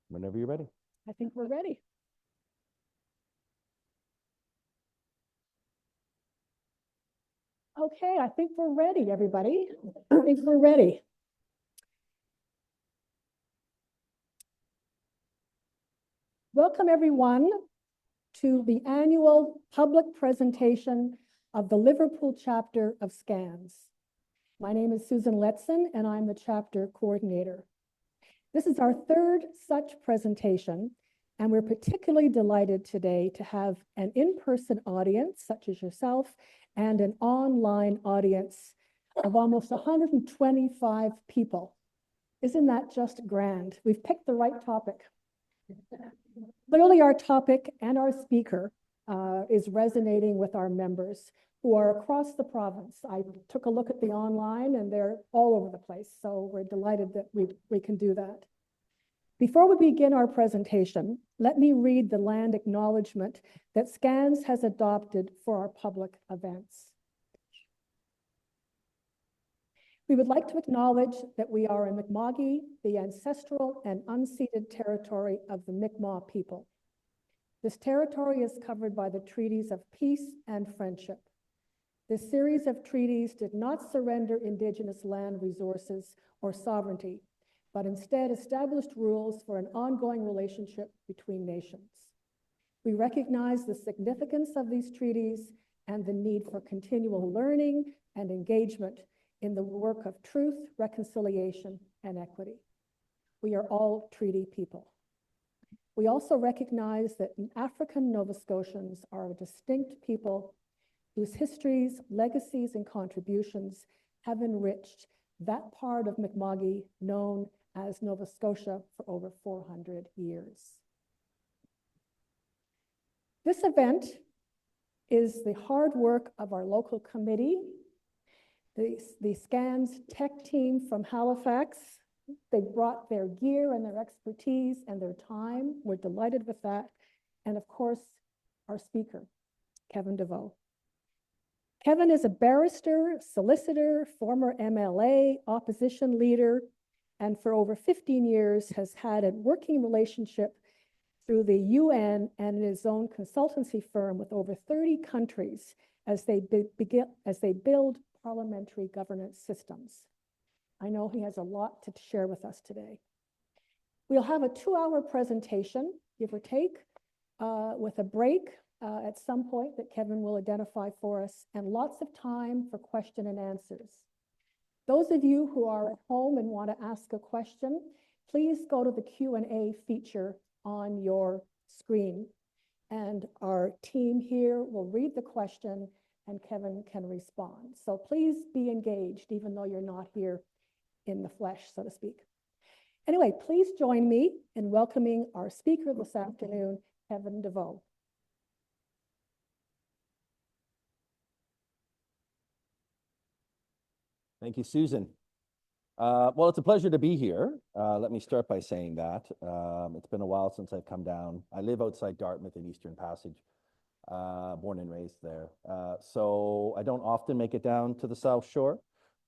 Whenever you're ready. I think we're ready. Okay, I think we're ready, everybody. I think we're ready. Welcome, everyone, to the annual public presentation of the Liverpool chapter of SCANS. My name is Susan Letson, and I'm the chapter coordinator. This is our third such presentation, and we're particularly delighted today to have an in-person audience, such as yourself, and an online audience of almost 125 people. Isn't that just grand? We've picked the right topic. Clearly, our topic and our speaker is resonating with our members who are across the province. I took a look at the online and they're all over the place. So we're delighted that we can do that. Before we begin our presentation, let me read the land acknowledgement that SCANS has adopted for our public events. We would like to acknowledge that we are in Mi'kma'ki, the ancestral and unceded territory of the Mi'kmaq people. This territory is covered by the treaties of peace and friendship. This series of treaties did not surrender Indigenous land resources or sovereignty, but instead established rules for an ongoing relationship between nations. We recognize the significance of these treaties and the need for continual learning and engagement in the work of truth, reconciliation, and equity. We are all treaty people. We also recognize that African Nova Scotians are a distinct people whose histories, legacies, and contributions have enriched that part of Mi'kma'ki known as Nova Scotia for over 400 years. This event is the hard work of our local committee, the SCANS tech team from Halifax. They brought their gear and their expertise and their time. We're delighted with that. And of course, our speaker, Kevin Deveaux. Kevin is a barrister, solicitor, former MLA, opposition leader, and for over 15 years has had a working relationship through the UN and his own consultancy firm with over 30 countries as they build parliamentary governance systems. I know he has a lot to share with us today. We'll have a 2-hour presentation, give or take, with a break at some point that Kevin will identify for us, and lots of time for question and answers. Those of you who are at home and want to ask a question, please go to the Q&A feature on your screen. And our team here will read the question and Kevin can respond. So please be engaged, even though you're not here in the flesh, so to speak. Anyway, please join me in welcoming our speaker this afternoon, Kevin Deveaux. Thank you, Susan. Well, it's a pleasure to be here. Let me start by saying that. It's been a while since I've come down. I live outside Dartmouth in Eastern Passage, born and raised there. So I don't often make it down to the South Shore,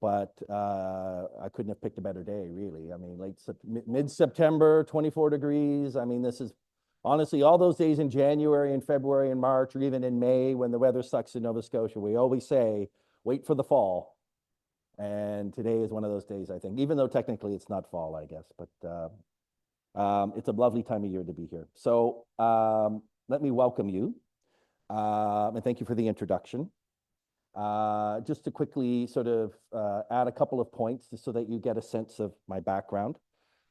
but I couldn't have picked a better day, really. I mean, mid-September, 24 degrees. I mean, this is honestly all those days in January and February and March, or even in May when the weather sucks in Nova Scotia. We always say, wait for the fall. And today is one of those days, I think, even though technically it's not fall, I guess, but it's a lovely time of year to be here. So let me welcome you and thank you for the introduction. Just to quickly sort of add a couple of points just so that you get a sense of my background.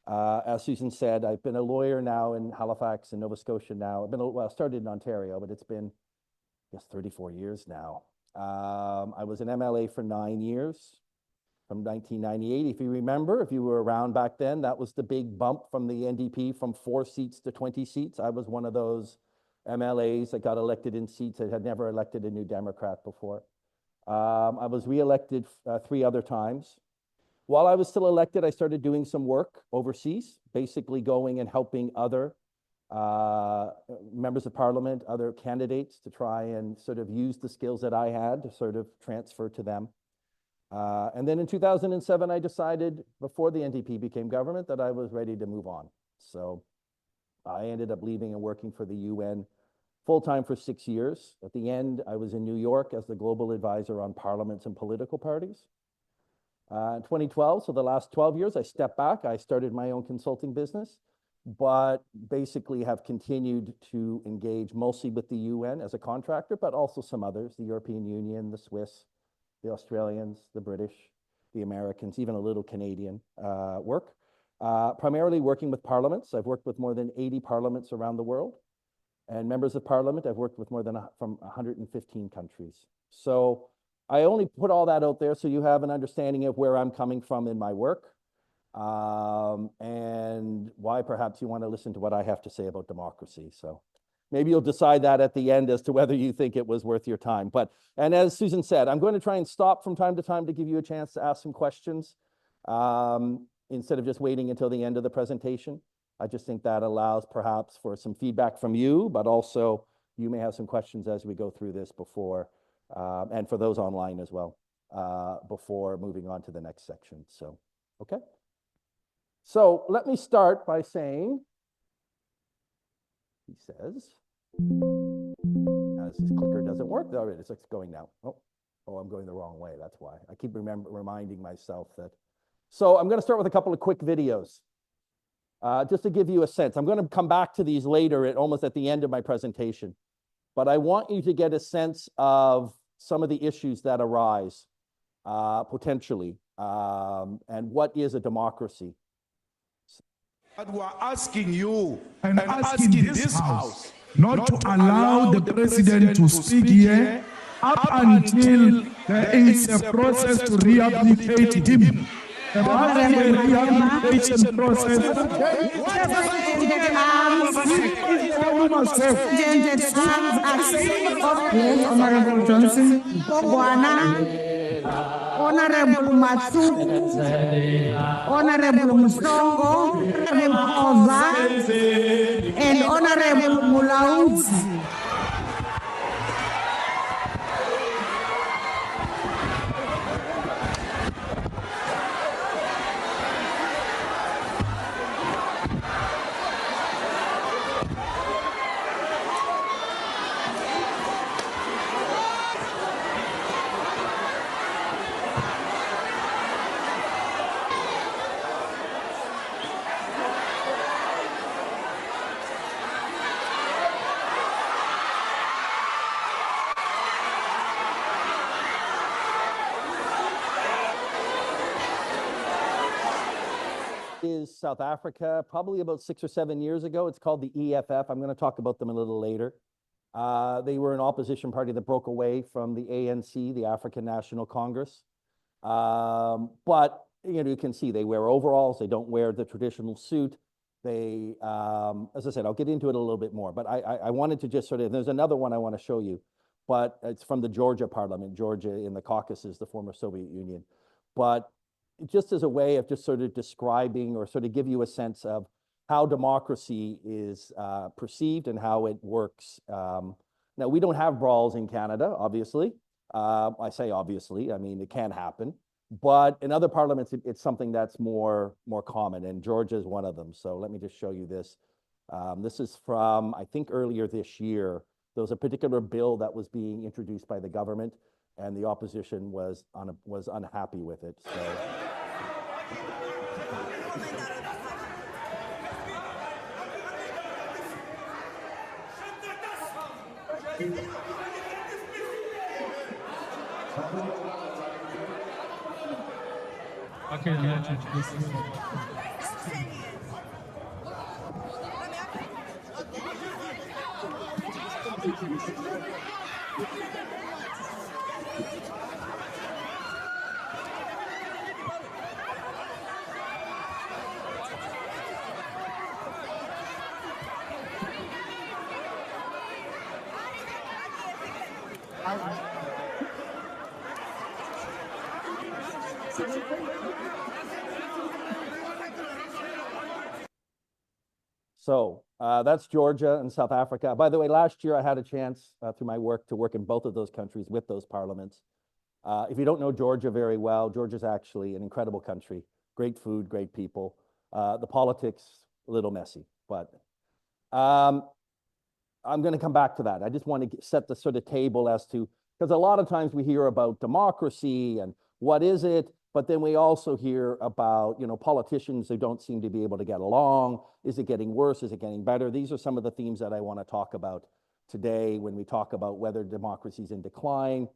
As Susan said, I've been a lawyer now in Halifax and Nova Scotia now. I started in Ontario, but it's been, I guess, 34 years now. I was an MLA for 9 years. From 1998, if you remember, if you were around back then, that was the big bump from the NDP from 4 seats to 20 seats. I was one of those MLAs that got elected in seats that had never elected a New Democrat before. I was re-elected 3 other times. While I was still elected, I started doing some work overseas, basically going and helping other members of parliament, other candidates to try and sort of use the skills that I had to sort of transfer to them. And then in 2007, I decided, before the NDP became government, that I was ready to move on. So I ended up leaving and working for the UN full-time for 6 years. At the end, I was in New York as the global advisor on parliaments and political parties. In 2012, so the last 12 years, I stepped back. I started my own consulting business, but basically have continued to engage mostly with the UN as a contractor, but also some others, the European Union, the Swiss, the Australians, the British, the Americans, even a little Canadian work. Primarily working with parliaments. I've worked with more than 80 parliaments around the world. And members of parliament, I've worked with more than from 115 countries. So I only put all that out there so you have an understanding of where I'm coming from in my work, and why perhaps you want to listen to what I have to say about democracy. So maybe you'll decide that at the end as to whether you think it was worth your time. And as Susan said, I'm going to try and stop from time to time to give you a chance to ask some questions, instead of just waiting until the end of the presentation. I just think that allows perhaps for some feedback from you, but also you may have some questions as we go through this before, and for those online as well, before moving on to the next section. So, okay. So let me start by saying, he says, as his clicker doesn't work, all right, it's going now. Oh, I'm going the wrong way, that's why. I keep reminding myself that. So I'm gonna start with a couple of quick videos. Just to give you a sense. I'm going to come back to these later almost at the end of my presentation, but I want you to get a sense of some of the issues that arise potentially, and what is a democracy. But we're asking you and asking this House not to allow the President to speak here up until there is a process to rehabilitate him. The rehabilitation process. Honorable Johnson, Honorable Matsu, Honorable Musongo, Honorable Oza, and Honorable Mulauzi. Is South Africa, probably about 6 or 7 years ago. It's called the EFF. I'm going to talk about them a little later. They were an opposition party that broke away from the ANC, the African National Congress. But you can see they wear overalls. They don't wear the traditional suit. They, as I said, I'll get into it a little bit more. But I wanted to just there's another one I want to show you, but it's from the Georgia Parliament, Georgia in the Caucasus, the former Soviet Union. But just as a way of just sort of describing or sort of give you a sense of how democracy is perceived and how it works. Now, we don't have brawls in Canada, obviously. I say obviously, I mean, it can happen. But in other parliaments, it's something that's more common, and Georgia is one of them. So let me just show you this. This is from, I think, earlier this year. There was a particular bill that was being introduced by the government, and the opposition was unhappy with it. So. Okay, So that's Georgia and South Africa. By the way, last year I had a chance through my work to work in both of those countries with those parliaments. If you don't know Georgia very well, Georgia's actually an incredible country. Great food, great people. The politics, a little messy, but I'm going to come back to that. I just want to set the sort of table as to, because a lot of times we hear about democracy and what is it, but then we also hear about, politicians who don't seem to be able to get along. Is it getting worse? Is it getting better? These are some of the themes that I want to talk about today when we talk about whether democracy is in decline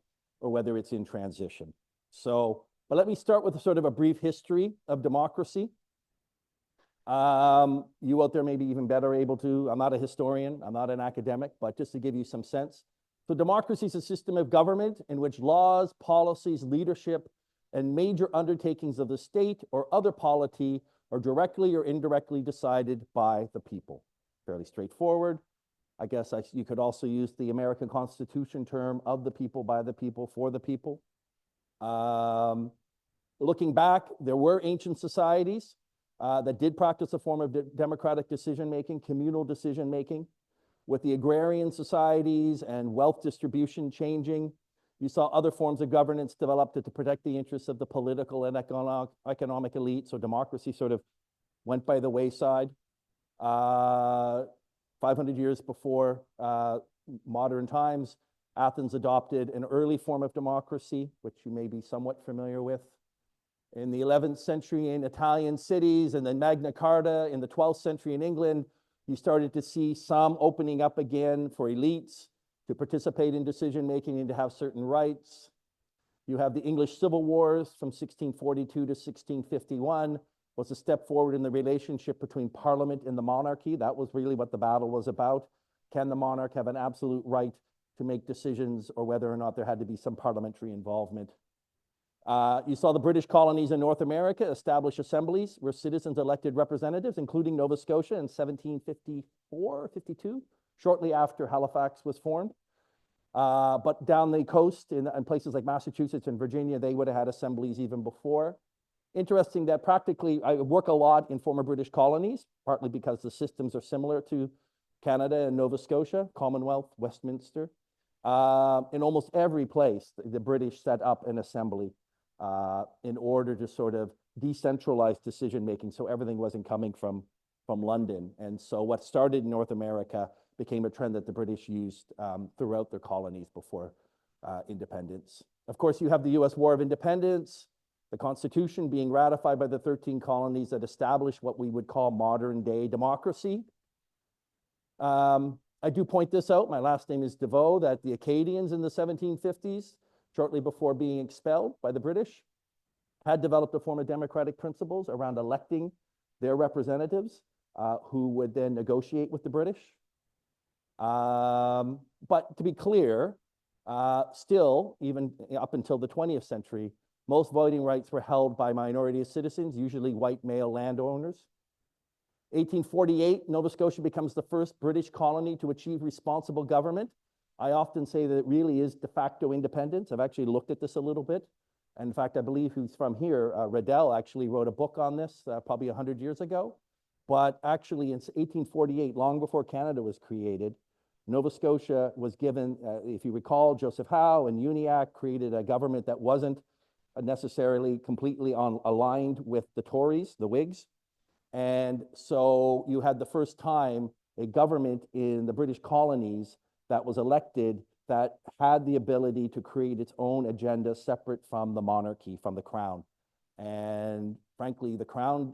or whether it's in transition. So, but let me start with sort of a brief history of democracy. You out there may be even better able to, I'm not a historian, I'm not an academic, but just to give you some sense. So democracy is a system of government in which laws, policies, leadership, and major undertakings of the state or other polity are directly or indirectly decided by the people. Fairly straightforward. I guess you could also use the American Constitution term of the people, by the people, for the people. Looking back, there were ancient societies that did practice a form of democratic decision-making, communal decision-making. With the agrarian societies and wealth distribution changing, you saw other forms of governance developed to protect the interests of the political and economic elite. So democracy sort of went by the wayside. 500 years before modern times, Athens adopted an early form of democracy, which you may be somewhat familiar with. In the 11th century in Italian cities, and then Magna Carta in the 12th century in England, you started to see some opening up again for elites to participate in decision-making and to have certain rights. You have the English Civil Wars from 1642 to 1651, was a step forward in the relationship between Parliament and the monarchy. That was really what the battle was about. Can the monarch have an absolute right to make decisions, or whether or not there had to be some parliamentary involvement? You saw the British colonies in North America establish assemblies where citizens elected representatives, including Nova Scotia in 1754, 52, shortly after Halifax was formed. But down the coast in places like Massachusetts and Virginia, they would have had assemblies even before. Interesting that practically, I work a lot in former British colonies, partly because the systems are similar to Canada and Nova Scotia, Commonwealth, Westminster. In almost every place, the British set up an assembly in order to sort of decentralize decision-making, so everything wasn't coming from London. And so what started in North America became a trend that the British used throughout their colonies before independence. Of course, you have the US War of Independence, the Constitution being ratified by the 13 colonies that established what we would call modern-day democracy. I do point this out, my last name is Deveaux, that the Acadians in the 1750s, shortly before being expelled by the British, had developed a form of democratic principles around electing their representatives who would then negotiate with the British. But to be clear, still, even up until the 20th century, most voting rights were held by minority citizens, usually white male landowners. 1848, Nova Scotia becomes the first British colony to achieve responsible government. I often say that it really is de facto independence. I've actually looked at this a little bit. And in fact, I believe who's from here, Riddell actually wrote a book on this probably 100 years ago. But actually in 1848, long before Canada was created, Nova Scotia was given, if you recall, Joseph Howe and Uniacke created a government that wasn't necessarily completely aligned with the Tories, the Whigs. And so you had the first time a government in the British colonies that was elected that had the ability to create its own agenda separate from the monarchy, from the crown. And frankly, the crown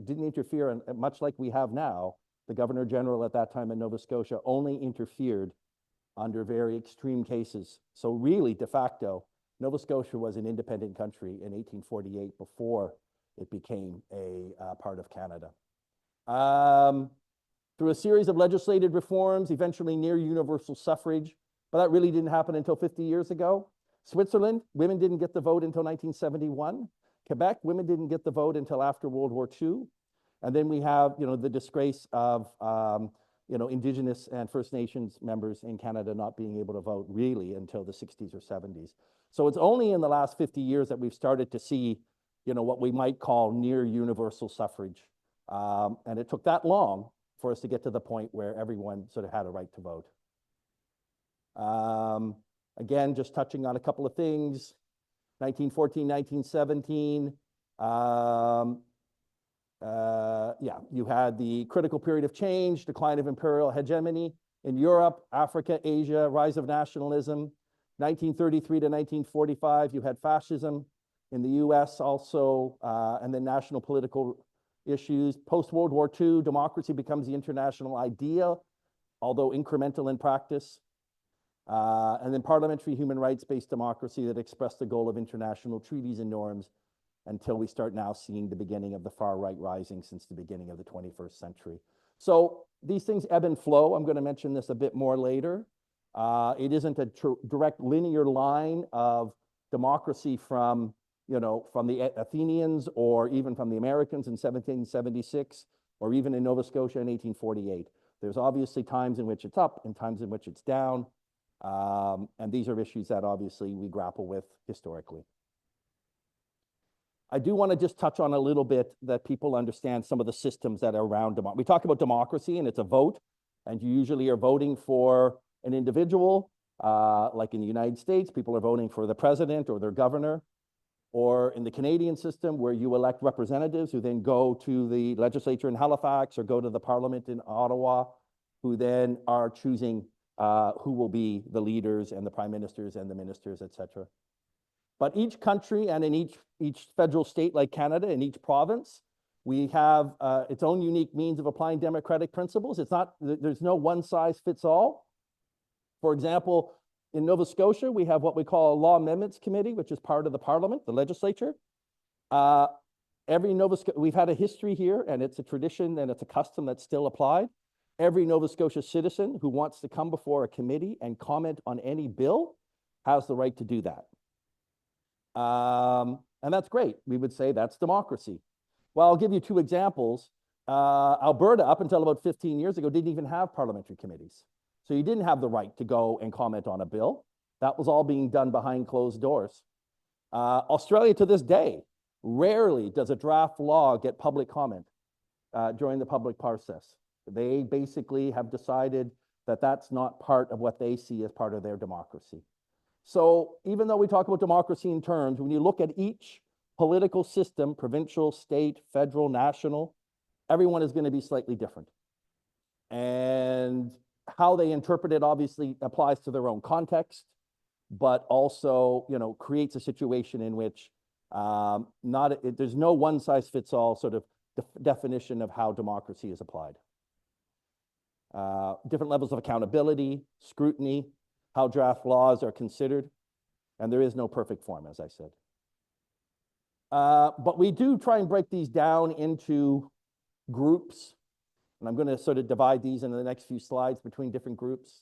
didn't interfere, and much like we have now, the Governor General at that time in Nova Scotia only interfered under very extreme cases. So really, de facto, Nova Scotia was an independent country in 1848 before it became a part of Canada. Through a series of legislative reforms, eventually near universal suffrage, but that really didn't happen until 50 years ago. Switzerland, women didn't get the vote until 1971. Quebec, women didn't get the vote until after World War II. And then we have, the disgrace of, Indigenous and First Nations members in Canada not being able to vote really until the 60s or 70s. So it's only in the last 50 years that we've started to see, what we might call near universal suffrage. And it took that long for us to get to the point where everyone sort of had a right to vote. Again, just touching on a couple of things. 1914, 1917, you had the critical period of change, decline of imperial hegemony in Europe, Africa, Asia, rise of nationalism. 1933 to 1945, you had fascism in the US also, and then national political issues. Post-World War II, democracy becomes the international ideal, although incremental in practice. And then parliamentary human rights-based democracy that expressed the goal of international treaties and norms until we start now seeing the beginning of the far right rising since the beginning of the 21st century. So these things ebb and flow. I'm going to mention this a bit more later. It isn't a direct linear line of democracy from, from the Athenians or even from the Americans in 1776 or even in Nova Scotia in 1848. There's obviously times in which it's up and times in which it's down. And these are issues that obviously we grapple with historically. I do want to just touch on a little bit that people understand some of the systems that are around democracy. We talk about democracy and it's a vote, and you usually are voting for an individual, like in the United States, people are voting for the president or their governor, or in the Canadian system where you elect representatives who then go to the legislature in Halifax or go to the parliament in Ottawa, who then are choosing who will be the leaders and the prime ministers and the ministers, et cetera. But each country and in each federal state like Canada, in each province, we have its own unique means of applying democratic principles. It's not, there's no one size fits all. For example, in Nova Scotia, we have what we call a Law Amendments Committee, which is part of the Parliament, the legislature. We've had a history here, and it's a tradition and it's a custom that's still applied. Every Nova Scotia citizen who wants to come before a committee and comment on any bill has the right to do that. And that's great. We would say that's democracy. Well, I'll give you two examples. Alberta, up until about 15 years ago, didn't even have parliamentary committees. So you didn't have the right to go and comment on a bill. That was all being done behind closed doors. Australia, to this day, rarely does a draft law get public comment during the public process. They basically have decided that that's not part of what they see as part of their democracy. So even though we talk about democracy in terms, when you look at each political system, provincial, state, federal, national, everyone is going to be slightly different. And how they interpret it obviously applies to their own context, but also, creates a situation in which there's no one size fits all sort of definition of how democracy is applied. Different levels of accountability, scrutiny, how draft laws are considered, and there is no perfect form, as I said. But we do try and break these down into groups, and I'm going to sort of divide these in the next few slides between different groups.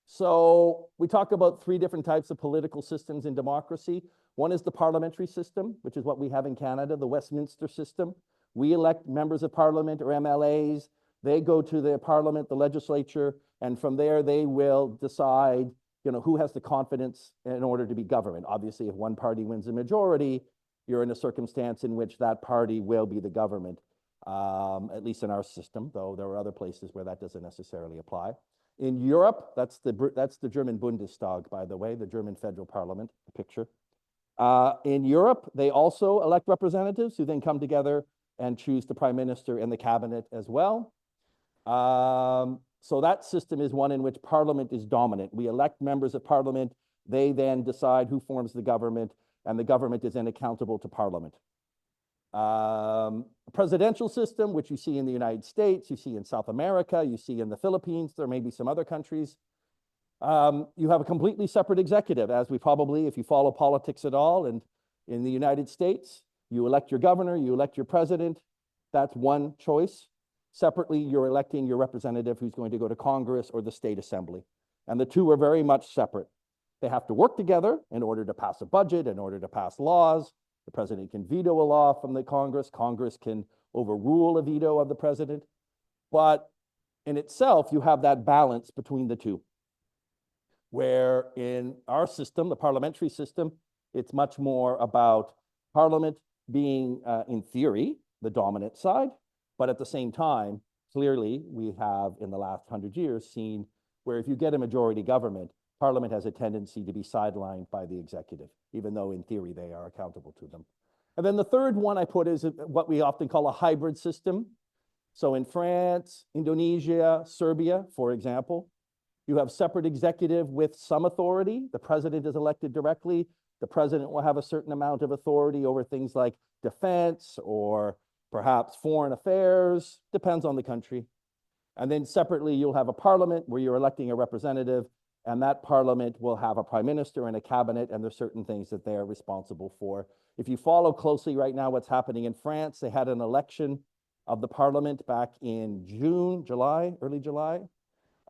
So we talk about three different types of political systems in democracy. One is the parliamentary system, which is what we have in Canada, the Westminster system. We elect members of parliament or MLAs. They go to the parliament, the legislature, and from there they will decide, who has the confidence in order to be government. Obviously, if one party wins a majority, you're in a circumstance in which that party will be the government, at least in our system, though there are other places where that doesn't necessarily apply. In Europe, that's the German Bundestag, by the way, the German federal parliament, the picture. In Europe, they also elect representatives who then come together and choose the prime minister and the cabinet as well. So that system is one in which parliament is dominant. We elect members of parliament. They then decide who forms the government, and the government is then accountable to parliament. Presidential system, which you see in the United States, you see in South America, you see in the Philippines, there may be some other countries. You have a completely separate executive, as we probably, if you follow politics at all, and in the United States, you elect your governor, you elect your president. That's one choice. Separately, you're electing your representative who's going to go to Congress or the state assembly. And the two are very much separate. They have to work together in order to pass a budget, in order to pass laws. The president can veto a law from the Congress. Congress can overrule a veto of the president. But in itself, you have that balance between the two. Where in our system, the parliamentary system, it's much more about parliament being, in theory, the dominant side. But at the same time, clearly, we have in the last 100 years seen where if you get a majority government, parliament has a tendency to be sidelined by the executive, even though in theory they are accountable to them. And then the third one I put is what we often call a hybrid system. So in France, Indonesia, Serbia, for example, you have separate executive with some authority. The president is elected directly. The president will have a certain amount of authority over things like defense or perhaps foreign affairs, depends on the country. And then separately, you'll have a parliament where you're electing a representative, and that parliament will have a prime minister and a cabinet, and there's certain things that they're responsible for. If you follow closely right now what's happening in France, they had an election of the parliament back in early July.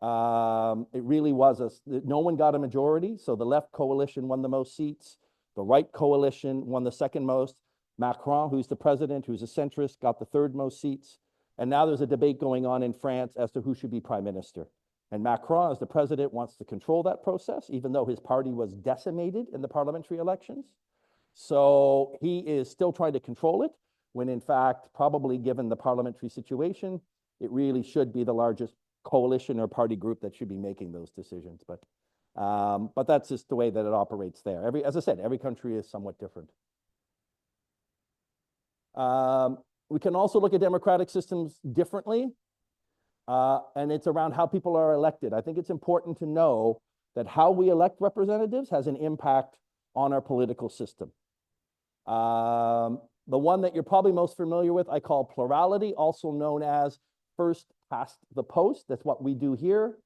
It really was no one got a majority. So the left coalition won the most seats. The right coalition won the second most. Macron, who's the president, who's a centrist, got the third most seats. And now there's a debate going on in France as to who should be prime minister. And Macron, as the president, wants to control that process, even though his party was decimated in the parliamentary elections. So he is still trying to control it, when in fact, probably given the parliamentary situation, it really should be the largest coalition or party group that should be making those decisions. But that's just the way that it operates there. As I said, every country is somewhat different. We can also look at democratic systems differently, and it's around how people are elected. I think it's important to know that how we elect representatives has an impact on our political system. The one that you're probably most familiar with, I call plurality, also known as first past the post. That's what we do here.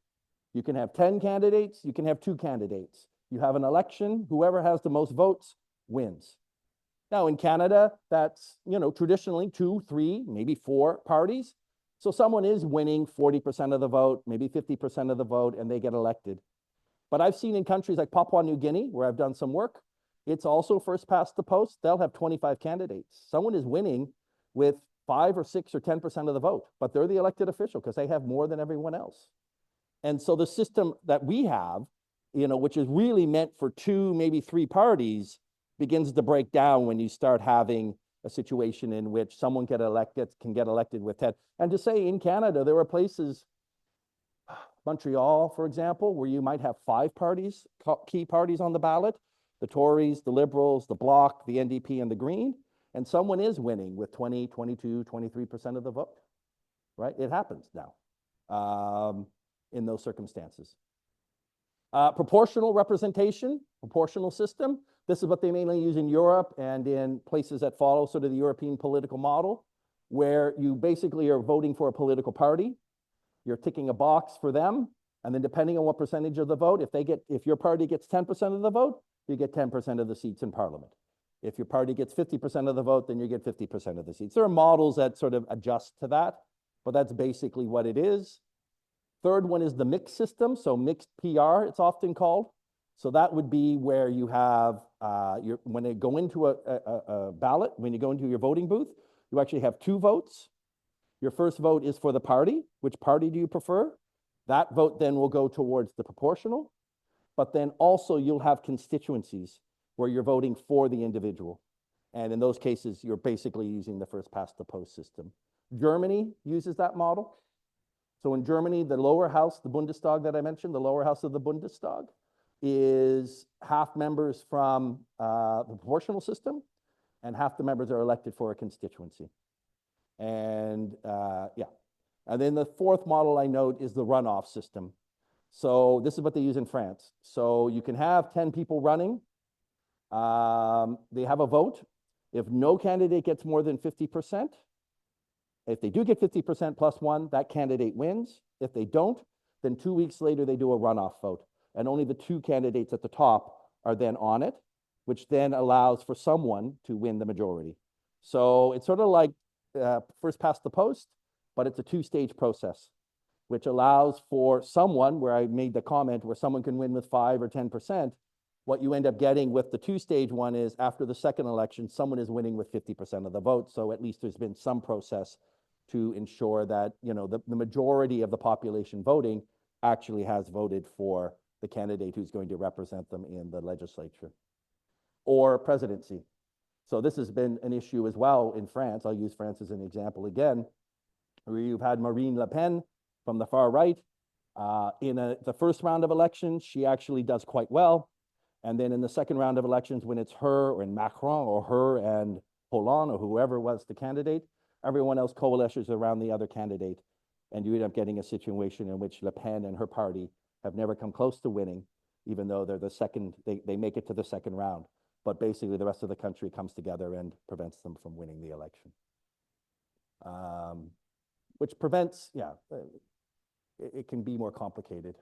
You can have 10 candidates, you can have 2 candidates. You have an election, whoever has the most votes wins. Now in Canada, that's, traditionally 2, 3, maybe 4 parties. So someone is winning 40% of the vote, maybe 50% of the vote, and they get elected. But I've seen in countries like Papua New Guinea, where I've done some work, it's also first past the post. They'll have 25 candidates. Someone is winning with 5 or 6 or 10% of the vote, but they're the elected official because they have more than everyone else. And so the system that we have, which is really meant for 2, maybe 3 parties, begins to break down when you start having a situation in which someone can get elected with 10. And to say in Canada, there are places, Montreal, for example, where you might have 5 parties, key parties on the ballot, the Tories, the Liberals, the Bloc, the NDP, and the Green, and someone is winning with 20, 22, 23% of the vote, right? It happens now in those circumstances. Proportional representation, proportional system. This is what they mainly use in Europe and in places that follow sort of the European political model, where you basically are voting for a political party. You're ticking a box for them. And then depending on what percentage of the vote, if your party gets 10% of the vote, you get 10% of the seats in parliament. If your party gets 50% of the vote, then you get 50% of the seats. There are models that sort of adjust to that, but that's basically what it is. Third one is the mixed system, so mixed PR, it's often called. So that would be where you have, when you go into a ballot, when you go into your voting booth, you actually have 2 votes. Your first vote is for the party. Which party do you prefer? That vote then will go towards the proportional, but then also you'll have constituencies where you're voting for the individual. And in those cases, you're basically using the first past the post system. Germany uses that model. So in Germany, the lower house, the Bundestag that I mentioned, the lower house of the Bundestag, is half members from the proportional system, and half the members are elected for a constituency. And and then the fourth model I note is the runoff system. So this is what they use in France. So you can have 10 people running. They have a vote. If no candidate gets more than 50%, if they do get 50% plus 1, that candidate wins. If they don't, then 2 weeks later, they do a runoff vote. And only the 2 candidates at the top are then on it, which then allows for someone to win the majority. So it's sort of like first past the post, but it's a 2-stage process, which allows for someone, where I made the comment, where someone can win with 5 or 10%. What you end up getting with the 2-stage one is after the second election, someone is winning with 50% of the vote. So at least there's been some process to ensure that, the majority of the population voting actually has voted for the candidate who's going to represent them in the legislature or presidency. So this has been an issue as well in France. I'll use France as an example again, where you've had Marine Le Pen from the far right. In the first round of elections, she actually does quite well. And then in the second round of elections, when it's her and Macron, or her and Poland or whoever was the candidate. Everyone else coalesces around the other candidate. And you end up getting a situation in which Le Pen and her party have never come close to winning, even though they're the second, they make it to the second round. But basically the rest of the country comes together and prevents them from winning the election. Which prevents, yeah, it can be more complicated.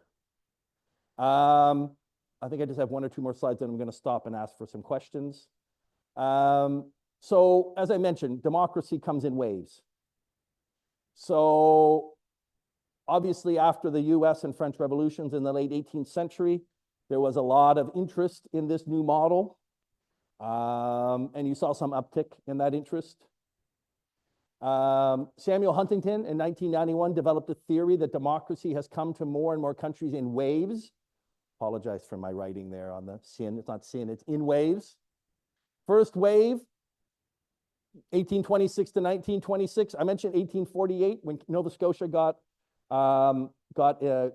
I think I just have one or two more slides, and I'm going to stop and ask for some questions. So as I mentioned, democracy comes in waves. So obviously after the US and French revolutions in the late 18th century, there was a lot of interest in this new model. And you saw some uptick in that interest. Samuel Huntington in 1991 developed a theory that democracy has come to more and more countries in waves. Apologize for my writing there on the sin. It's not sin, it's in waves. First wave, 1826 to 1926. I mentioned 1848 when Nova Scotia got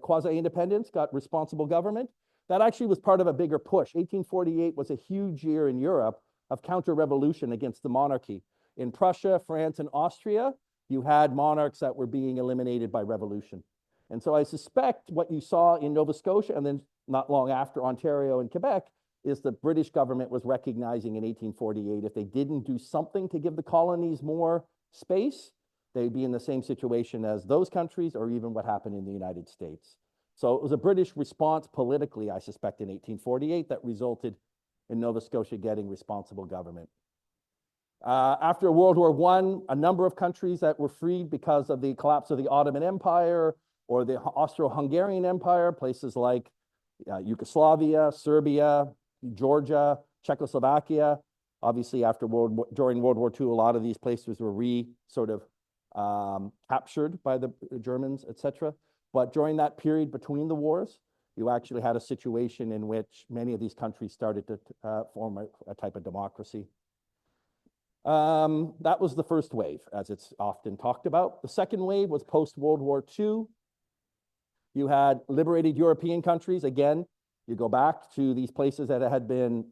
quasi-independence, got responsible government. That actually was part of a bigger push. 1848 was a huge year in Europe of counter-revolution against the monarchy. In Prussia, France, and Austria, you had monarchs that were being eliminated by revolution. And so I suspect what you saw in Nova Scotia, and then not long after Ontario and Quebec, is the British government was recognizing in 1848 if they didn't do something to give the colonies more space, they'd be in the same situation as those countries or even what happened in the United States. So it was a British response politically, I suspect, in 1848 that resulted in Nova Scotia getting responsible government. After World War I, a number of countries that were freed because of the collapse of the Ottoman Empire or the Austro-Hungarian Empire, places like Yugoslavia, Serbia, Georgia, Czechoslovakia. Obviously, during World War II, a lot of these places were captured by the Germans, etc. But during that period between the wars, you actually had a situation in which many of these countries started to form a type of democracy. That was the first wave, as it's often talked about. The second wave was post-World War II. You had liberated European countries. Again, you go back to these places that had been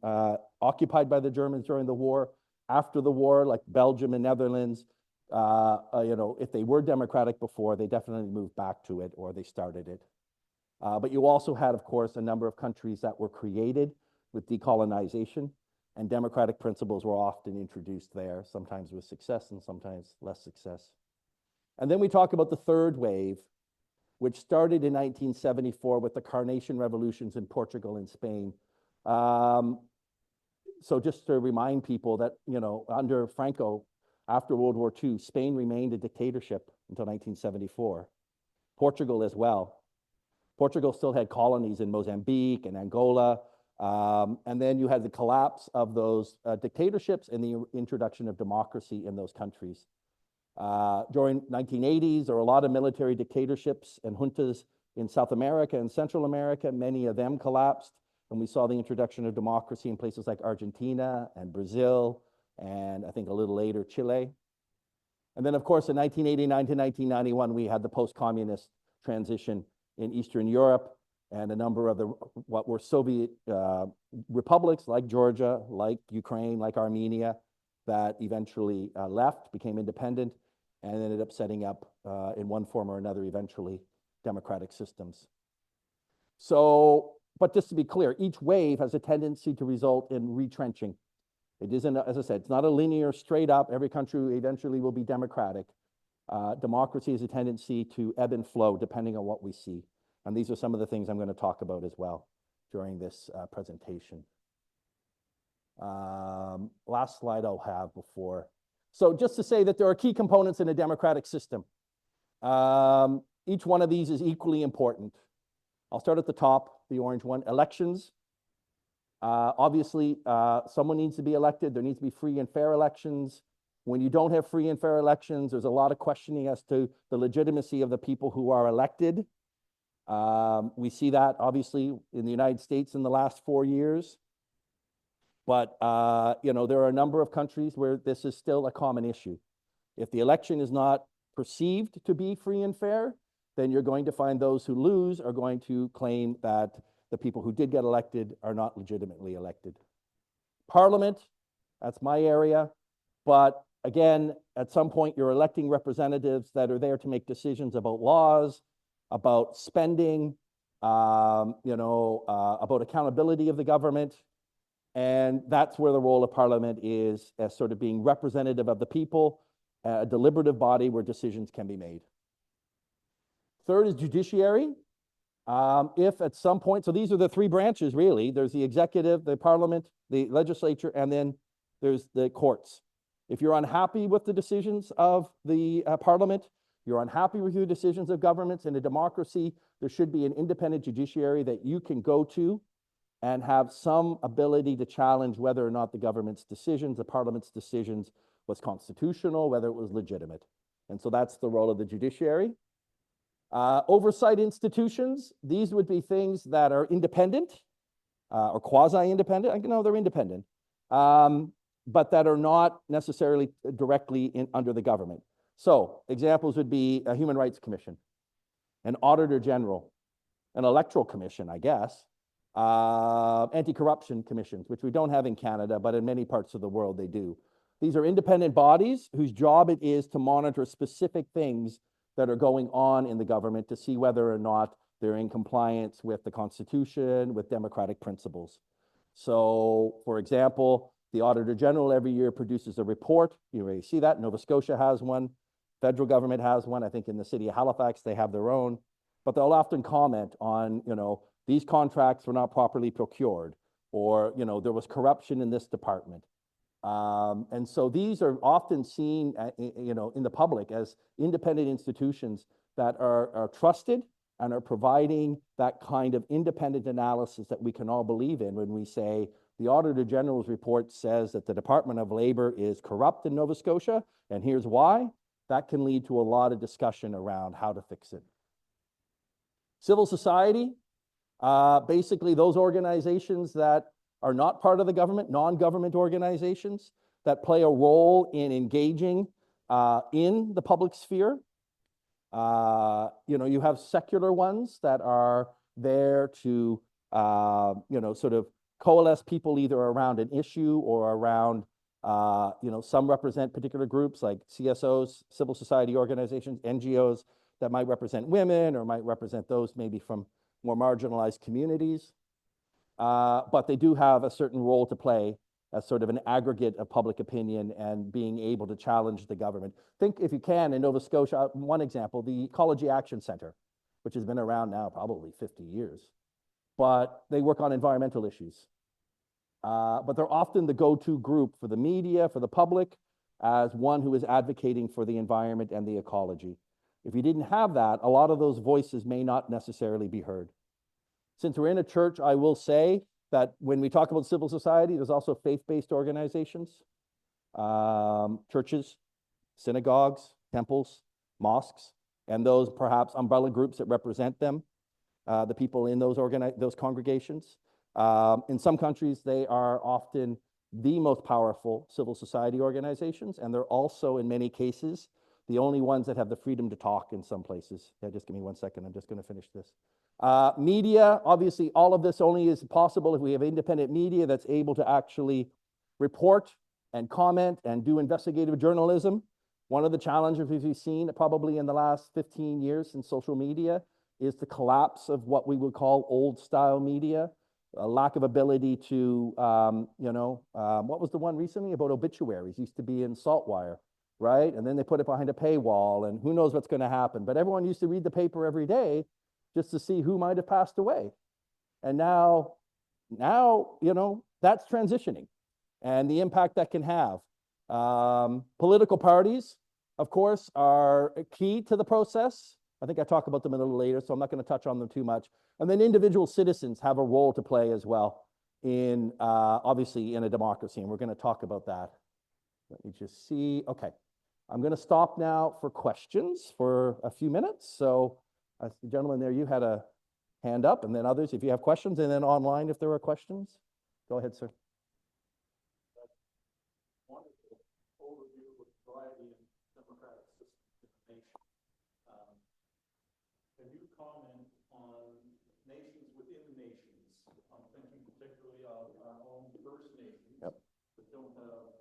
occupied by the Germans during the war. After the war, like Belgium and Netherlands, if they were democratic before, they definitely moved back to it or they started it. But you also had, of course, a number of countries that were created with decolonization, and democratic principles were often introduced there, sometimes with success and sometimes less success. And then we talk about the third wave, which started in 1974 with the Carnation revolutions in Portugal and Spain. So just to remind people that, under Franco, after World War II, Spain remained a dictatorship until 1974. Portugal as well. Portugal still had colonies in Mozambique and Angola. And then you had the collapse of those dictatorships and the introduction of democracy in those countries. During 1980s, there were a lot of military dictatorships and juntas in South America and Central America. Many of them collapsed, and we saw the introduction of democracy in places like Argentina and Brazil, and I think a little later, Chile. And then, of course, in 1989 to 1991, we had the post-communist transition in Eastern Europe, and a number of what were Soviet republics like Georgia, like Ukraine, like Armenia, that eventually left, became independent, and ended up setting up, in one form or another, eventually, democratic systems. So, but just to be clear, each wave has a tendency to result in retrenching. It isn't, as I said, it's not a linear, straight up, every country eventually will be democratic. Democracy has a tendency to ebb and flow depending on what we see. And these are some of the things I'm going to talk about as well during this presentation. Last slide I'll have before. So just to say that there are key components in a democratic system. Each one of these is equally important. I'll start at the top, the orange one, elections. Obviously, someone needs to be elected. There needs to be free and fair elections. When you don't have free and fair elections, there's a lot of questioning as to the legitimacy of the people who are elected. We see that obviously in the United States in the last 4 years. But, there are a number of countries where this is still a common issue. If the election is not perceived to be free and fair, then you're going to find those who lose are going to claim that the people who did get elected are not legitimately elected. Parliament, that's my area. But again, at some point, you're electing representatives that are there to make decisions about laws, about spending, about accountability of the government. And that's where the role of Parliament is, as sort of being representative of the people, a deliberative body where decisions can be made. Third is judiciary. If at some point, so these are the three branches really, there's the executive, the Parliament, the legislature, and then there's the courts. If you're unhappy with the decisions of the Parliament, you're unhappy with the decisions of governments, in a democracy, there should be an independent judiciary that you can go to and have some ability to challenge whether or not the government's decisions, the Parliament's decisions, was constitutional, whether it was legitimate. And so that's the role of the judiciary. Oversight institutions, these would be things that are independent or quasi-independent. No, they're independent, but that are not necessarily directly under the government. So examples would be a Human Rights Commission, an Auditor General, an Electoral Commission, I guess, anti-corruption commissions, which we don't have in Canada, but in many parts of the world they do. These are independent bodies whose job it is to monitor specific things that are going on in the government to see whether or not they're in compliance with the Constitution, with democratic principles. So, for example, the Auditor General every year produces a report. You already see that. Nova Scotia has one. Federal government has one. I think in the city of Halifax, they have their own. But they'll often comment on, these contracts were not properly procured, or, there was corruption in this department. And so these are often seen, in the public as independent institutions that are trusted and are providing that kind of independent analysis that we can all believe in when we say the Auditor General's report says that the Department of Labor is corrupt in Nova Scotia, and here's why. That can lead to a lot of discussion around how to fix it. Civil society, basically those organizations that are not part of the government, non-government organizations that play a role in engaging in the public sphere. You have secular ones that are there to, sort of coalesce people either around an issue or around, some represent particular groups like CSOs, civil society organizations, NGOs that might represent women or might represent those maybe from more marginalized communities. But they do have a certain role to play as sort of an aggregate of public opinion and being able to challenge the government. Think, if you can, in Nova Scotia, one example, the Ecology Action Centre, which has been around now probably 50 years, but they work on environmental issues. But they're often the go-to group for the media, for the public, as one who is advocating for the environment and the ecology. If you didn't have that, a lot of those voices may not necessarily be heard. Since we're in a church, I will say that when we talk about civil society, there's also faith-based organizations, churches, synagogues, temples, mosques, and those perhaps umbrella groups that represent them, the people in those congregations. In some countries, they are often the most powerful civil society organizations, and they're also, in many cases, the only ones that have the freedom to talk in some places. Yeah, just give me 1 second. I'm just going to finish this. Media, obviously, all of this only is possible if we have independent media that's able to actually report and comment and do investigative journalism. One of the challenges we've seen probably in the last 15 years in social media is the collapse of what we would call old-style media, a lack of ability to, what was the one recently about obituaries? Used to be in Saltwire, right? And then they put it behind a paywall, and who knows what's going to happen. But everyone used to read the paper every day just to see who might have passed away. And now, that's transitioning and the impact that can have. Political parties, of course, are key to the process. I think I talk about them a little later, so I'm not going to touch on them too much. And then individual citizens have a role to play as well in, obviously, in a democracy, and we're going to talk about that. Let me just see. Okay, I'm going to stop now for questions for a few minutes. So, the gentleman there, you had a hand up, and then others, if you have questions, and then online, if there are questions. Go ahead, sir. Wonderful overview of variety and democratic systems in the nation. Can you comment on nations within nations? I'm thinking particularly of our own First Nations that don't have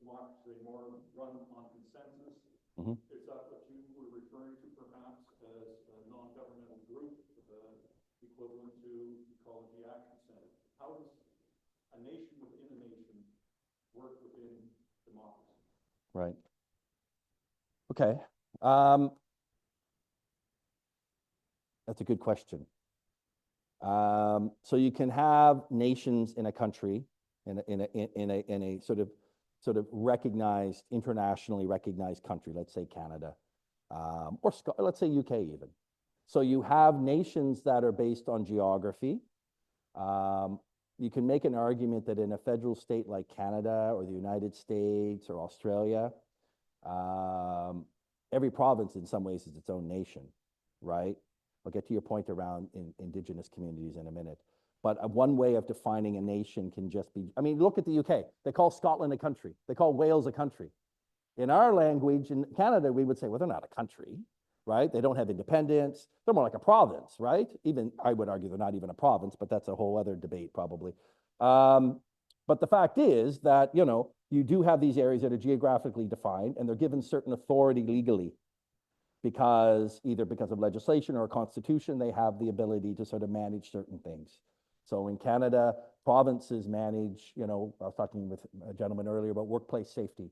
democracy more run on consensus. Mhm. Is that what you were referring to perhaps as a non-governmental group, equivalent to Ecology Action Center? How does a nation within a nation work within democracy? Right. Okay. That's a good question. So you can have nations in a country, in a sort of recognized, internationally recognized country, let's say Canada, or let's say UK even. So you have nations that are based on geography. You can make an argument that in a federal state like Canada or the United States or Australia, every province in some ways is its own nation, right? I'll get to your point around indigenous communities in a minute. But one way of defining a nation can just be, I mean, look at the UK. They call Scotland a country. They call Wales a country. In our language, in Canada, we would say, well, they're not a country, right? They don't have independence. They're more like a province, right? Even, I would argue they're not even a province, but that's a whole other debate probably. But the fact is that, you know, you do have these areas that are geographically defined and they're given certain authority legally because either because of legislation or a constitution, they have the ability to sort of manage certain things. So in Canada, provinces manage, you know, I was talking with a gentleman earlier about workplace safety,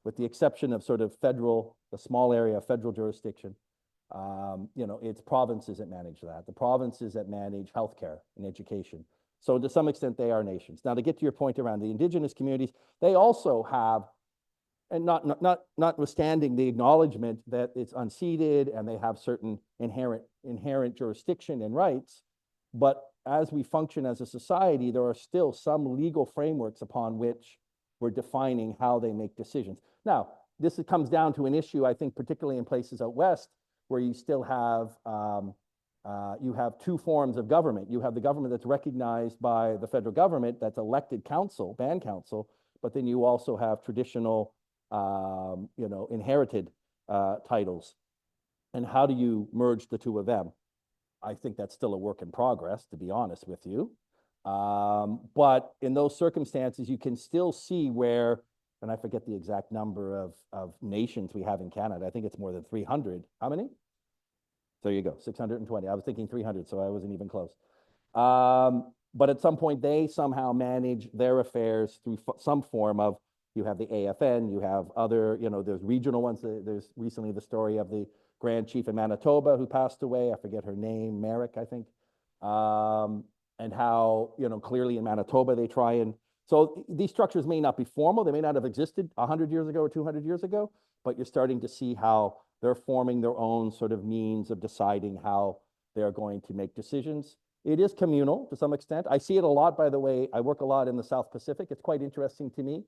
with the exception of sort of federal, the small area of federal jurisdiction. You know, it's provinces that manage that. The provinces that manage healthcare and education. So to some extent, they are nations. Now, to get to your point around the indigenous communities, they also have, and notwithstanding the acknowledgement that it's unceded and they have certain inherent jurisdiction and rights, but as we function as a society, there are still some legal frameworks upon which we're defining how they make decisions. Now, this comes down to an issue, I think, particularly in places out west, where you still have you have two forms of government. You have the government that's recognized by the federal government, that's elected council, band council, but then you also have traditional, you know, inherited titles. And how do you merge the two of them? I think that's still a work in progress, to be honest with you. But in those circumstances, you can still see where, and I forget the exact number of nations we have in Canada. I think it's more than 300. How many? There you go, 620. I was thinking 300, so I wasn't even close. But at some point, they somehow manage their affairs through some form of, you have the AFN, you have other, you know, there's regional ones. There's recently the story of the Grand Chief in Manitoba who passed away. I forget her name, Merrick, I think. And how, you know, clearly in Manitoba, they try and, so these structures may not be formal. They may not have existed 100 years ago or 200 years ago, but you're starting to see how they're forming their own sort of means of deciding how they're going to make decisions. It is communal to some extent. I see it a lot, by the way. I work a lot in the South Pacific. It's quite interesting to me.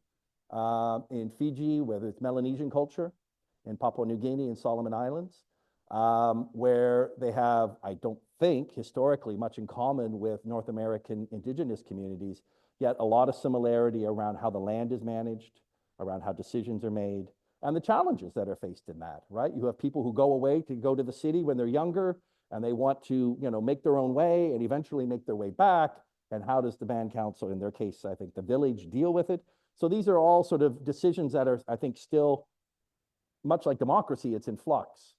In Fiji, whether it's Melanesian culture, in Papua New Guinea and Solomon Islands, where they have, I don't think, historically much in common with North American indigenous communities, yet a lot of similarity around how the land is managed, around how decisions are made, and the challenges that are faced in that, right? You have people who go away to go to the city when they're younger, and they want to, you know, make their own way and eventually make their way back. And how does the band council, in their case, I think the village, deal with it? So these are all sort of decisions that are, I think, still, much like democracy, it's in flux,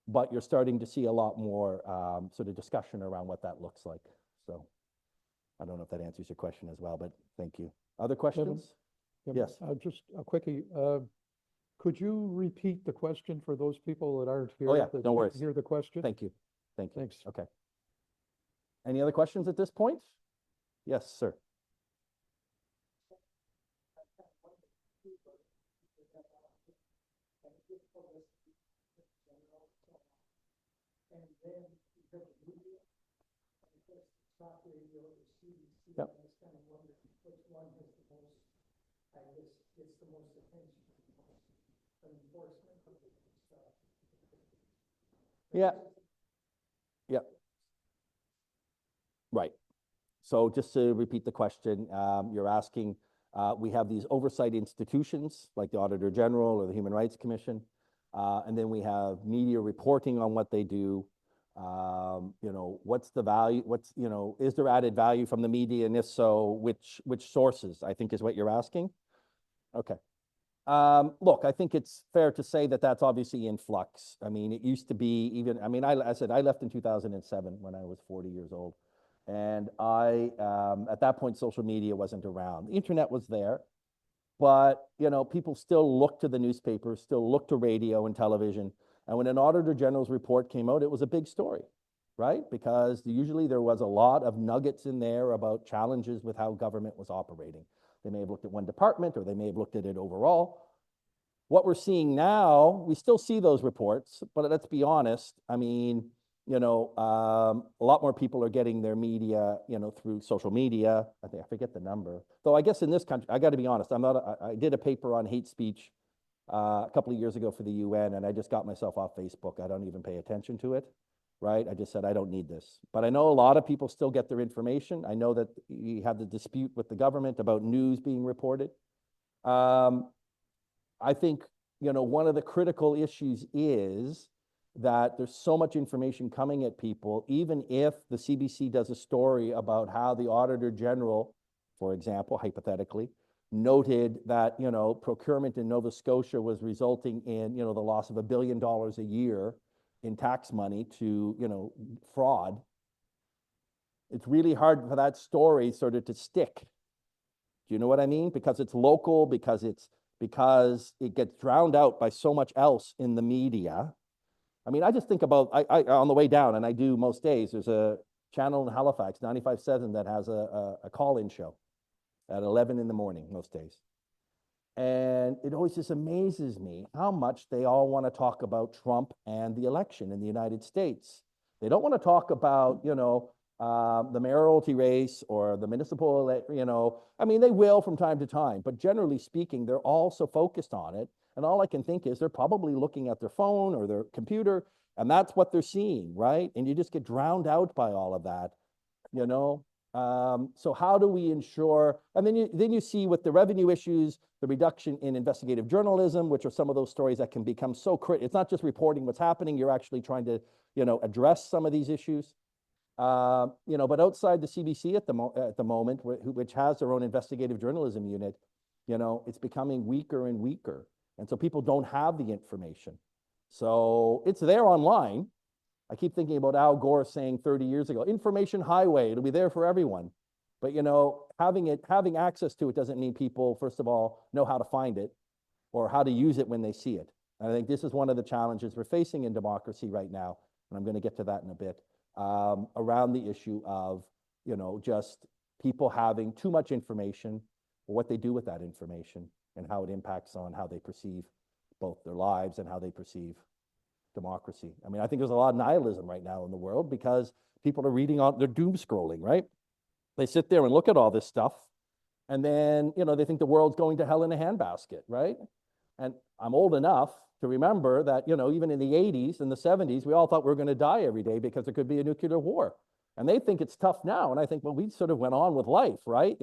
but you're starting to see a lot more sort of discussion around what that looks like. So I don't know if that answers your question as well, but thank you. Other questions? Yes. Just a quickie. Could you repeat the question for those people that aren't here? Oh, yeah, that no didn't worries. Hear the question? Thank you. Thank you. Thanks. Okay. Any other questions at this point? Yes, sir. Yep. Yeah. Yeah. Right. So just to repeat the question, you're asking, we have these oversight institutions like the Auditor General or the Human Rights Commission, and then we have media reporting on what they do. You know, what's the value? What's, you know, is there added value from the media? And if so, which sources, I think is what you're asking. Okay. Look, I think it's fair to say that that's obviously in flux. I mean, it used to be even, I mean, I said I left in 2007 when I was 40 years old. And at that point, social media wasn't around. The internet was there, but, people still looked to the newspapers, still looked to radio and television. And when an Auditor General's report came out, it was a big story, right? Because usually there was a lot of nuggets in there about challenges with how government was operating. They may have looked at one department, or they may have looked at it overall. What we're seeing now, we still see those reports, but let's be honest. I mean, a lot more people are getting their media, through social media. I forget the number. Though I guess in this country, I got to be honest, I did a paper on hate speech a couple of years ago for the UN, and I just got myself off Facebook. I don't even pay attention to it, right? I just said, I don't need this. But I know a lot of people still get their information. I know that you have the dispute with the government about news being reported. I think, one of the critical issues is that there's so much information coming at people, even if the CBC does a story about how the Auditor General, for example, hypothetically, noted that, procurement in Nova Scotia was resulting in, the loss of $1 billion a year in tax money to, fraud. It's really hard for that story sort of to stick. Do you know what I mean? Because it's local, because it gets drowned out by so much else in the media. I mean, I just think about, I on the way down, and I do most days, there's a channel in Halifax, 95.7, that has a call-in show at 11 in the morning most days. And it always just amazes me how much they all want to talk about Trump and the election in the United States. They don't want to talk about, the mayoralty race or the municipal, I mean, they will from time to time, but generally speaking, they're all so focused on it. And all I can think is they're probably looking at their phone or their computer, and that's what they're seeing, right? And you just get drowned out by all of that, So how do we ensure, and then you see with the revenue issues, the reduction in investigative journalism, which are some of those stories that can become so critical. It's not just reporting what's happening, you're actually trying to, address some of these issues. But outside the CBC at the moment, which has their own investigative journalism unit, it's becoming weaker and weaker. And so people don't have the information. So it's there online. I keep thinking about Al Gore saying 30 years ago, information highway, it'll be there for everyone. But, having access to it doesn't mean people, first of all, know how to find it or how to use it when they see it. And I think this is one of the challenges we're facing in democracy right now. And I'm going to get to that in a bit. Around the issue of, just people having too much information, or what they do with that information, and how it impacts on how they perceive both their lives and how they perceive democracy. I mean, I think there's a lot of nihilism right now in the world because people are reading on, they're doom scrolling, right? They sit there and look at all this stuff, and then, they think the world's going to hell in a handbasket, right? And I'm old enough to remember that, even in the 80s and the 70s, we all thought we were going to die every day because there could be a nuclear war. And they think it's tough now. And I think, well, we sort of went on with life, right?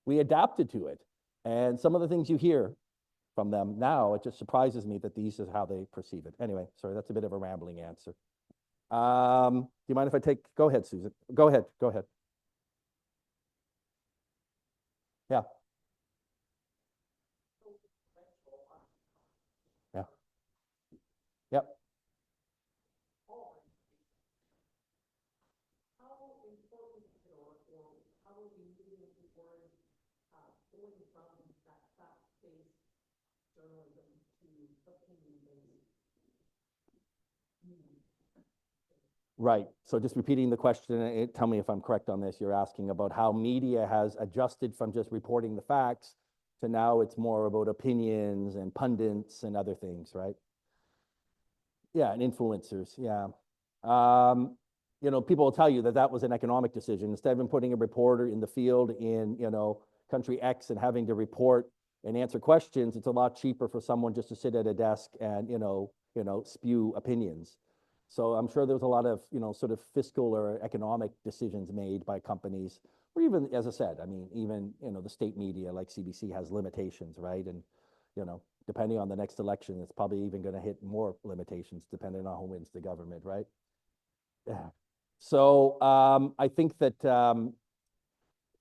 We adapted to it. And some of the things you hear from them now, it just surprises me that these is how they perceive it. Anyway, sorry, that's a bit of a rambling answer. Do you mind if I go ahead, Susan. Go ahead. Yeah. Yeah. Yep. Right. So just repeating the question, tell me if I'm correct on this. You're asking about how media has adjusted from just reporting the facts to now it's more about opinions and pundits and other things, right? Yeah, and influencers, yeah. People will tell you that that was an economic decision. Instead of putting a reporter in the field in, country X and having to report and answer questions, it's a lot cheaper for someone just to sit at a desk and, spew opinions. So I'm sure there's a lot of, sort of fiscal or economic decisions made by companies, or even, as I said, I mean, even, the state media like CBC has limitations, right? And, depending on the next election, it's probably even going to hit more limitations depending on who wins the government, right? Yeah. So I think that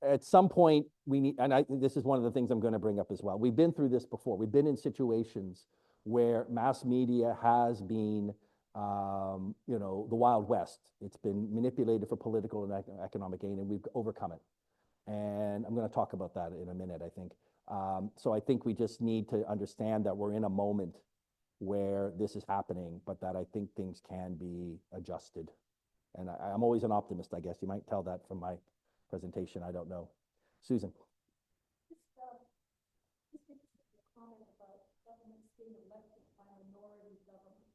at some point we need, and this is one of the things I'm going to bring up as well. We've been through this before. We've been in situations where mass media has been, you know, the Wild West. It's been manipulated for political and economic gain, and we've overcome it. And I'm going to talk about that in a minute, I think. So I think we just need to understand that we're in a moment where this is happening, but that I think things can be adjusted. And I'm always an optimist, I guess. You might tell that from my presentation, I don't know. Susan. Comment about governments being elected by minority governments.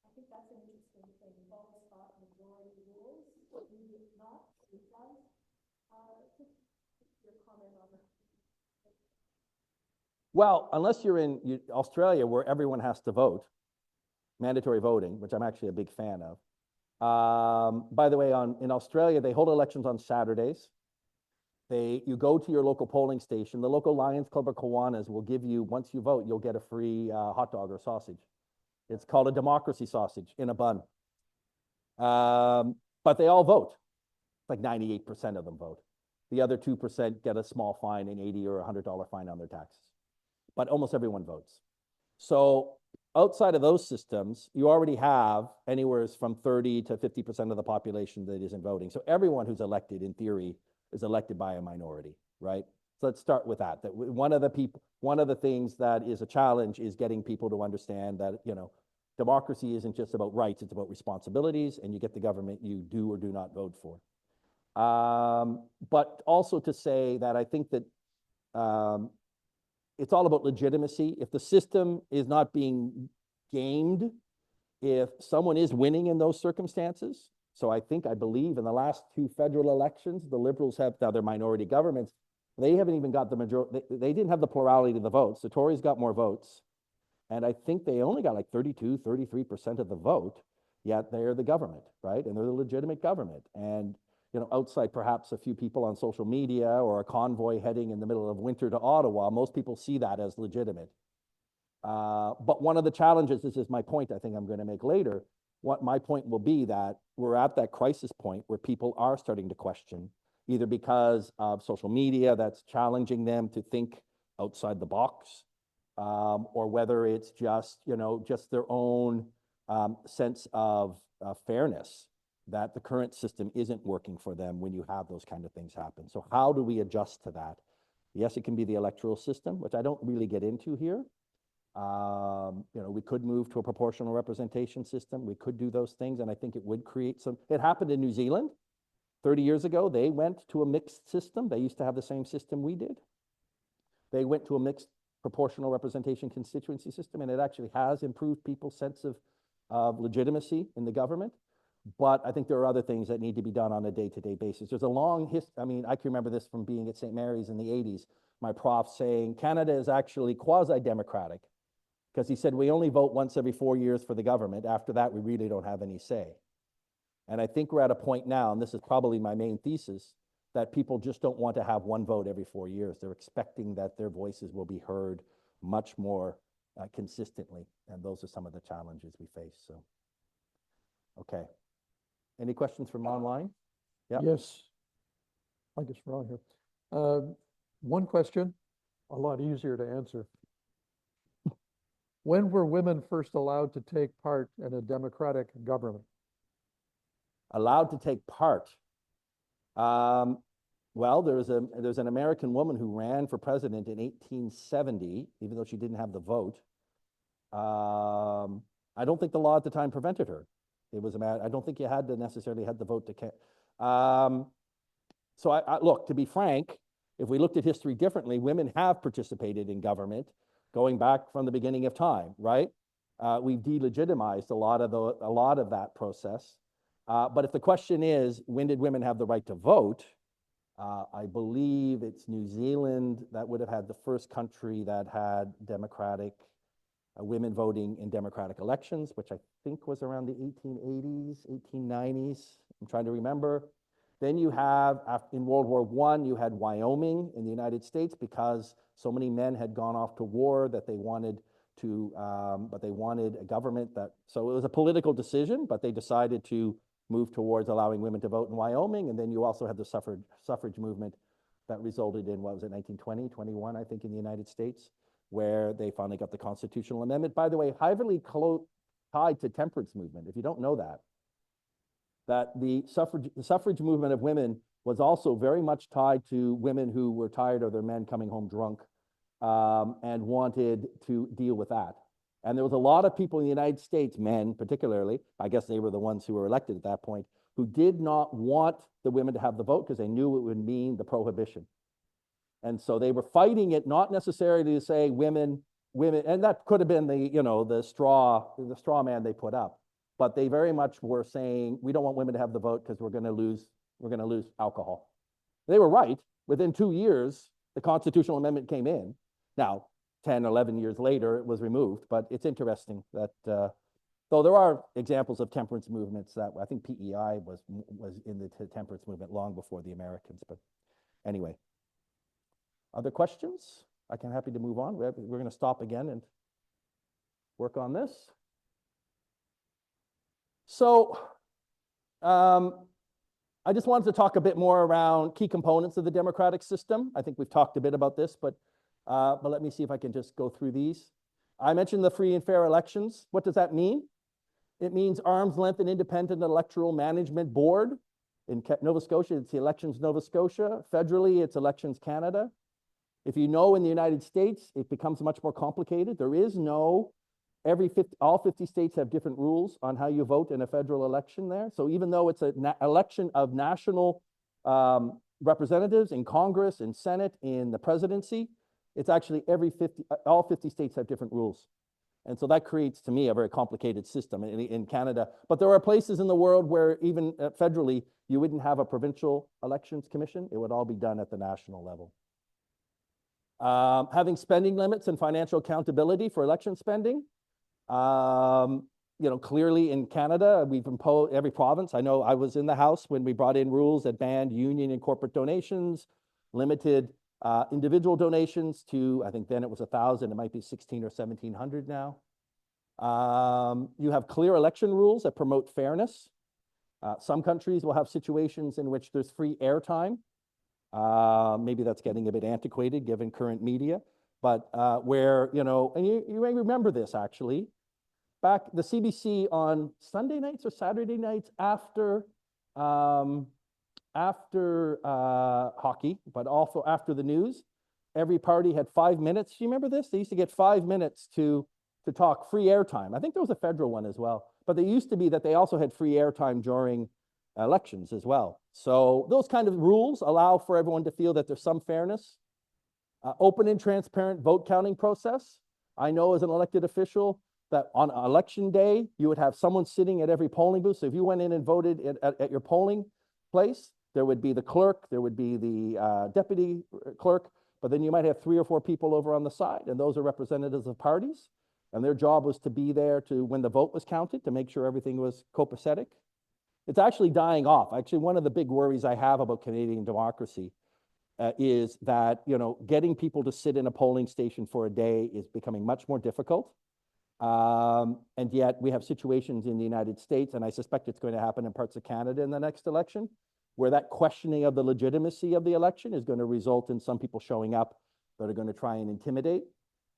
I think that's an interesting thing. We've always thought majority rules, maybe it's not, it does. Your comment on that. Well, unless you're in Australia where everyone has to vote, mandatory voting, which I'm actually a big fan of. By the way, in Australia, they hold elections on Saturdays. You go to your local polling station. The local Lions Club or Kiwanis will give you, once you vote, you'll get a free hot dog or sausage. It's called a democracy sausage in a bun. But they all vote. Like 98% of them vote. The other 2% get a small fine, an $80 or $100 fine on their taxes. But almost everyone votes. So outside of those systems, you already have anywhere from 30 to 50% of the population that isn't voting. So everyone who's elected, in theory, is elected by a minority, right? So let's start with that. That one of the things that is a challenge is getting people to understand that, you know, democracy isn't just about rights, it's about responsibilities, and you get the government you do or do not vote for. But also to say that I think that it's all about legitimacy. If the system is not being gamed, if someone is winning in those circumstances, so I believe in the last 2 federal elections, the Liberals have, now they're minority governments, they haven't even got the majority, they didn't have the plurality of the votes. The Tories got more votes. And I think they only got like 32, 33% of the vote, yet they're the government, right? And they're the legitimate government. And, you know, outside perhaps a few people on social media or a convoy heading in the middle of winter to Ottawa, most people see that as legitimate. But one of the challenges, this is my point I think I'm going to make later, what my point will be that we're at that crisis point where people are starting to question, either because of social media that's challenging them to think outside the box, or whether it's just, you know, just their own sense of fairness, that the current system isn't working for them when you have those kind of things happen. So how do we adjust to that? Yes, it can be the electoral system, which I don't really get into here. You know, we could move to a proportional representation system. We could do those things, and I think it would create some. It happened in New Zealand 30 years ago. They went to a mixed system. They used to have the same system we did. They went to a mixed proportional representation constituency system, and it actually has improved people's sense of legitimacy in the government. But I think there are other things that need to be done on a day-to-day basis. There's a long history. I mean, I can remember this from being at St. Mary's in the 80s. My prof saying Canada is actually quasi-democratic, because he said we only vote once every 4 years for the government. After that, we really don't have any say. And I think we're at a point now, and this is probably my main thesis, that people just don't want to have one vote every 4 years. They're expecting that their voices will be heard much more consistently. And those are some of the challenges we face. So, okay. Any questions from online? Yeah. Yes. I guess we're on here. One question, a lot easier to answer. When were women first allowed to take part in a democratic government? Allowed to take part. Well, there's an American woman who ran for president in 1870, even though she didn't have the vote. I don't think the law at the time prevented her. It was a matter, I don't think you had to necessarily had the vote to so look, to be frank, if we looked at history differently, women have participated in government going back from the beginning of time, right? We've delegitimized a lot of that process. But if the question is, when did women have the right to vote? I believe it's New Zealand that would have had the first country that had democratic women voting in democratic elections, which I think was around the 1880s, 1890s. I'm trying to remember. Then you have, in World War I, you had Wyoming in the United States because so many men had gone off to war that they wanted to, but they wanted a government that, so it was a political decision, but they decided to move towards allowing women to vote in Wyoming. And then you also had the suffrage movement that resulted in, what was it, 1920, 21, I think, in the United States, where they finally got the constitutional amendment. By the way, heavily tied to temperance movement. If you don't know that, the suffrage movement of women was also very much tied to women who were tired of their men coming home drunk and wanted to deal with that. And there was a lot of people in the United States, men particularly, I guess they were the ones who were elected at that point, who did not want the women to have the vote because they knew it would mean the prohibition. And so they were fighting it, not necessarily to say women, and that could have been the straw man they put up. But they very much were saying, we don't want women to have the vote because we're going to lose alcohol. They were right. Within 2 years, the constitutional amendment came in. Now, 10, 11 years later, it was removed. But it's interesting that, though there are examples of temperance movements that I think PEI was in the temperance movement long before the Americans. But anyway, other questions? I can happy to move on. We're going to stop again and work on this. So I just wanted to talk a bit more around key components of the democratic system. I think we've talked a bit about this, but let me see if I can just go through these. I mentioned the free and fair elections. What does that mean? It means arm's length and independent electoral management board. In Nova Scotia, it's the Elections Nova Scotia. Federally, it's Elections Canada. If you know, in the United States, it becomes much more complicated. There is no, all 50 states have different rules on how you vote in a federal election there. So even though it's an election of national representatives in Congress, in Senate, in the presidency, it's actually all 50 states have different rules. And so that creates, to me, a very complicated system in Canada. But there are places in the world where even federally, you wouldn't have a provincial elections commission. It would all be done at the national level. Having spending limits and financial accountability for election spending. Clearly in Canada, we've imposed every province. I know I was in the House when we brought in rules that banned union and corporate donations, limited individual donations to, I think then it was 1,000, it might be 1,600 or 1,700 now. You have clear election rules that promote fairness. Some countries will have situations in which there's free airtime. Maybe that's getting a bit antiquated given current media, but where, and you may remember this actually, back the CBC on Sunday nights or Saturday nights after hockey, but also after the news, every party had 5 minutes. Do you remember this? They used to get 5 minutes to talk, free airtime. I think there was a federal one as well, but they used to be that they also had free airtime during elections as well. So those kind of rules allow for everyone to feel that there's some fairness. Open and transparent vote counting process. I know as an elected official that on election day, you would have someone sitting at every polling booth. So if you went in and voted at your polling place, there would be the clerk, there would be the deputy clerk, but then you might have 3 or 4 people over on the side, and those are representatives of parties. And their job was to be there when the vote was counted, to make sure everything was copacetic. It's actually dying off. Actually, one of the big worries I have about Canadian democracy is that, getting people to sit in a polling station for a day is becoming much more difficult. And yet we have situations in the United States, and I suspect it's going to happen in parts of Canada in the next election, where that questioning of the legitimacy of the election is going to result in some people showing up that are going to try and intimidate.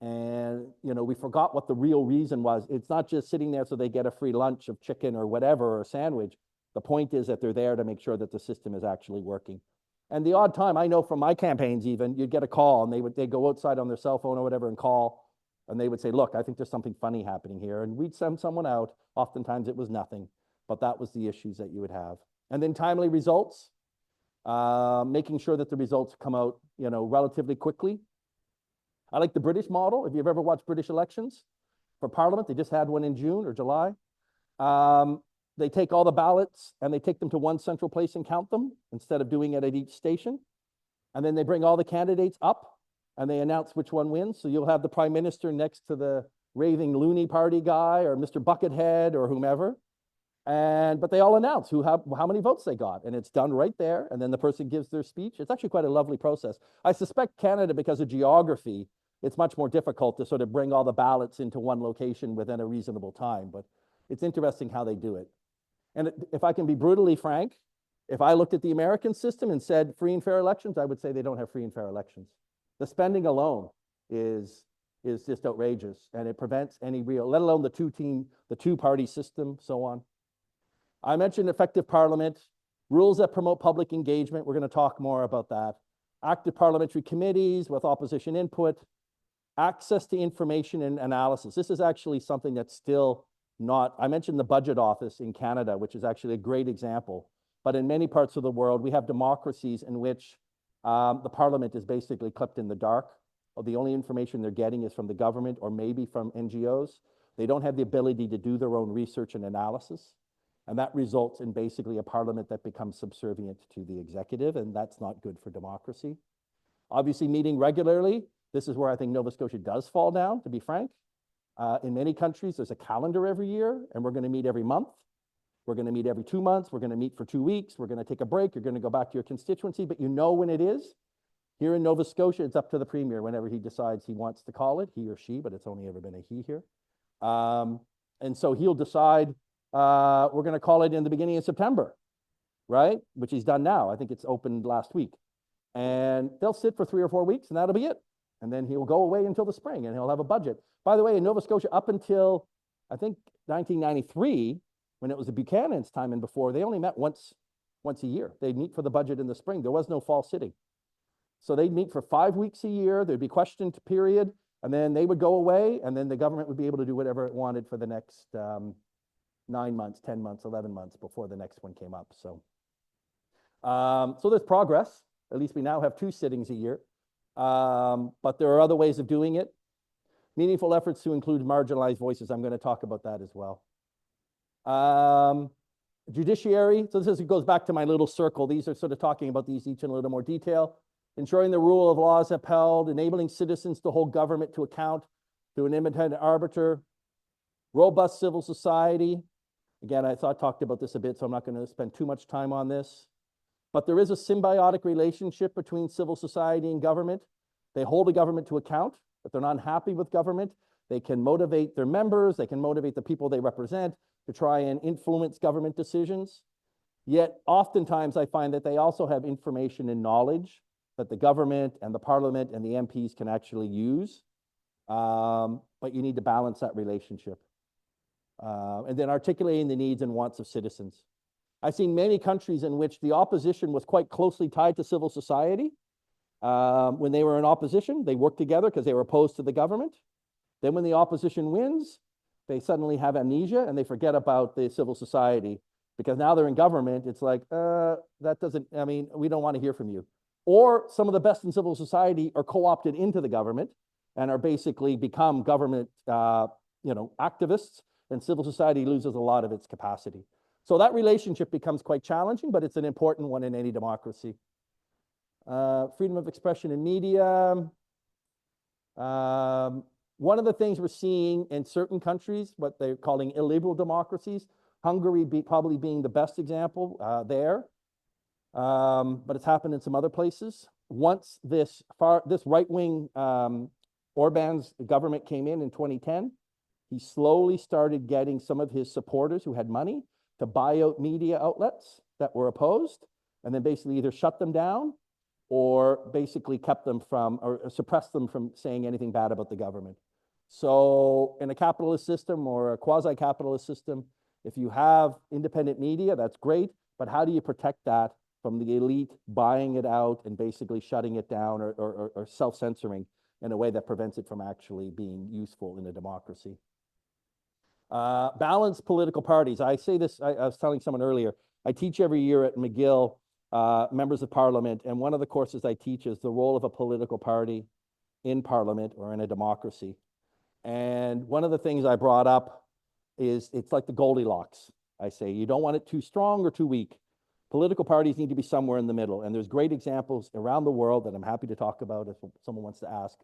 And, we forgot what the real reason was. It's not just sitting there so they get a free lunch of chicken or whatever, or a sandwich. The point is that they're there to make sure that the system is actually working. And the odd time, I know from my campaigns even, you'd get a call and they'd go outside on their cell phone or whatever and call, and they would say, look, I think there's something funny happening here. And we'd send someone out. Oftentimes it was nothing, but that was the issues that you would have. And then timely results, making sure that the results come out, relatively quickly. I like the British model. If you've ever watched British elections for Parliament, they just had one in June or July. They take all the ballots and they take them to one central place and count them instead of doing it at each station. And then they bring all the candidates up and they announce which one wins. So you'll have the Prime Minister next to the raving loony party guy or Mr. Buckethead or whomever. But they all announce how many votes they got, and it's done right there. And then the person gives their speech. It's actually quite a lovely process. I suspect Canada, because of geography, it's much more difficult to sort of bring all the ballots into one location within a reasonable time, but it's interesting how they do it. And if I can be brutally frank, If I looked at the American system and said free and fair elections, I would say they don't have free and fair elections. The spending alone is just outrageous, and it prevents any real, let alone the two-party system, so on. I mentioned effective parliament, rules that promote public engagement. We're going to talk more about that. Active parliamentary committees with opposition input, access to information and analysis. This is actually something that's still not, I mentioned the budget office in Canada, which is actually a great example. But in many parts of the world, we have democracies in which the parliament is basically kept in the dark. The only information they're getting is from the government or maybe from NGOs. They don't have the ability to do their own research and analysis. And that results in basically a parliament that becomes subservient to the executive, and that's not good for democracy. Obviously, meeting regularly. This is where I think Nova Scotia does fall down, to be frank. In many countries, there's a calendar every year, and we're going to meet every month. We're going to meet every 2 months. We're going to meet for 2 weeks. We're going to take a break. You're going to go back to your constituency, but you know when it is. Here in Nova Scotia, it's up to the Premier whenever he decides he wants to call it, he or she, but it's only ever been a he here. And so he'll decide, we're going to call it in the beginning of September, right? Which he's done now. I think it's opened last week. And they'll sit for 3 or 4 weeks, and that'll be it. And then he'll go away until the spring, and he'll have a budget. By the way, in Nova Scotia, up until, I think, 1993, when it was the Buchanan's time and before, they only met once a year. They'd meet for the budget in the spring. There was no fall sitting. So they'd meet for 5 weeks a year. There'd be question period, and then they would go away, and then the government would be able to do whatever it wanted for the next 9 months, 10 months, 11 months before the next one came up. So, so there's progress. At least we now have 2 sittings a year. But there are other ways of doing it. Meaningful efforts to include marginalized voices. I'm going to talk about that as well. Judiciary. So this goes back to my little circle. These are sort of talking about these each in a little more detail. Ensuring the rule of law is upheld, enabling citizens to hold government to account through an independent arbiter, robust civil society. Again, I talked about this a bit, so I'm not going to spend too much time on this. But there is a symbiotic relationship between civil society and government. They hold the government to account. If they're not happy with government, they can motivate their members, they can motivate the people they represent to try and influence government decisions. Yet oftentimes I find that they also have information and knowledge that the government and the parliament and the MPs can actually use. But you need to balance that relationship. And then articulating the needs and wants of citizens. I've seen many countries in which the opposition was quite closely tied to civil society. When they were in opposition, they worked together because they were opposed to the government. Then when the opposition wins, they suddenly have amnesia and they forget about the civil society because now they're in government. It's like, that doesn't, I mean, we don't want to hear from you. Or some of the best in civil society are co-opted into the government and are basically become government, activists, and civil society loses a lot of its capacity. So that relationship becomes quite challenging, but it's an important one in any democracy. Freedom of expression in media. One of the things we're seeing in certain countries, what they're calling illiberal democracies, Hungary probably being the best example there, but it's happened in some other places. Once this right-wing Orban's government came in 2010, he slowly started getting some of his supporters who had money to buy out media outlets that were opposed, and then basically either shut them down or basically kept them from, or suppressed them from saying anything bad about the government. So in a capitalist system or a quasi-capitalist system, if you have independent media, that's great, but how do you protect that from the elite buying it out and basically shutting it down or self-censoring in a way that prevents it from actually being useful in a democracy? Balanced political parties. I say this, I was telling someone earlier, I teach every year at McGill, members of parliament, and one of the courses I teach is the role of a political party in parliament or in a democracy. And one of the things I brought up is it's like the Goldilocks. I say you don't want it too strong or too weak. Political parties need to be somewhere in the middle. And there's great examples around the world that I'm happy to talk about if someone wants to ask,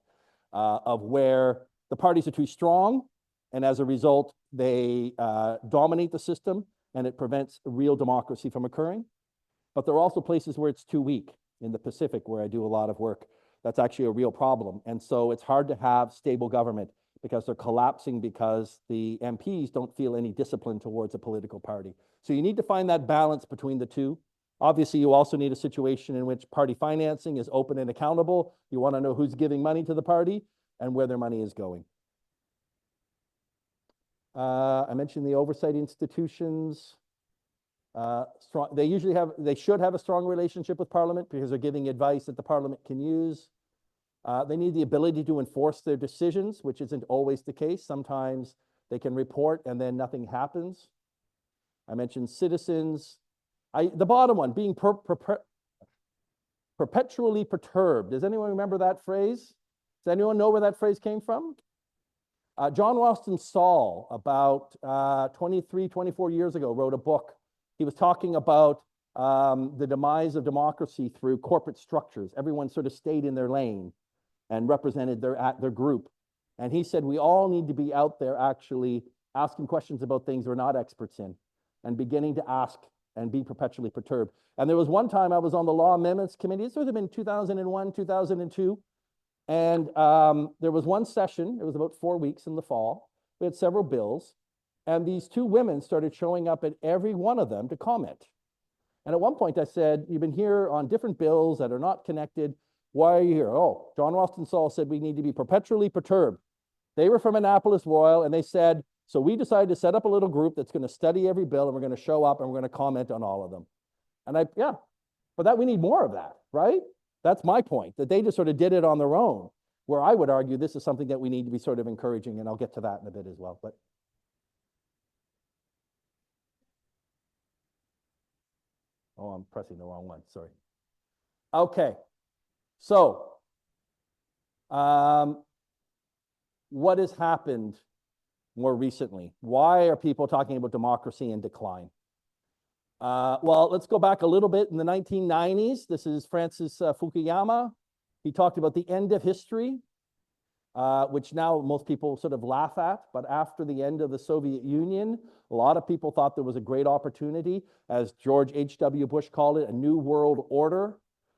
of where the parties are too strong, and as a result, they dominate the system, and it prevents real democracy from occurring. But there are also places where it's too weak. In the Pacific, where I do a lot of work, that's actually a real problem. And so it's hard to have stable government because they're collapsing because the MPs don't feel any discipline towards a political party. So you need to find that balance between the two. Obviously, you also need a situation in which party financing is open and accountable. You want to know who's giving money to the party and where their money is going. I mentioned the oversight institutions. They should have a strong relationship with Parliament because they're giving advice that the Parliament can use. They need the ability to enforce their decisions, which isn't always the case. Sometimes they can report and then nothing happens. I mentioned citizens. The bottom one, being perpetually perturbed. Does anyone remember that phrase? Does anyone know where that phrase came from? John Ralston Saul, about 23, 24 years ago, wrote a book. He was talking about the demise of democracy through corporate structures. Everyone sort of stayed in their lane and represented their group. And he said, we all need to be out there actually asking questions about things we're not experts in and beginning to ask and be perpetually perturbed. And there was one time I was on the Law Amendments Committee. This would have been 2001, 2002. And there was one session, it was about 4 weeks in the fall. We had several bills. And these two women started showing up at every one of them to comment. And at one point I said, you've been here on different bills that are not connected. Why are you here? Oh, John Ralston Saul said we need to be perpetually perturbed. They were from Annapolis Royal, and they said, so we decided to set up a little group that's going to study every bill, and we're going to show up and we're going to comment on all of them. And but that we need more of that, right? That's my point, that they just sort of did it on their own, where I would argue this is something that we need to be sort of encouraging, and I'll get to that in a bit as well. But oh, I'm pressing the wrong one, sorry. Okay, so what has happened more recently? Why are people talking about democracy in decline? Well, let's go back a little bit. In the 1990s, this is Francis Fukuyama. He talked about the end of history, which now most people sort of laugh at. But after the end of the Soviet Union, a lot of people thought there was a great opportunity, as George H.W. Bush called it, a new world order.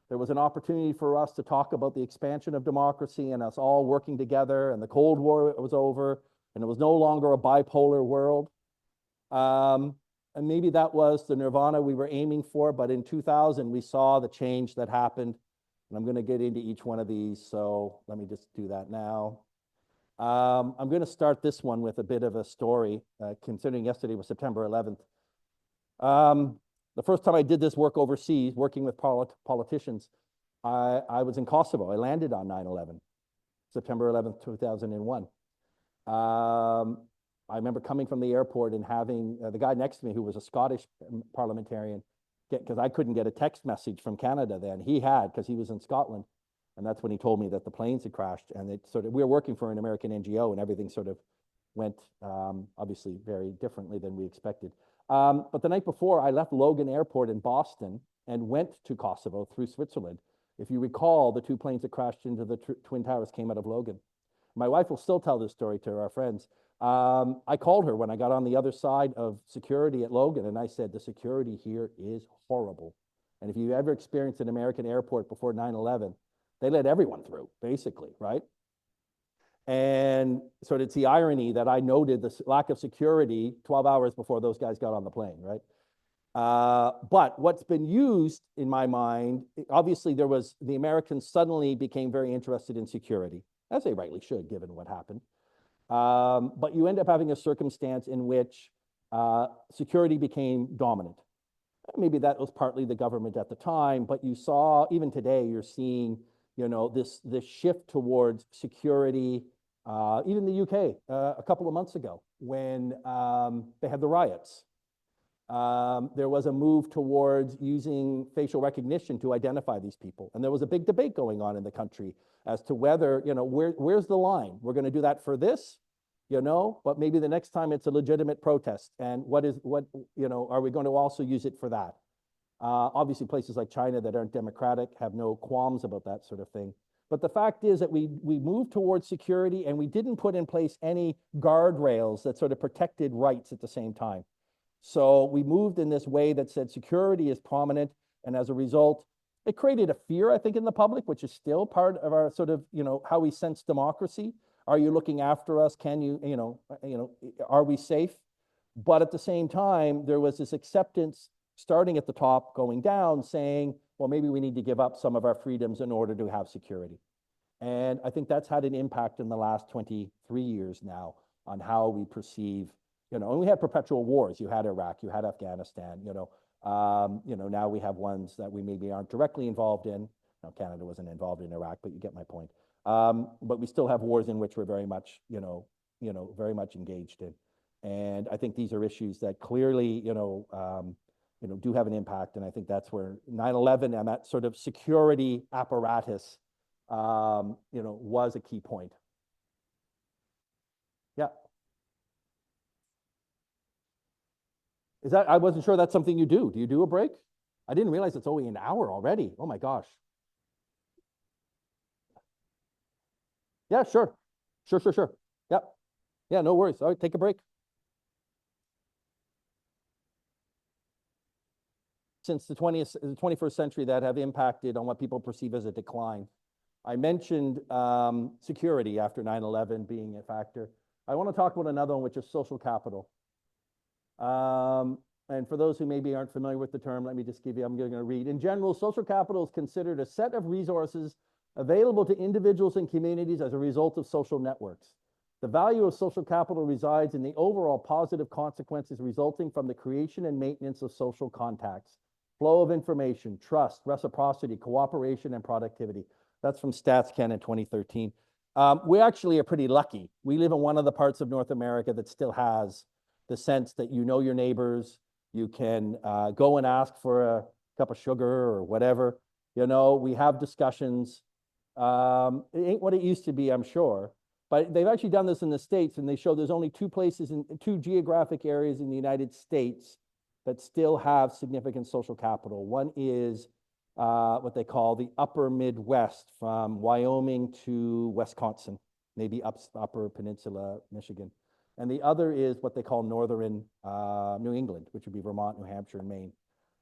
There was an opportunity for us to talk about the expansion of democracy and us all working together, and the Cold War was over, and it was no longer a bipolar world. And maybe that was the nirvana we were aiming for, but in 2000, we saw the change that happened. And I'm going to get into each one of these, so let me just do that now. I'm going to start this one with a bit of a story, considering yesterday was September 11th. The first time I did this work overseas, working with politicians, I was in Kosovo. I landed on 9/11, September 11th, 2001. I remember coming from the airport and having the guy next to me, who was a Scottish parliamentarian, because I couldn't get a text message from Canada then. He had, because he was in Scotland. And that's when he told me that the planes had crashed. And it sort of, we were working for an American NGO, and everything sort of went obviously very differently than we expected. But the night before, I left Logan Airport in Boston and went to Kosovo through Switzerland. If you recall, the two planes that crashed into the Twin Towers came out of Logan. My wife will still tell this story to our friends. I called her when I got on the other side of security at Logan, and I said, the security here is horrible. And if you ever experienced an American airport before 9/11, they let everyone through, basically, right? And so it's the irony that I noted the lack of security 12 hours before those guys got on the plane, right? But what's been used in my mind, obviously the Americans suddenly became very interested in security, as they rightly should, given what happened. But you end up having a circumstance in which security became dominant. Maybe that was partly the government at the time, but you saw, even today, you're seeing, this shift towards security. Even the UK, a couple of months ago, when they had the riots, there was a move towards using facial recognition to identify these people. And there was a big debate going on in the country as to whether, where's the line? We're going to do that for this, but maybe the next time it's a legitimate protest. And are we going to also use it for that? Obviously, places like China that aren't democratic have no qualms about that sort of thing. But the fact is that we moved towards security, and we didn't put in place any guardrails that sort of protected rights at the same time. So we moved in this way that said security is prominent, and as a result, it created a fear, I think, in the public, which is still part of our sort of, how we sense democracy. Are you looking after us? Can you, are we safe? But at the same time, there was this acceptance starting at the top, going down, saying, well, maybe we need to give up some of our freedoms in order to have security. And I think that's had an impact in the last 23 years now on how we perceive, and we had perpetual wars. You had Iraq, you had Afghanistan, now we have ones that we maybe aren't directly involved in. Now, Canada wasn't involved in Iraq, but you get my point. But we still have wars in which we're very much, very much engaged in. And I think these are issues that clearly, do have an impact. And I think that's where 9/11 and that sort of security apparatus, was a key point. Yeah. I wasn't sure that's something you do. Do you do a break? I didn't realize it's only an hour already. Oh my gosh. Yeah, sure. Sure. Yep. Yeah, no worries. All right, take a break. Since the 21st century that have impacted on what people perceive as a decline. I mentioned security after 9/11 being a factor. I want to talk about another one, which is social capital. And for those who maybe aren't familiar with the term, let me just give you, I'm going to read. In general, social capital is considered a set of resources available to individuals and communities as a result of social networks. The value of social capital resides in the overall positive consequences resulting from the creation and maintenance of social contacts, flow of information, trust, reciprocity, cooperation, and productivity. That's from StatsCan in 2013. We actually are pretty lucky. We live in one of the parts of North America that still has the sense that you know your neighbors, you can go and ask for a cup of sugar or whatever. We have discussions. It ain't what it used to be, I'm sure. But they've actually done this in the States, and they show there's only two geographic areas in the United States that still have significant social capital. One is what they call the upper Midwest, from Wyoming to Wisconsin, maybe upper peninsula, Michigan. And the other is what they call northern New England, which would be Vermont, New Hampshire, and Maine.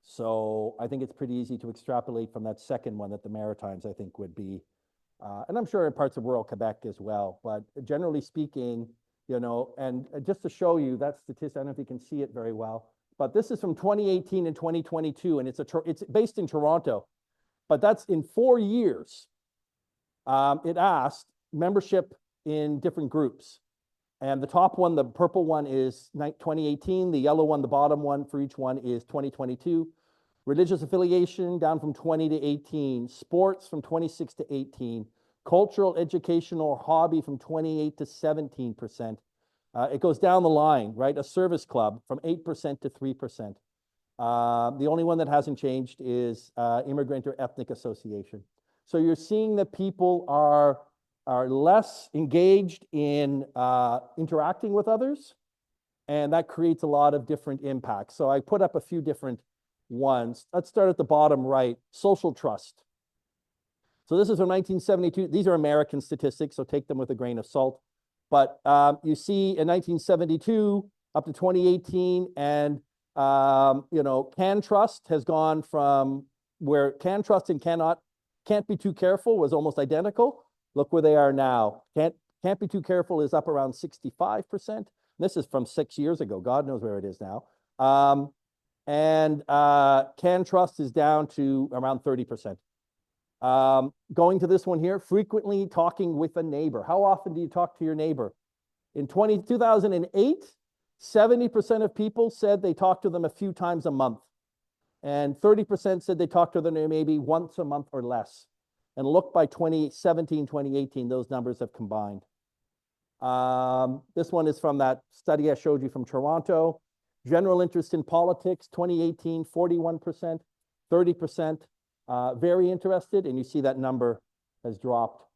So I think it's pretty easy to extrapolate from that second one that the Maritimes, I think, would be, and I'm sure in parts of rural Quebec as well. But generally speaking, and just to show you that statistic, I don't know if you can see it very well, but this is from 2018 and 2022, and it's based in Toronto, but that's in 4 years. It asked membership in different groups. And the top one, the purple one, is 2018. The yellow one, the bottom one for each one, is 2022. Religious affiliation down from 20 to 18. Sports from 26 to 18. Cultural, educational, or hobby from 28 to 17%. It goes down the line, right? A service club from 8% to 3%. The only one that hasn't changed is immigrant or ethnic association. So you're seeing that people are less engaged in interacting with others, and that creates a lot of different impacts. So I put up a few different ones. Let's start at the bottom right, social trust. So this is from 1972. These are American statistics, so take them with a grain of salt. But you see in 1972 up to 2018, and CanTrust has gone from where CanTrust and can't be too careful was almost identical. Look where they are now. Can't be too careful is up around 65%. This is from 6 years ago. God knows where it is now. And CanTrust is down to around 30%. Going to this one here, frequently talking with a neighbor. How often do you talk to your neighbor? In 2008, 70% of people said they talked to them a few times a month. And 30% said they talked to them maybe once a month or less. And look, by 2017, 2018, those numbers have combined. This one is from that study I showed you from Toronto. General interest in politics, 2018, 41%, 30%. Very interested, and you see that number has dropped.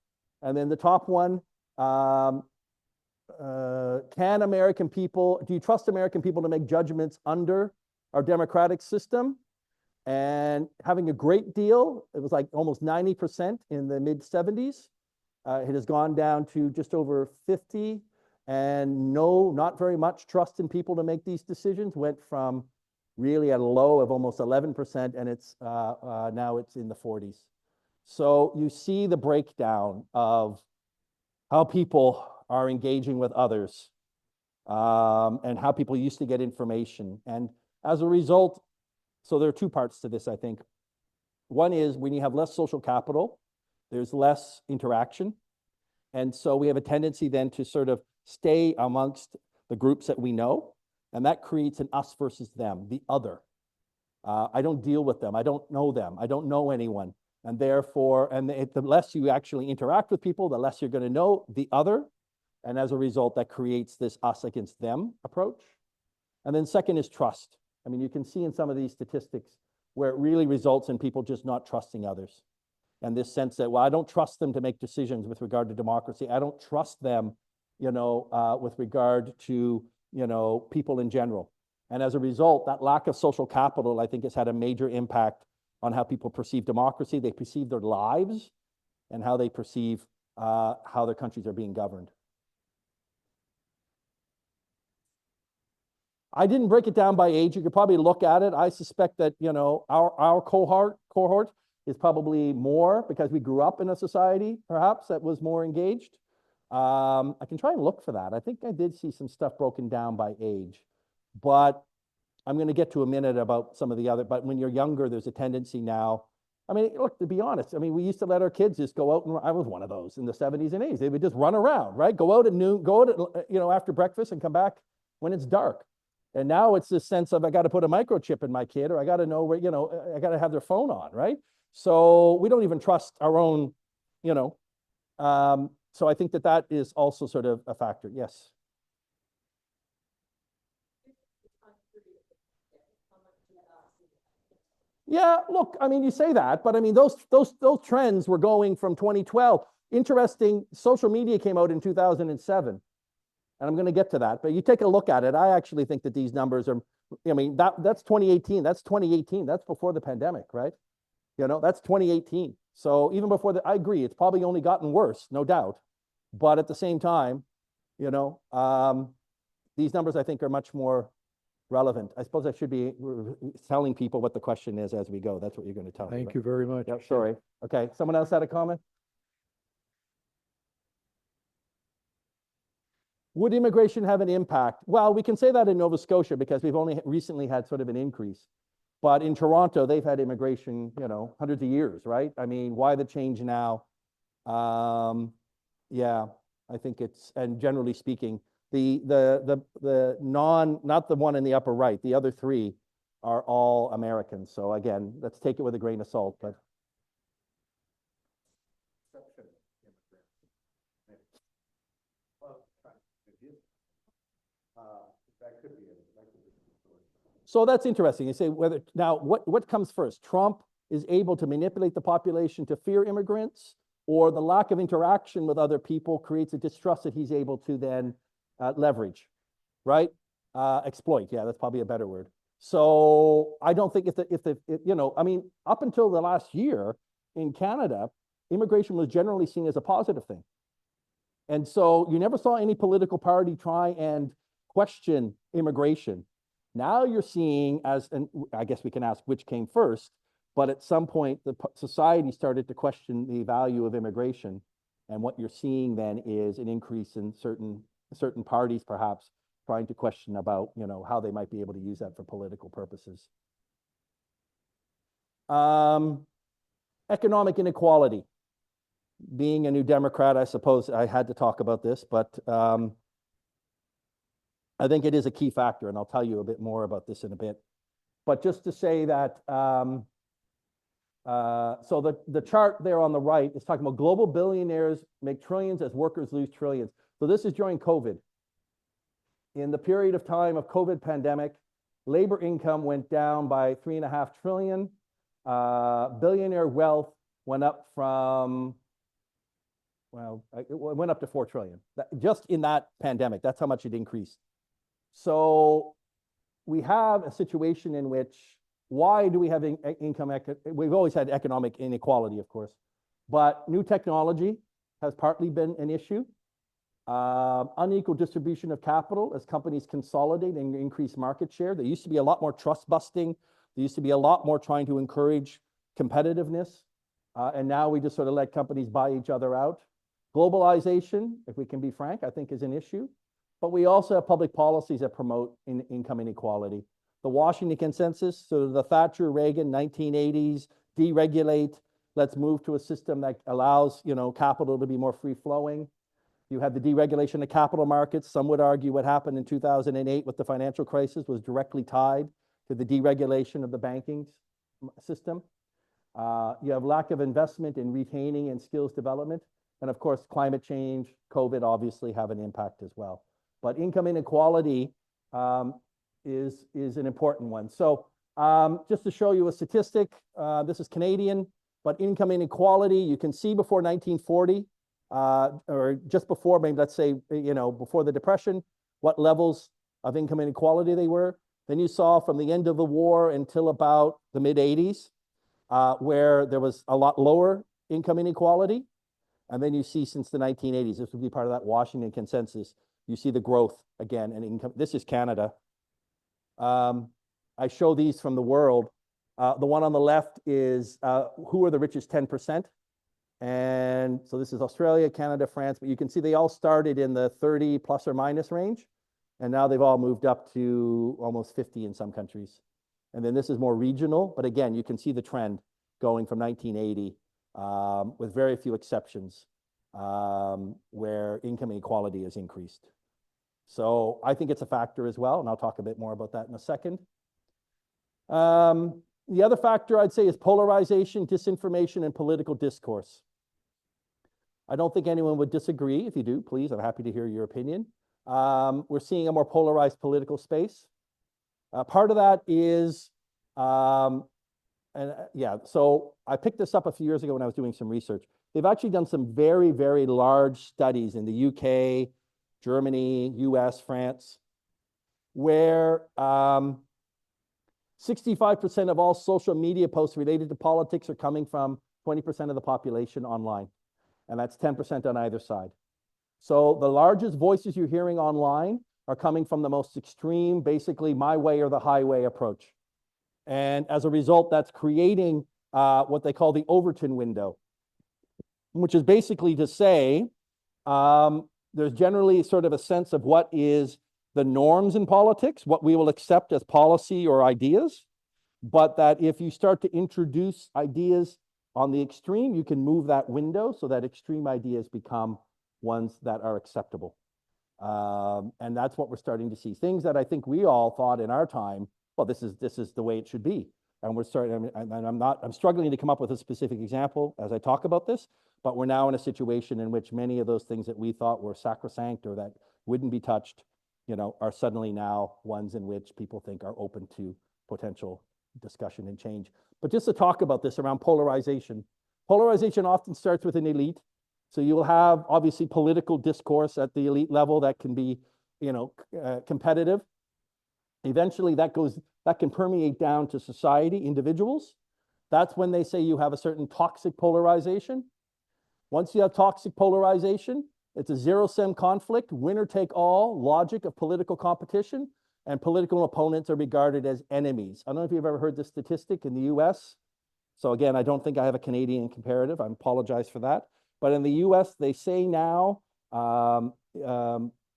And then the top one, do you trust American people to make judgments under our democratic system? And having a great deal, it was like almost 90% in the mid-70s. It has gone down to just over 50, and no, not very much trust in people to make these decisions. Went from really at a low of almost 11%, and it's now it's in the 40s. So you see the breakdown of how people are engaging with others, and how people used to get information. And as a result, So there are two parts to this, I think. One is when you have less social capital, there's less interaction. And so we have a tendency then to sort of stay amongst the groups that we know, and that creates an us versus them, the other. I don't deal with them. I don't know them. I don't know anyone. And therefore, the less you actually interact with people, the less you're going to know the other. And as a result, that creates this us against them approach. And then second is trust. I mean, you can see in some of these statistics where it really results in people just not trusting others. And this sense that, well, I don't trust them to make decisions with regard to democracy. I don't trust them, with regard to, people in general. And as a result, that lack of social capital, I think, has had a major impact on how people perceive democracy. They perceive their lives and how they perceive how their countries are being governed. I didn't break it down by age. You could probably look at it. I suspect that, our cohort is probably more because we grew up in a society, perhaps, that was more engaged. I can try and look for that. I think I did see some stuff broken down by age, but I'm going to get to a minute about some of the other, but when you're younger, there's a tendency now. I mean, look, to be honest, I mean, we used to let our kids just go out, and I was one of those in the 70s and 80s. They would just run around, right? Go out at noon, go out at, after breakfast and come back when it's dark. And now it's this sense of, I got to put a microchip in my kid, or I got to know where, I got to have their phone on, right? So we don't even trust our own, so I think that is also sort of a factor. Yes. Yeah, look, I mean, you say that, but I mean, those trends were going from 2012. Interesting, social media came out in 2007. And I'm going to get to that, but you take a look at it. I actually think that these numbers are, I mean, that's 2018. That's 2018. That's before the pandemic, right? That's 2018. So even before I agree, it's probably only gotten worse, no doubt. But at the same time, these numbers, I think, are much more relevant. I suppose I should be telling people what the question is as we go. That's what you're going to tell me. Thank you very much. Yeah, sorry. Okay, someone else had a comment? Would immigration have an impact? Well, we can say that in Nova Scotia because we've only recently had sort of an increase. But in Toronto, they've had immigration, hundreds of years, right? I mean, why the change now? Yeah, I think and generally speaking, not the one in the upper right, the other three are all Americans. So again, let's take it with a grain of salt, but. So that's interesting. You say now what comes first? Trump is able to manipulate the population to fear immigrants, or the lack of interaction with other people creates a distrust that he's able to then leverage, right? Exploit. Yeah, that's probably a better word. So I don't think I mean, up until the last year in Canada, immigration was generally seen as a positive thing. And so you never saw any political party try and question immigration. Now you're seeing and I guess we can ask which came first, but at some point the society started to question the value of immigration. And what you're seeing then is an increase in certain parties perhaps trying to question about, how they might be able to use that for political purposes. Economic inequality. Being a New Democrat, I suppose I had to talk about this, but I think it is a key factor, and I'll tell you a bit more about this in a bit. But just to say that, so the chart there on the right is talking about global billionaires make trillions as workers lose trillions. So this is during COVID. In the period of time of COVID pandemic, labor income went down by 3.5 trillion. Billionaire wealth went up from, well, it went up to 4 trillion. Just in that pandemic, that's how much it increased. So we have a situation in which, why do we have we've always had economic inequality, of course, but new technology has partly been an issue. Unequal distribution of capital as companies consolidate and increase market share. There used to be a lot more trust busting. There used to be a lot more trying to encourage competitiveness. And now we just sort of let companies buy each other out. Globalization, if we can be frank, I think is an issue. But we also have public policies that promote income inequality. the Washington Consensus, so the Thatcher-Reagan 1980s, deregulate, let's move to a system that allows, capital to be more free-flowing. You had the deregulation of capital markets. Some would argue what happened in 2008 with the financial crisis was directly tied to the deregulation of the banking system. You have lack of investment in retaining and skills development. And of course, climate change, COVID obviously have an impact as well. But income inequality is an important one. So just to show you a statistic, this is Canadian, but income inequality, you can see before 1940, or just before, maybe let's say, before the Depression, what levels of income inequality they were. Then you saw from the end of the war until about the mid-80s, where there was a lot lower income inequality. And then you see since the 1980s, this would be part of that Washington Consensus, you see the growth again in income. This is Canada. I show these from the world. The one on the left is who are the richest 10%. And so this is Australia, Canada, France, but you can see they all started in the 30 plus or minus range. And now they've all moved up to almost 50 in some countries. And then this is more regional, but again, you can see the trend going from 1980 with very few exceptions where income inequality has increased. So I think it's a factor as well, and I'll talk a bit more about that in a second. The other factor I'd say is polarization, disinformation, and political discourse. I don't think anyone would disagree. If you do, please, I'm happy to hear your opinion. We're seeing a more polarized political space. Part of that is, so I picked this up a few years ago when I was doing some research. They've actually done some very, very large studies in the UK, Germany, US, France, where 65% of all social media posts related to politics are coming from 20% of the population online. And that's 10% on either side. So the largest voices you're hearing online are coming from the most extreme, basically my way or the highway approach. And as a result, that's creating what they call the Overton window, which is basically to say there's generally sort of a sense of what is the norms in politics, what we will accept as policy or ideas, but that if you start to introduce ideas on the extreme, you can move that window so that extreme ideas become ones that are acceptable. And that's what we're starting to see. Things that I think we all thought in our time, well, this is the way it should be. And we're starting, I'm struggling to come up with a specific example as I talk about this, but we're now in a situation in which many of those things that we thought were sacrosanct or that wouldn't be touched, are suddenly now ones in which people think are open to potential discussion and change. But just to talk about this around polarization. Polarization often starts with an elite. So you will have obviously political discourse at the elite level that can be, competitive. Eventually that can permeate down to society, individuals. That's when they say you have a certain toxic polarization. Once you have toxic polarization, it's a zero-sum conflict, winner-take-all logic of political competition, and political opponents are regarded as enemies. I don't know if you've ever heard this statistic in the US. So again, I don't think I have a Canadian comparative. I apologize for that. But in the US, they say now,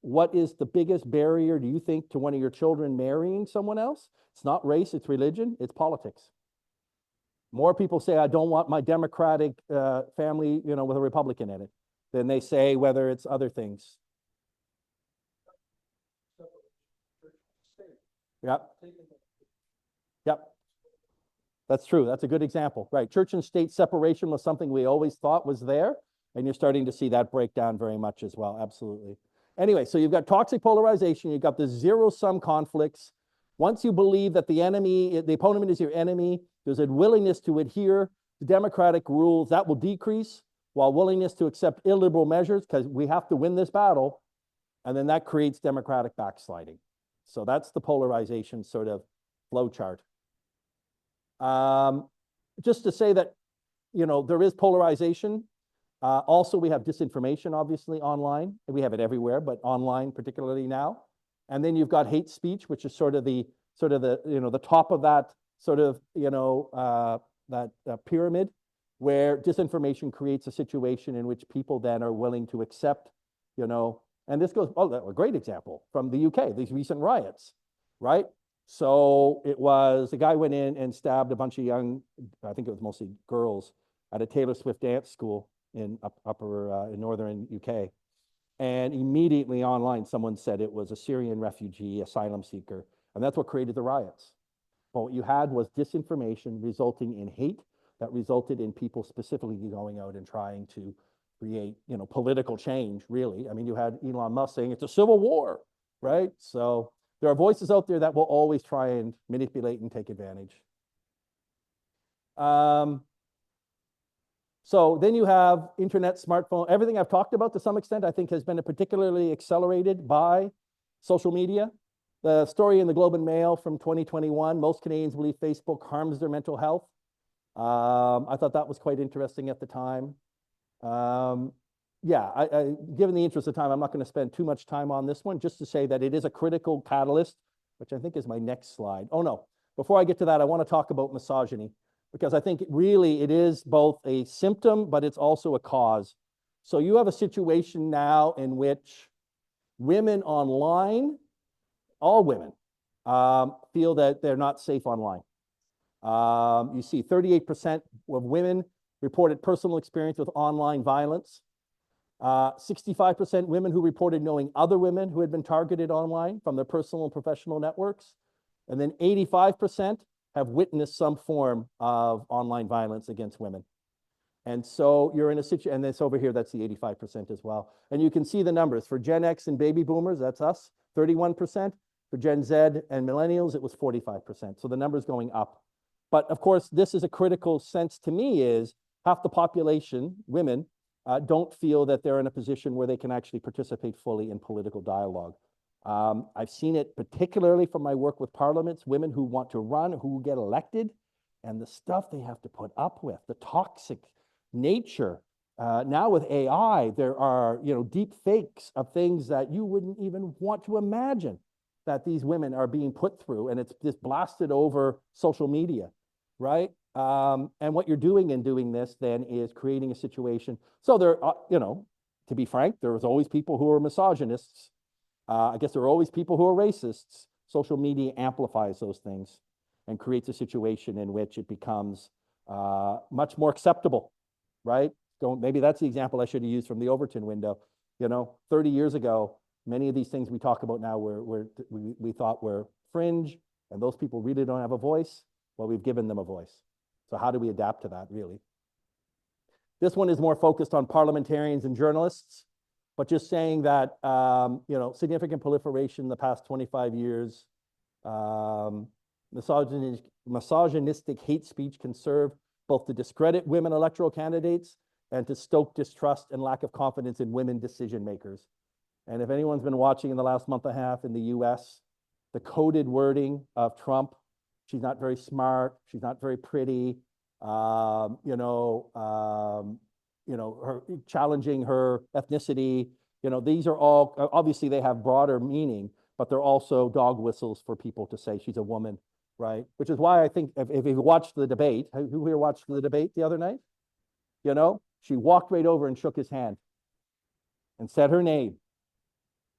what is the biggest barrier, do you think, to one of your children marrying someone else? It's not race, it's religion, it's politics. More people say, I don't want my Democratic family, with a Republican in it, than they say whether it's other things. Yep. Yep. That's true. That's a good example. Right. Church and state separation was something we always thought was there. And you're starting to see that break down very much as well. Absolutely. Anyway, so you've got toxic polarization. You've got the zero-sum conflicts. Once you believe that the opponent is your enemy, there's a willingness to adhere to democratic rules. That will decrease, while willingness to accept illiberal measures, because we have to win this battle. And then that creates democratic backsliding. So that's the polarization sort of flow chart. Just to say that, there is polarization. Also, we have disinformation, obviously, online. We have it everywhere, but online particularly now. And then you've got hate speech, which is sort of the top of that sort of, that pyramid, where disinformation creates a situation in which people then are willing to accept, and this goes, a great example from the UK, these recent riots, right? So it was, the guy went in and stabbed a bunch of young, I think it was mostly girls, at a Taylor Swift dance school in in northern UK. And immediately online, someone said it was a Syrian refugee, asylum seeker. And that's what created the riots. But what you had was disinformation resulting in hate that resulted in people specifically going out and trying to create, political change, really. I mean, you had Elon Musk saying it's a civil war, right? So there are voices out there that will always try and manipulate and take advantage. So then you have internet, smartphone, everything I've talked about to some extent, I think has been particularly accelerated by social media. The story in the Globe and Mail from 2021, most Canadians believe Facebook harms their mental health. I thought that was quite interesting at the time. Given the interest of time, I'm not going to spend too much time on this one, just to say that it is a critical catalyst, which I think is my next slide. Oh no, before I get to that, I want to talk about misogyny, because I think it is both a symptom, but it's also a cause. So you have a situation now in which women online, all women, feel that they're not safe online. You see 38% of women reported personal experience with online violence. 65% women who reported knowing other women who had been targeted online from their personal and professional networks. And then 85% have witnessed some form of online violence against women. And so you're in a situation, and this over here, that's the 85% as well. And you can see the numbers. For Gen X and baby boomers, that's us, 31%. For Gen Z and millennials, it was 45%. So the number's going up. But of course, this is a critical sense to me is half the population, women, don't feel that they're in a position where they can actually participate fully in political dialogue. I've seen it particularly from my work with parliaments, women who want to run, who get elected, and the stuff they have to put up with, the toxic nature. Now with AI, there are deep fakes of things that you wouldn't even want to imagine that these women are being put through, and it's just blasted over social media, right? And what you're doing in doing this then is creating a situation. So there, to be frank, there was always people who are misogynists. I guess there are always people who are racists. Social media amplifies those things and creates a situation in which it becomes much more acceptable, right? Maybe that's the example I should have used from the Overton window. 30 years ago, many of these things we talk about now we thought were fringe, and those people really don't have a voice. Well, we've given them a voice. So how do we adapt to that, really? This one is more focused on parliamentarians and journalists, but just saying that, significant proliferation in the past 25 years, misogynistic hate speech can serve both to discredit women electoral candidates and to stoke distrust and lack of confidence in women decision makers. And if anyone's been watching in the last month and a half in the US, the coded wording of Trump, she's not very smart, she's not very pretty, her challenging her ethnicity, these are all, obviously they have broader meaning, but they're also dog whistles for people to say she's a woman, right? Which is why I think if you watched the debate, who here watched the debate the other night? She walked right over and shook his hand and said her name.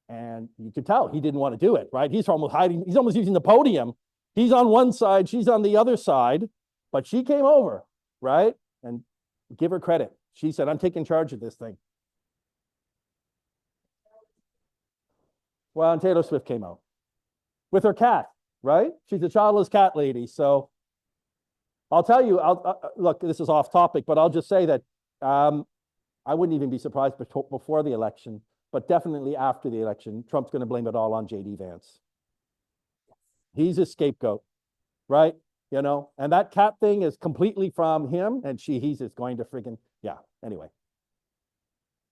And you could tell he didn't want to do it, right? He's almost hiding, he's almost using the podium. He's on one side, she's on the other side, but she came over, right? And give her credit. She said, I'm taking charge of this thing. Well, and Taylor Swift came out with her cat, right? She's a childless cat lady. So I'll tell you, look, this is off topic, but I'll just say that I wouldn't even be surprised before the election, but definitely after the election, Trump's going to blame it all on J.D. Vance. He's a scapegoat, right? And that cat thing is completely from him, and he's just going to friggin', yeah, anyway.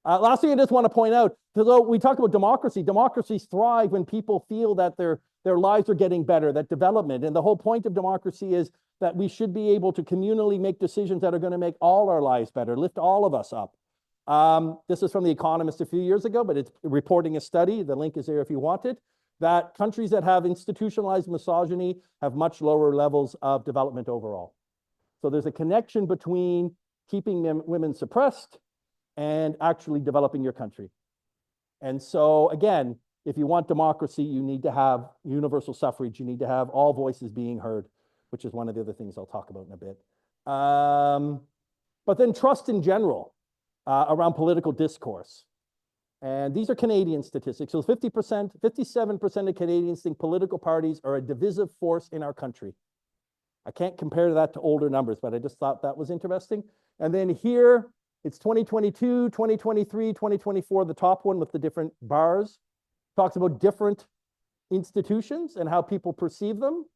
Last thing I just want to point out, although we talk about democracy, democracies thrive when people feel that their lives are getting better, that development, and the whole point of democracy is that we should be able to communally make decisions that are going to make all our lives better, lift all of us up. This is from The Economist a few years ago, but it's reporting a study, the link is there if you want it, that countries that have institutionalized misogyny have much lower levels of development overall. So there's a connection between keeping women suppressed and actually developing your country. And so again, if you want democracy, you need to have universal suffrage. You need to have all voices being heard, which is one of the other things I'll talk about in a bit. But then trust in general around political discourse. And these are Canadian statistics. So 50%, 57% of Canadians think political parties are a divisive force in our country. I can't compare that to older numbers, but I just thought that was interesting. And then here, it's 2022, 2023, 2024, the top one with the different bars, talks about different institutions and how people perceive them.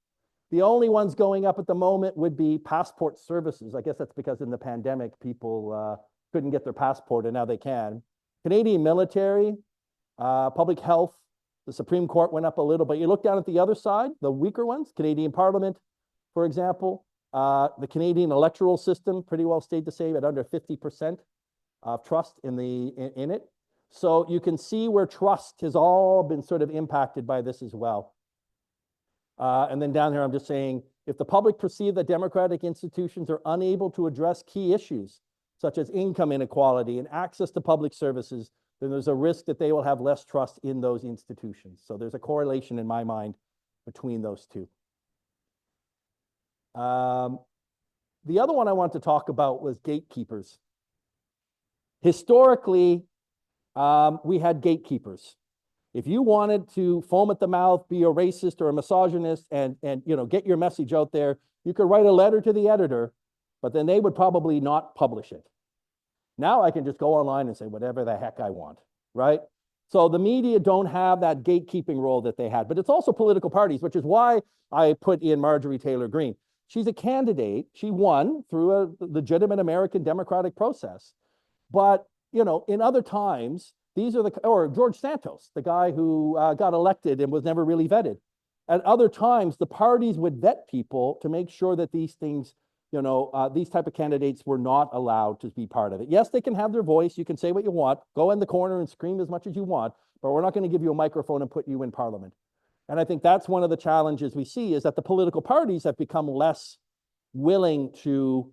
The only ones going up at the moment would be passport services. I guess that's because in the pandemic, people couldn't get their passport and now they can. Canadian military, public health, the Supreme Court went up a little, but you look down at the other side, the weaker ones, Canadian Parliament, for example, the Canadian electoral system pretty well stayed the same at under 50% of trust in it. So you can see where trust has all been sort of impacted by this as well. And then down here, I'm just saying, if the public perceive that democratic institutions are unable to address key issues, such as income inequality and access to public services, then there's a risk that they will have less trust in those institutions. So there's a correlation in my mind between those two. The other one I want to talk about was gatekeepers. Historically, we had gatekeepers. If you wanted to foam at the mouth, be a racist or a misogynist and get your message out there, you could write a letter to the editor, but then they would probably not publish it. Now I can just go online and say whatever the heck I want, right? So the media don't have that gatekeeping role that they had, but it's also political parties, which is why I put in Marjorie Taylor Greene. She's a candidate. She won through a legitimate American democratic process. But, in other times, or George Santos, the guy who got elected and was never really vetted. At other times, the parties would vet people to make sure that these things, these type of candidates were not allowed to be part of it. Yes, they can have their voice. You can say what you want, go in the corner and scream as much as you want, but we're not going to give you a microphone and put you in parliament. And I think that's one of the challenges we see is that the political parties have become less willing to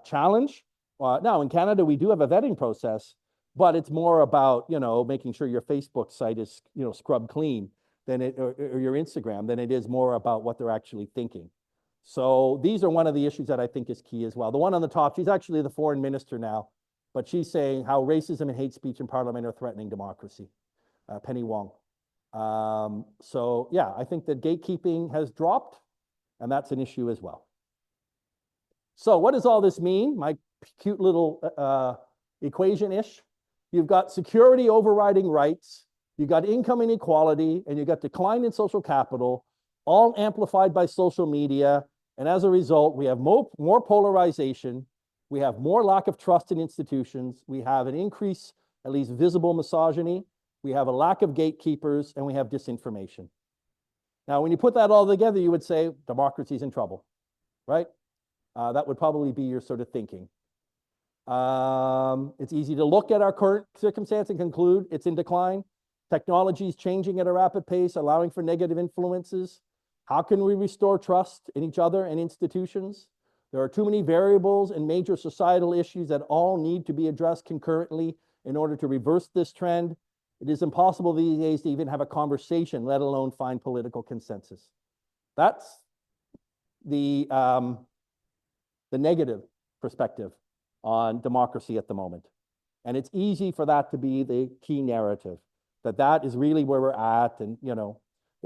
challenge. Now, in Canada, we do have a vetting process, but it's more about, making sure your Facebook site is, scrubbed clean than or your Instagram than it is more about what they're actually thinking. So these are one of the issues that I think is key as well. The one on the top, she's actually the foreign minister now, but she's saying how racism and hate speech in parliament are threatening democracy. Penny Wong. So yeah, I think that gatekeeping has dropped, and that's an issue as well. So what does all this mean? My cute little equation-ish. You've got security overriding rights, you've got income inequality, and you've got decline in social capital, all amplified by social media. And as a result, we have more polarization, we have more lack of trust in institutions, we have an increase, at least visible misogyny, we have a lack of gatekeepers, and we have disinformation. Now, when you put that all together, you would say democracy's in trouble, right? That would probably be your sort of thinking. It's easy to look at our current circumstance and conclude it's in decline. Technology is changing at a rapid pace, allowing for negative influences. How can we restore trust in each other and institutions? There are too many variables and major societal issues that all need to be addressed concurrently in order to reverse this trend. It is impossible these days to even have a conversation, let alone find political consensus. That's the negative perspective on democracy at the moment. And it's easy for that to be the key narrative, that is really where we're at, and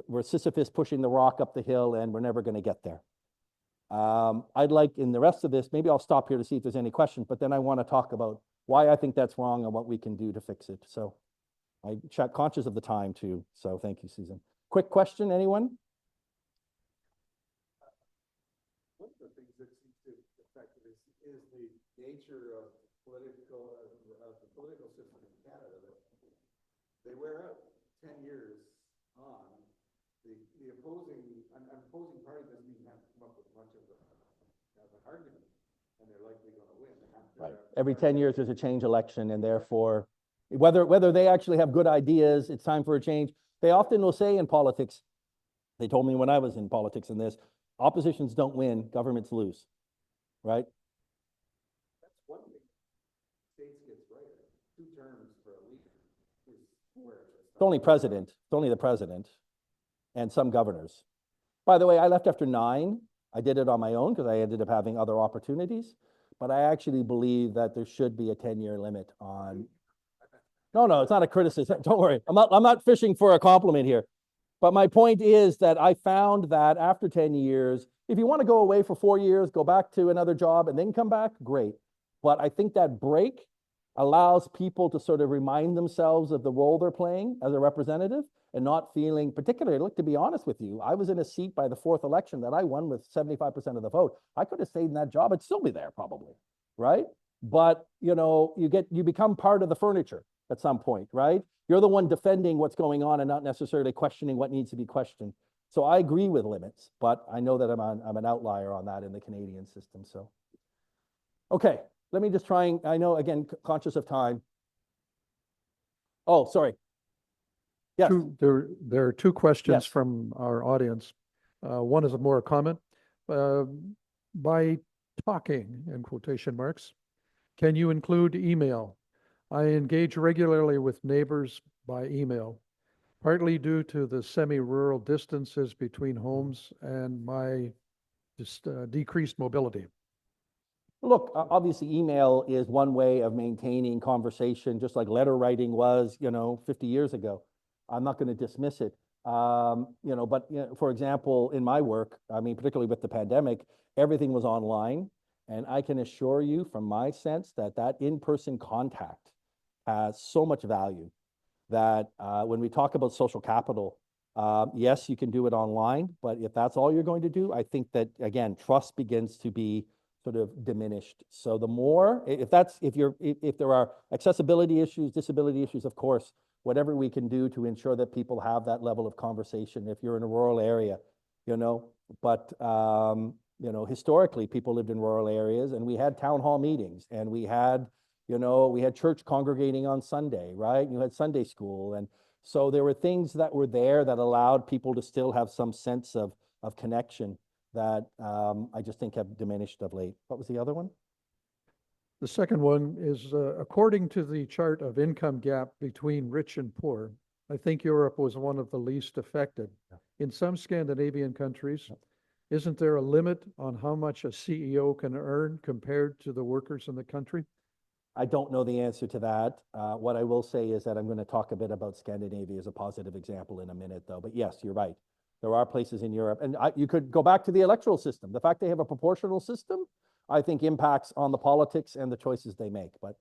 we're Sisyphus pushing the rock up the hill and we're never going to get there. I'd like, in the rest of this, maybe I'll stop here to see if there's any questions, but then I want to talk about why I think that's wrong and what we can do to fix it. So I'm conscious of the time too. So thank you, Susan. Quick question, anyone? One of the things that seems to affect it is the nature of the political system in Canada. That they wear out 10 years on. The opposing party doesn't even have to come up with much of an argument, and they're likely going to win. Right. Every 10 years there's a change election, and therefore, whether they actually have good ideas, it's time for a change. They often will say in politics, they told me when I was in politics in this, oppositions don't win, governments lose, right? That's one thing. States gets right. 2 terms for a leader is where it starts. It's only the president and some governors. By the way, I left after 9. I did it on my own because I ended up having other opportunities. But I actually believe that there should be a 10-year limit on. No, it's not a criticism. Don't worry. I'm not fishing for a compliment here. But my point is that I found that after 10 years, if you want to go away for 4 years, go back to another job and then come back, great. But I think that break allows people to sort of remind themselves of the role they're playing as a representative and not feeling, particularly, look, to be honest with you, I was in a seat by the 4th election that I won with 75% of the vote. I could have stayed in that job. I'd still be there probably, right? But, you become part of the furniture at some point, right? You're the one defending what's going on and not necessarily questioning what needs to be questioned. So I agree with limits, but I know that I'm an outlier on that in the Canadian system. So, okay, let me just try and, I know, again, conscious of time. Oh, sorry. Yes. There are 2 questions Yes. from our audience. One is more a comment. By talking, in quotation marks, can you include email? I engage regularly with neighbors by email, partly due to the semi-rural distances between homes and my decreased mobility. Look, obviously email is one way of maintaining conversation, just like letter writing was, 50 years ago. I'm not going to dismiss it. But for example, in my work, I mean, particularly with the pandemic, everything was online. And I can assure you from my sense that in-person contact has so much value that when we talk about social capital, yes, you can do it online, but if that's all you're going to do, I think that, again, trust begins to be sort of diminished. So the more, if there are accessibility issues, disability issues, of course, whatever we can do to ensure that people have that level of conversation, if you're in a rural area, but, historically people lived in rural areas and we had town hall meetings and we had church congregating on Sunday, right? You had Sunday school. And so there were things that were there that allowed people to still have some sense of connection that I just think have diminished of late. What was the other one? The second one is, according to the chart of income gap between rich and poor, I think Europe was one of the least affected. Yeah. In some Scandinavian countries, isn't there a limit on how much a CEO can earn compared to the workers in the country? I don't know the answer to that. What I will say is that I'm going to talk a bit about Scandinavia as a positive example in a minute, though. But yes, you're right. There are places in Europe, and you could go back to the electoral system. The fact they have a proportional system, I think, impacts on the politics and the choices they make. But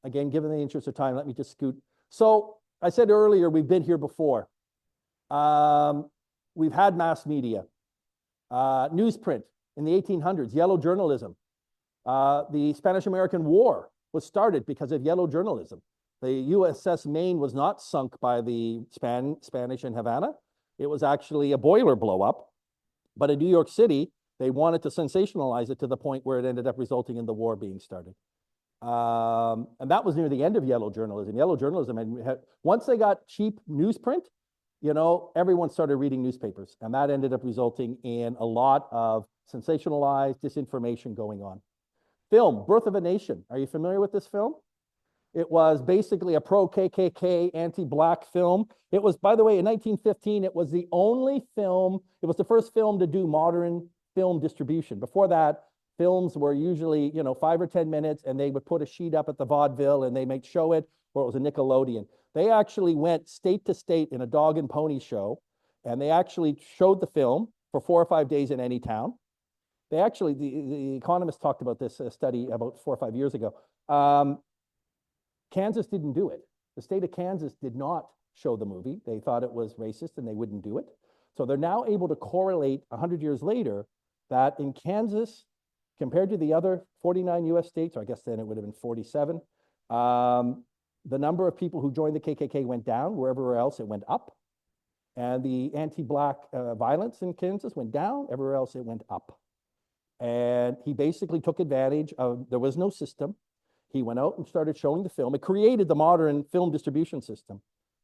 again, given the interest of time, let me just scoot. So I said earlier, we've been here before. We've had mass media, newsprint in the 1800s, yellow journalism. The Spanish-American War was started because of yellow journalism. The USS Maine was not sunk by the Spanish in Havana. It was actually a boiler blow up. But in New York City, they wanted to sensationalize it to the point where it ended up resulting in the war being started. And that was near the end of yellow journalism. Yellow journalism, once they got cheap newsprint, everyone started reading newspapers. And that ended up resulting in a lot of sensationalized disinformation going on. Film, Birth of a Nation. Are you familiar with this film? It was basically a pro-KKK, anti-Black film. It was, by the way, in 1915, it was the only film, it was the first film to do modern film distribution. Before that, films were usually, 5 or 10 minutes, and they would put a sheet up at the vaudeville, and they might show it, or it was a Nickelodeon. They actually went state to state in a dog and pony show, and they actually showed the film for 4 or 5 days in any town. They actually, the Economist talked about this study about 4 or 5 years ago. Kansas didn't do it. The state of Kansas did not show the movie. They thought it was racist and they wouldn't do it. So they're now able to correlate 100 years later that in Kansas, compared to the other 49 US states, or I guess then it would have been 47, the number of people who joined the KKK went down. Wherever else it went up. And the anti-Black violence in Kansas went down. Everywhere else it went up. And he basically took advantage of, there was no system. He went out and started showing the film. It created the modern film distribution system.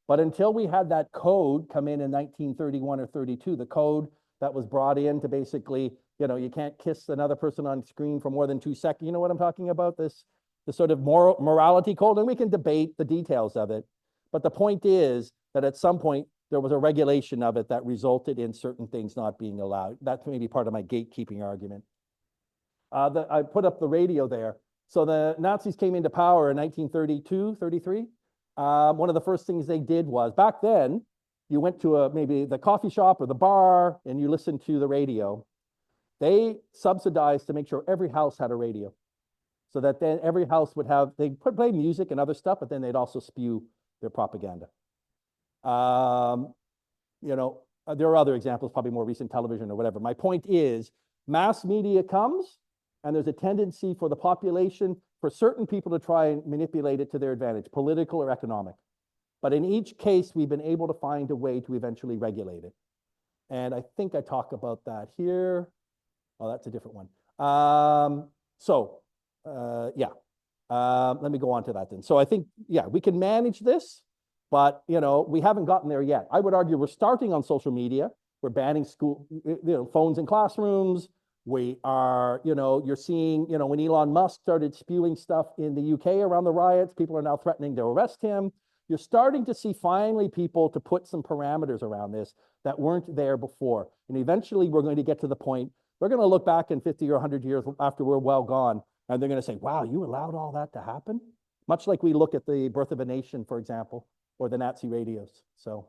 But until we had that code come in 1931 or 32, the code that was brought in to basically, you can't kiss another person on screen for more than 2 seconds. You know what I'm talking about? This sort of morality code, and we can debate the details of it. But the point is that at some point, there was a regulation of it that resulted in certain things not being allowed. That's maybe part of my gatekeeping argument. I put up the radio there. So the Nazis came into power in 1932, 33. One of the first things they did was, back then, you went to maybe the coffee shop or the bar and you listened to the radio. They subsidized to make sure every house had a radio. So that then every house would have, they'd play music and other stuff, but then they'd also spew their propaganda. You know, there are other examples, probably more recent television or whatever. My point is, mass media comes, and there's a tendency for the population, for certain people to try and manipulate it to their advantage, political or economic. But in each case, we've been able to find a way to eventually regulate it. And I think I talk about that here. Oh, that's a different one. Let me go on to that then. So I think, yeah, we can manage this, but, you know, we haven't gotten there yet. I would argue we're starting on social media. We're banning phones in classrooms. We are, you know, you're seeing, you know, when Elon Musk started spewing stuff in the UK around the riots, people are now threatening to arrest him. You're starting to see finally people to put some parameters around this that weren't there before. And eventually we're going to get to the point, we're going to look back in 50 or 100 years after we're well gone, and they're going to say, wow, you allowed all that to happen? Much like we look at the Birth of a Nation, for example, or the Nazi radios. So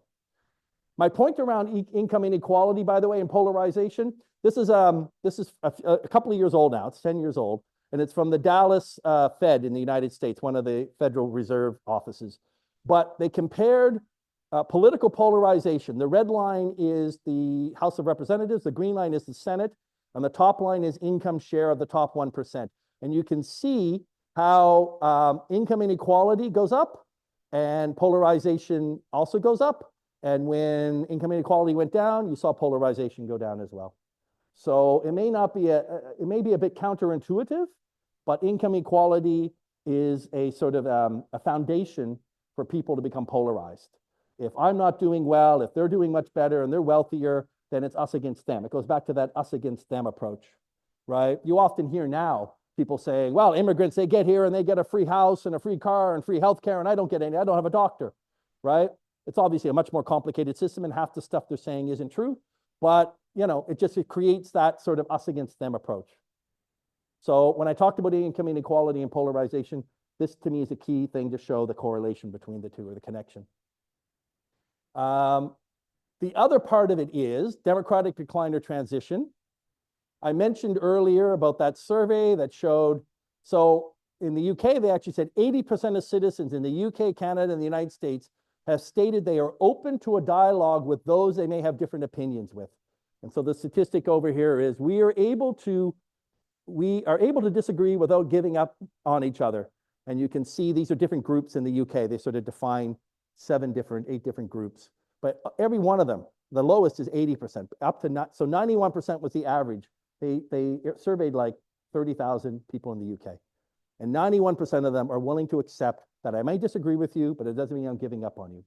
my point around income inequality, by the way, and polarization, this is a couple of years old now. It's 10 years old, and it's from the Dallas Fed in the United States, one of the Federal Reserve offices. But they compared political polarization. The red line is the House of Representatives, the green line is the Senate, and the top line is income share of the top 1%. And you can see how income inequality goes up and polarization also goes up. And when income inequality went down, you saw polarization go down as well. So it may not be it may be a bit counterintuitive, but income equality is a sort of a foundation for people to become polarized. If I'm not doing well, if they're doing much better and they're wealthier, then it's us against them. It goes back to that us against them approach, right? You often hear now people saying, well, immigrants, they get here and they get a free house and a free car and free healthcare, and I don't get any, I don't have a doctor, right? It's obviously a much more complicated system, and half the stuff they're saying isn't true, but you know, it creates that sort of us against them approach. So when I talked about income inequality and polarization, this to me is a key thing to show the correlation between the two, or the connection. The other part of it is democratic decline or transition. I mentioned earlier about that survey that showed, so in the UK, they actually said 80% of citizens in the UK, Canada, and the United States have stated they are open to a dialogue with those they may have different opinions with. And so the statistic over here is we are able to disagree without giving up on each other. And you can see these are different groups in the UK. They sort of define 8 different groups. But every one of them, the lowest is 80%, up to not, so 91% was the average. They surveyed like 30,000 people in the UK. And 91% of them are willing to accept that I may disagree with you, but it doesn't mean I'm giving up on you.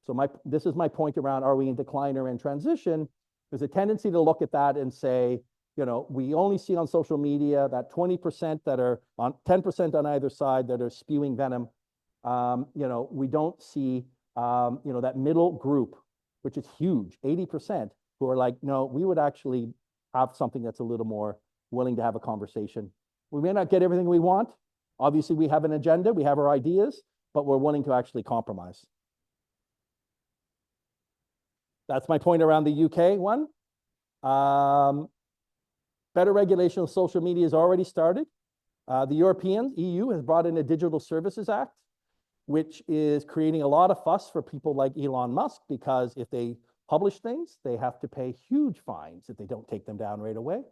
So this is my point around, are we in decline or in transition? There's a tendency to look at that and say, you know, we only see on social media that 20% that are on 10% on either side that are spewing venom. You know, we don't see, you know, that middle group, which is huge, 80%, who are like, no, we would actually have something that's a little more willing to have a conversation. We may not get everything we want. Obviously, we have an agenda, we have our ideas, but we're willing to actually compromise. That's my point around the UK one. Better regulation of social media has already started. The European EU has brought in a Digital Services Act, which is creating a lot of fuss for people like Elon Musk, because if they publish things, they have to pay huge fines if they don't take them down right away.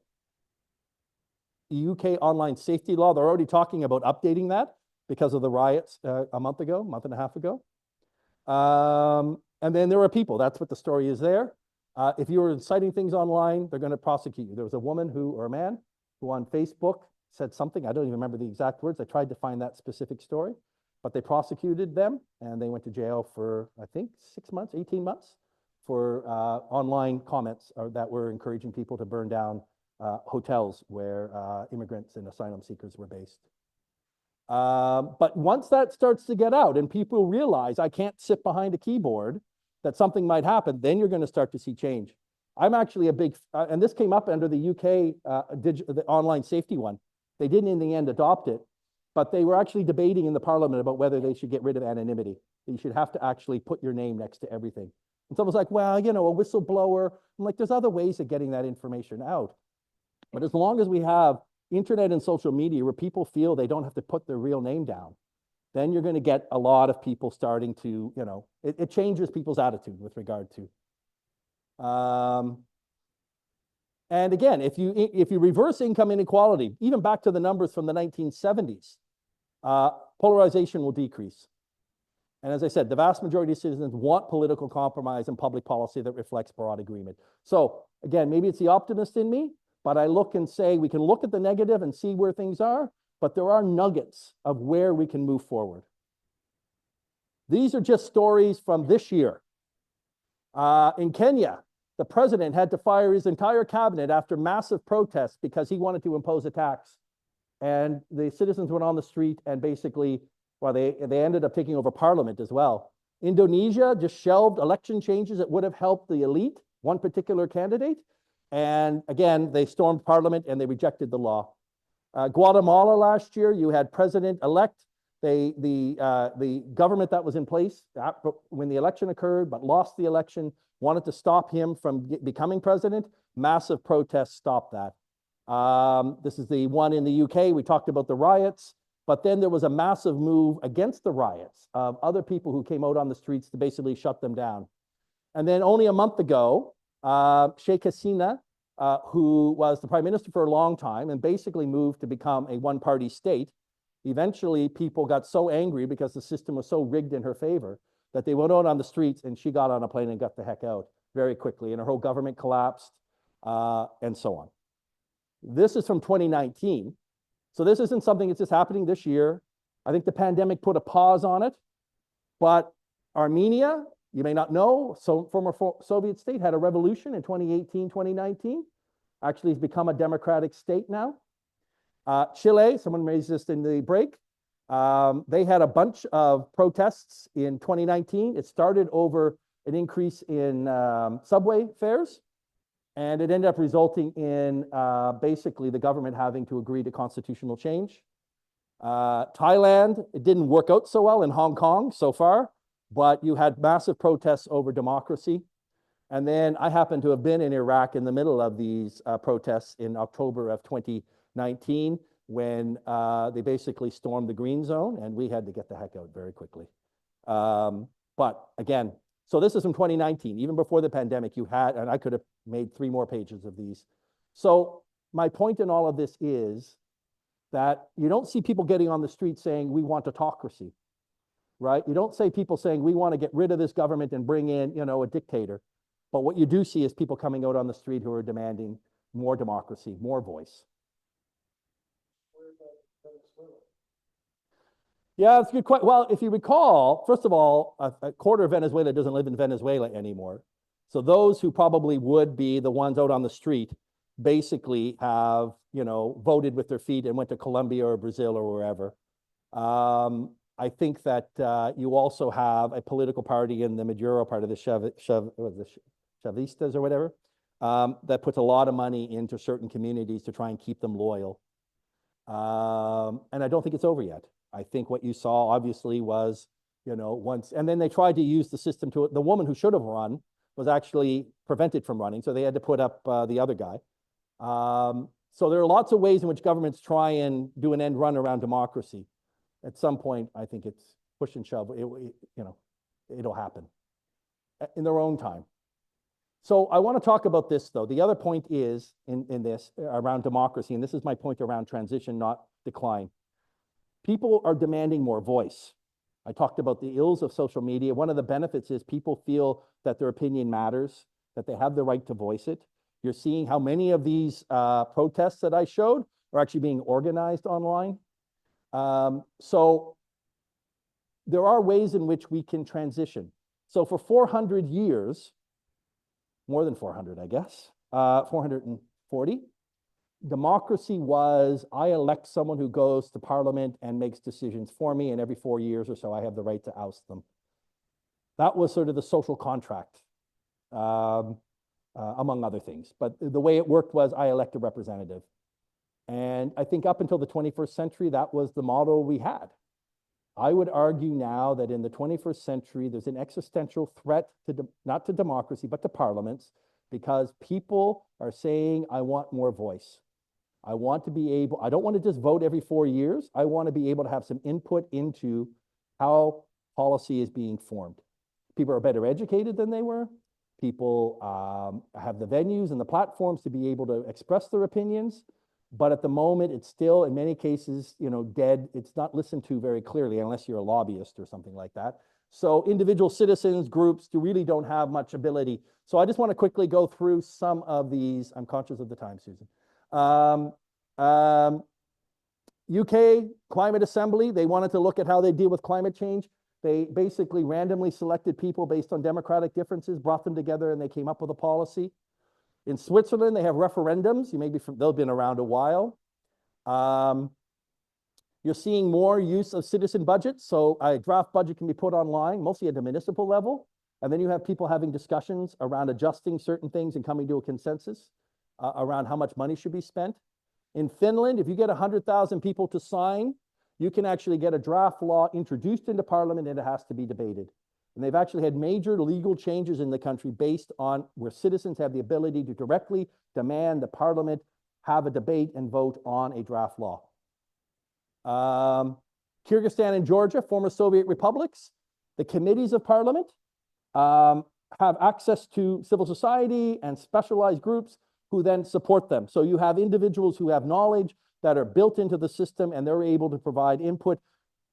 The UK online safety law, they're already talking about updating that because of the riots a month and a half ago. And then there are people, that's what the story is there. If you were inciting things online, they're going to prosecute you. There was a woman or a man who on Facebook said something, I don't even remember the exact words. I tried to find that specific story, but they prosecuted them and they went to jail for, I think, 6 months, 18 months for online comments that were encouraging people to burn down hotels where immigrants and asylum seekers were based. But once that starts to get out and people realize I can't sit behind a keyboard, that something might happen, then you're going to start to see change. I'm actually a big, and this came up under the UK the online safety one. They didn't in the end adopt it, but they were actually debating in the parliament about whether they should get rid of anonymity. You should have to actually put your name next to everything. And someone's like, well, you know, a whistleblower. I'm like, there's other ways of getting that information out. But as long as we have internet and social media where people feel they don't have to put their real name down, then you're going to get a lot of people starting to, you know, it changes people's attitude with regard to. And again, if you reverse income inequality, even back to the numbers from the 1970s, polarization will decrease. And as I said, the vast majority of citizens want political compromise and public policy that reflects broad agreement. So again, maybe it's the optimist in me, but I look and say, we can look at the negative and see where things are, but there are nuggets of where we can move forward. These are just stories from this year. In Kenya, the president had to fire his entire cabinet after massive protests because he wanted to impose a tax. And the citizens went on the street and basically, well, they ended up taking over parliament as well. Indonesia just shelved election changes that would have helped the elite, one particular candidate. And again, they stormed parliament and they rejected the law. Guatemala last year, you had president-elect. The government that was in place when the election occurred, but lost the election, wanted to stop him from becoming president. Massive protests stopped that. This is the one in the UK. We talked about the riots, but then there was a massive move against the riots of other people who came out on the streets to basically shut them down. And then only a month ago, Sheikh Hasina, who was the prime minister for a long time and basically moved to become a one-party state. Eventually, people got so angry because the system was so rigged in her favor that they went out on the streets and she got on a plane and got the heck out very quickly. And her whole government collapsed and so on. This is from 2019. So this isn't something that's just happening this year. I think the pandemic put a pause on it. But Armenia, you may not know, so former Soviet state, had a revolution in 2018, 2019. Actually, it's become a democratic state now. Chile, someone raised this in the break. They had a bunch of protests in 2019. It started over an increase in subway fares, and it ended up resulting in basically the government having to agree to constitutional change. Thailand, it didn't work out so well in Hong Kong so far, but you had massive protests over democracy. And then I happen to have been in Iraq in the middle of these protests in October of 2019 when they basically stormed the green zone and we had to get the heck out very quickly. But again, so this is from 2019, even before the pandemic you had, and I could have made 3 more pages of these. So my point in all of this is that you don't see people getting on the street saying, we want autocracy, right? You don't see people saying, we want to get rid of this government and bring in, you know, a dictator. But what you do see is people coming out on the street who are demanding more democracy, more voice. Yeah, that's a good question. Well, if you recall, first of all, a quarter of Venezuela doesn't live in Venezuela anymore. So those who probably would be the ones out on the street basically have, you know, voted with their feet and went to Colombia or Brazil or wherever. I think that you also have a political party in the Maduro part of the Chavistas or whatever, that puts a lot of money into certain communities to try and keep them loyal. And I don't think it's over yet. I think what you saw obviously was, you know, once, and then they tried to use the system to, the woman who should have run was actually prevented from running. So they had to put up the other guy. So there are lots of ways in which governments try and do an end run around democracy. At some point, I think it's push and shove. You know, it'll happen in their own time. So I want to talk about this, though. The other point is in this around democracy, and this is my point around transition, not decline. People are demanding more voice. I talked about the ills of social media. One of the benefits is people feel that their opinion matters, that they have the right to voice it. You're seeing how many of these protests that I showed are actually being organized online. So there are ways in which we can transition. So for 400 years, more than 400, I guess, 440, democracy was, I elect someone who goes to parliament and makes decisions for me, and every 4 years or so, I have the right to oust them. That was sort of the social contract, among other things. But the way it worked was I elect a representative. And I think up until the 21st century, that was the model we had. I would argue now that in the 21st century, there's an existential threat to not to democracy, but to parliaments, because people are saying, I want more voice. I want to be able, I don't want to just vote every 4 years. I want to be able to have some input into how policy is being formed. People are better educated than they were. People have the venues and the platforms to be able to express their opinions. But at the moment, it's still, in many cases, dead. It's not listened to very clearly unless you're a lobbyist or something like that. So individual citizens, groups, really don't have much ability. So I just want to quickly go through some of these. I'm conscious of the time, Susan. UK Climate Assembly, they wanted to look at how they deal with climate change. They basically randomly selected people based on democratic differences, brought them together, and they came up with a policy. In Switzerland, they have referendums. They've been around a while. You're seeing more use of citizen budgets. So a draft budget can be put online, mostly at the municipal level. And then you have people having discussions around adjusting certain things and coming to a consensus around how much money should be spent. In Finland, if you get 100,000 people to sign, you can actually get a draft law introduced into parliament and it has to be debated. And they've actually had major legal changes in the country based on where citizens have the ability to directly demand the parliament have a debate and vote on a draft law. Kyrgyzstan and Georgia, former Soviet republics, the committees of parliament have access to civil society and specialized groups who then support them. So you have individuals who have knowledge that are built into the system and they're able to provide input.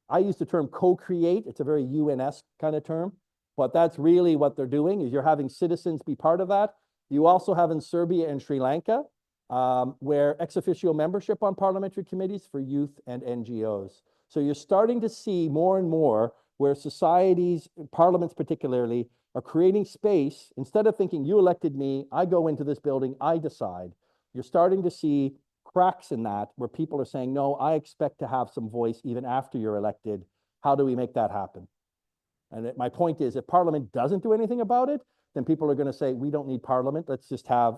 I use the term co-create. It's a very UN-esque kind of term, but that's really what they're doing is you're having citizens be part of that. You also have in Serbia and Sri Lanka, where ex officio membership on parliamentary committees for youth and NGOs. So you're starting to see more and more where societies, parliaments particularly, are creating space. Instead of thinking, you elected me, I go into this building, I decide. You're starting to see cracks in that where people are saying, no, I expect to have some voice even after you're elected. How do we make that happen? And my point is, if Parliament doesn't do anything about it, then people are going to say, we don't need Parliament. Let's just have,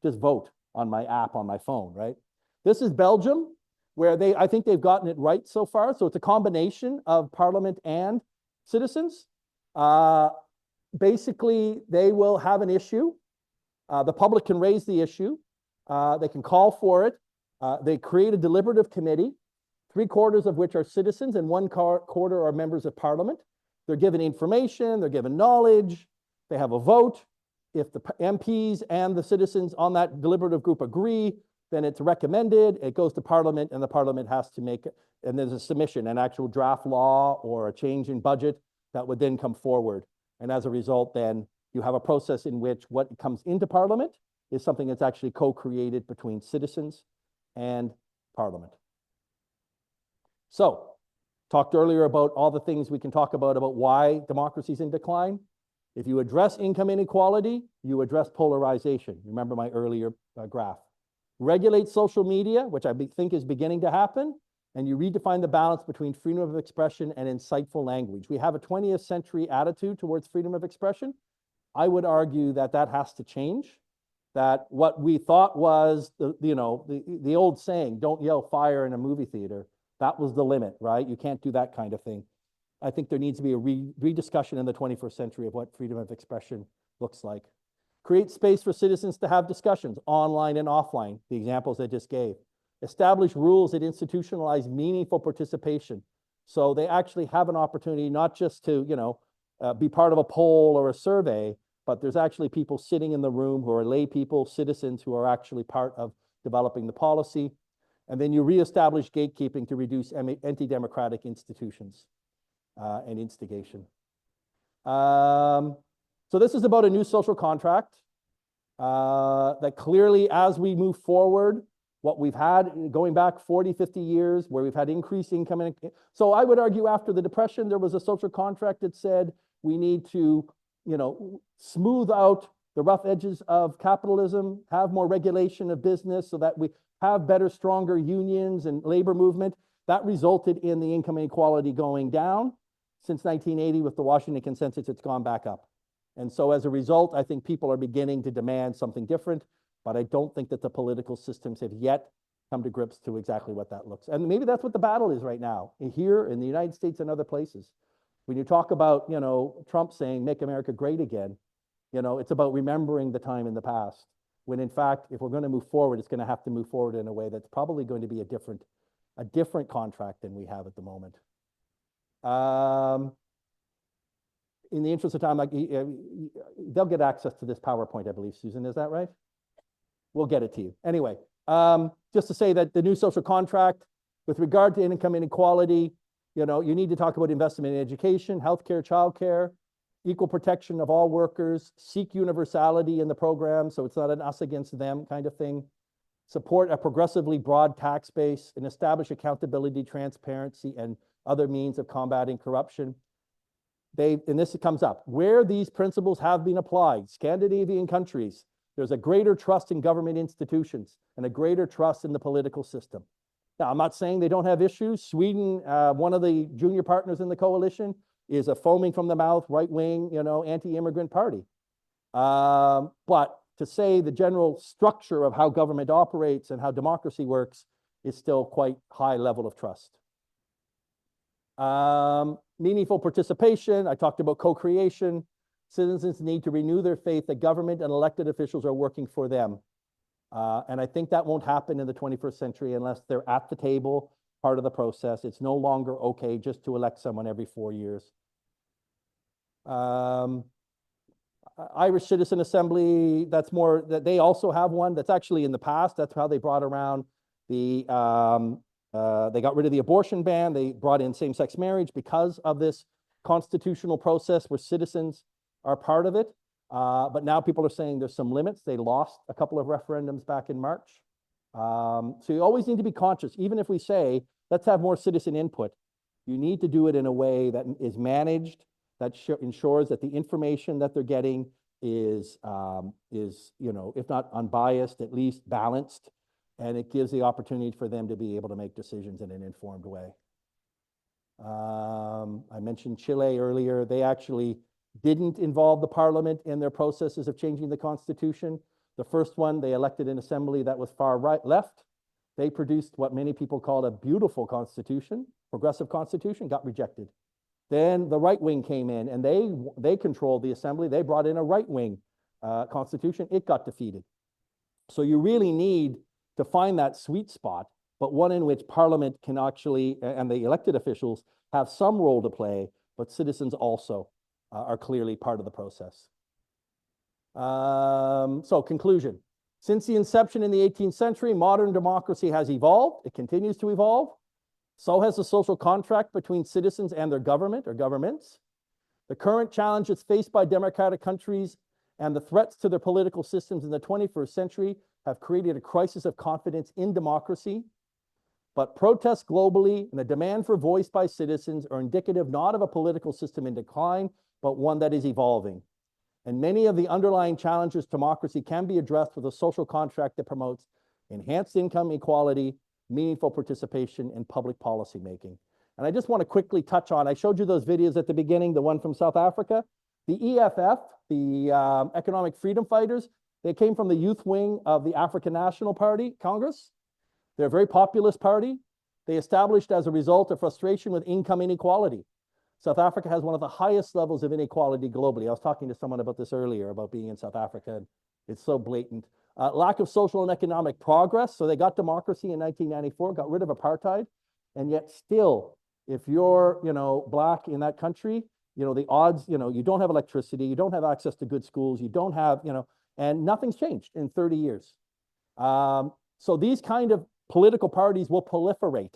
just vote on my app on my phone, right? This is Belgium, where I think they've gotten it right so far. So it's a combination of Parliament and citizens. Basically, they will have an issue. The public can raise the issue. They can call for it. They create a deliberative committee, 3/4 of which are citizens and 1/4 are members of parliament. They're given information, they're given knowledge, they have a vote. If the MPs and the citizens on that deliberative group agree, then it's recommended, it goes to parliament, and the parliament has to make, and there's a submission, an actual draft law or a change in budget that would then come forward. And as a result, then you have a process in which what comes into parliament is something that's actually co-created between citizens and parliament. So, talked earlier about all the things we can talk about why democracy is in decline. If you address income inequality, you address polarization. Remember my earlier graph. Regulate social media, which I think is beginning to happen, and you redefine the balance between freedom of expression and insightful language. We have a 20th century attitude towards freedom of expression. I would argue that that has to change. That what we thought was the old saying, don't yell fire in a movie theater, that was the limit, right? You can't do that kind of thing. I think there needs to be a rediscussion in the 21st century of what freedom of expression looks like. Create space for citizens to have discussions online and offline, the examples I just gave. Establish rules that institutionalize meaningful participation. So they actually have an opportunity not just to, be part of a poll or a survey, but there's actually people sitting in the room who are lay people, citizens who are actually part of developing the policy. And then you reestablish gatekeeping to reduce anti-democratic institutions and instigation. So this is about a new social contract that clearly, as we move forward, what we've had going back 40, 50 years, where we've had increased income. So I would argue after the Depression, there was a social contract that said we need to, smooth out the rough edges of capitalism, have more regulation of business so that we have better, stronger unions and labor movement. That resulted in the income inequality going down. Since 1980, with the Washington Consensus, it's gone back up. And so as a result, I think people are beginning to demand something different, but I don't think that the political systems have yet come to grips to exactly what that looks. And maybe that's what the battle is right now, here in the United States and other places. When you talk about, you know, Trump saying, make America great again, you know, it's about remembering the time in the past, when in fact, if we're going to move forward, it's going to have to move forward in a way that's probably going to be a different contract than we have at the moment. In the interest of time, like, they'll get access to this PowerPoint, I believe, Susan, is that right? We'll get it to you. Anyway, just to say that the new social contract, with regard to income inequality, you know, you need to talk about investment in education, healthcare, childcare, equal protection of all workers, seek universality in the program, so it's not an us against them kind of thing. Support a progressively broad tax base and establish accountability, transparency, and other means of combating corruption. And this comes up, where these principles have been applied, Scandinavian countries, there's a greater trust in government institutions and a greater trust in the political system. Now, I'm not saying they don't have issues. Sweden, one of the junior partners in the coalition, is a foaming from the mouth, right-wing, you know, anti-immigrant party. But to say the general structure of how government operates and how democracy works is still quite high level of trust. Meaningful participation, I talked about co-creation. Citizens need to renew their faith that government and elected officials are working for them. And I think that won't happen in the 21st century unless they're at the table, part of the process. It's no longer okay just to elect someone every 4 years. Irish Citizen Assembly, that's more, that they also have one that's actually in the past. That's how they brought around the, they got rid of the abortion ban. They brought in same-sex marriage because of this constitutional process where citizens are part of it. But now people are saying there's some limits. They lost a couple of referendums back in March. So you always need to be conscious, even if we say, let's have more citizen input, you need to do it in a way that is managed, that ensures that the information that they're getting is, you know, if not unbiased, at least balanced, and it gives the opportunity for them to be able to make decisions in an informed way. I mentioned Chile earlier. They actually didn't involve the parliament in their processes of changing the constitution. The first one, they elected an assembly that was far right left. They produced what many people call a beautiful constitution, progressive constitution, got rejected. Then the right wing came in and they controlled the assembly. They brought in a right wing constitution. It got defeated. So you really need to find that sweet spot, but one in which parliament can actually, and the elected officials have some role to play, but citizens also are clearly part of the process. So conclusion, since the inception in the 18th century, modern democracy has evolved. It continues to evolve. So has the social contract between citizens and their government or governments. The current challenges faced by democratic countries and the threats to their political systems in the 21st century have created a crisis of confidence in democracy. But protests globally and a demand for voice by citizens are indicative not of a political system in decline, but one that is evolving. And many of the underlying challenges to democracy can be addressed with a social contract that promotes enhanced income equality, meaningful participation, and public policy making. And I just want to quickly touch on, I showed you those videos at the beginning, the one from South Africa. The EFF, the Economic Freedom Fighters, they came from the youth wing of the African National Party, Congress. They're a very populist party. They established as a result of frustration with income inequality. South Africa has one of the highest levels of inequality globally. I was talking to someone about this earlier, about being in South Africa, and it's so blatant. Lack of social and economic progress. So they got democracy in 1994, got rid of apartheid, and yet still, if you're, you know, black in that country, you know, the odds, you know, you don't have electricity, you don't have access to good schools, you don't have, you know, and nothing's changed in 30 years. So these kind of political parties will proliferate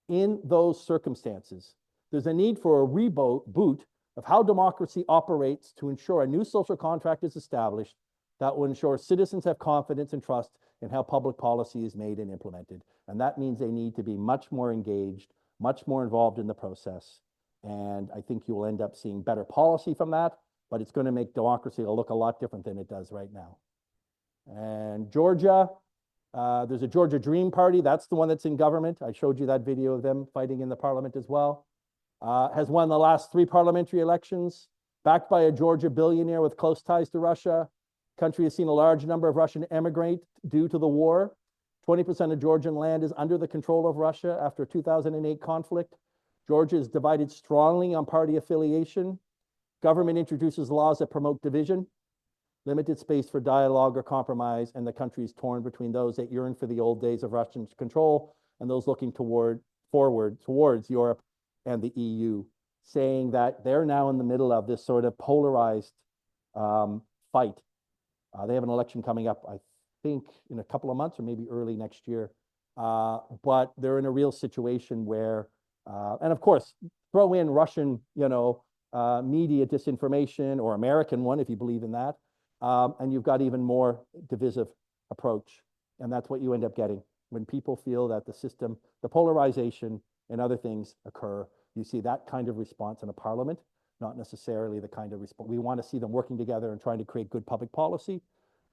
in those circumstances. There's a need for a reboot of how democracy operates to ensure a new social contract is established that will ensure citizens have confidence and trust in how public policy is made and implemented. And that means they need to be much more engaged, much more involved in the process. And I think you will end up seeing better policy from that. but it's going to make democracy look a lot different than it does right now. And Georgia, there's a Georgia Dream Party. That's the one that's in government. I showed you that video of them fighting in the parliament as well. Has won the last 3 parliamentary elections, backed by a Georgia billionaire with close ties to Russia. Country has seen a large number of Russian emigrate due to the war. 20% of Georgian land is under the control of Russia after 2008 conflict. Georgia is divided strongly on party affiliation. Government introduces laws that promote division, limited space for dialogue or compromise, and the country is torn between those that yearn for the old days of Russian control and those looking forward towards Europe and the EU, saying that they're now in the middle of this sort of polarized fight. They have an election coming up, I think, in a couple of months or maybe early next year. But they're in a real situation where, and of course, throw in Russian, media disinformation, or American one, if you believe in that, and you've got even more divisive approach. And that's what you end up getting when people feel that the system, the polarization and other things occur. You see that kind of response in a parliament, not necessarily the kind of response. We want to see them working together and trying to create good public policy.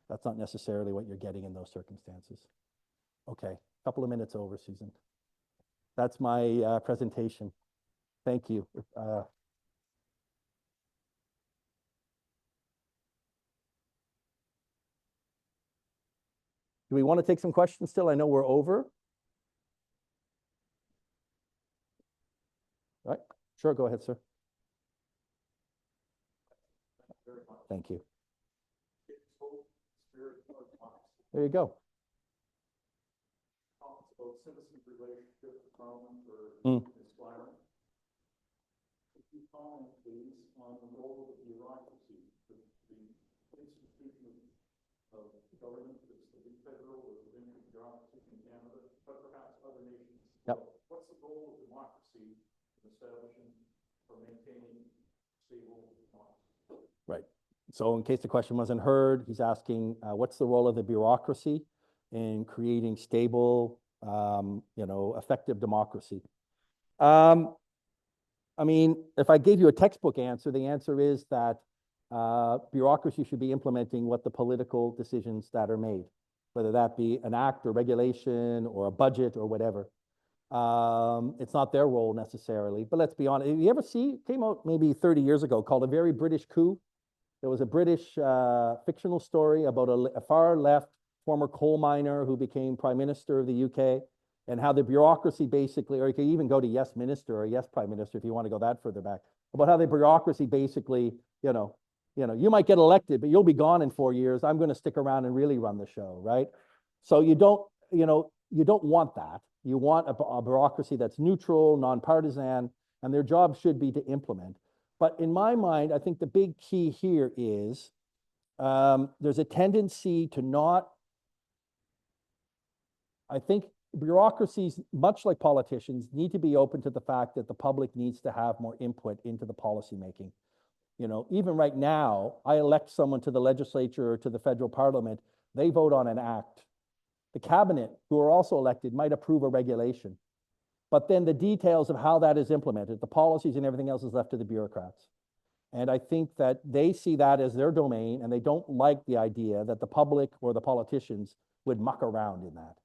That's not necessarily what you're getting in those circumstances. Okay, a couple of minutes over, Susan. That's my presentation. Thank you. Do we want to take some questions still? I know we're over. All right, sure, go ahead, sir. Thank you. There you go. About citizens' relationship with Parliament or inspiring. Could you comment, please, on the role of the bureaucracy, the institution of government, that's the federal or provincial bureaucracy in Canada, but perhaps other nations? Yep. What's the role of democracy in establishing or maintaining stable democracy? Right. So in case the question wasn't heard, he's asking, what's the role of the bureaucracy in creating stable, effective democracy? I mean, if I gave you a textbook answer, the answer is that bureaucracy should be implementing what the political decisions that are made, whether that be an act or regulation or a budget or whatever. It's not their role necessarily, but let's be honest. You ever see, came out maybe 30 years ago, called A Very British Coup? There was a British fictional story about a far left former coal miner who became Prime Minister of the UK, and how the bureaucracy basically, or you could even go to Yes Minister or Yes Prime Minister if you want to go that further back, about how the bureaucracy basically, you might get elected, but you'll be gone in 4 years. I'm going to stick around and really run the show, right? So you don't want that. You want a bureaucracy that's neutral, nonpartisan, and their job should be to implement. But in my mind, I think the big key here is there's a tendency to not, I think bureaucracies, much like politicians, need to be open to the fact that the public needs to have more input into the policy making. Even right now, I elect someone to the legislature or to the federal parliament, they vote on an act. The cabinet, who are also elected, might approve a regulation. But then the details of how that is implemented, the policies and everything else, is left to the bureaucrats. And I think that they see that as their domain, and they don't like the idea that the public or the politicians would muck around in that.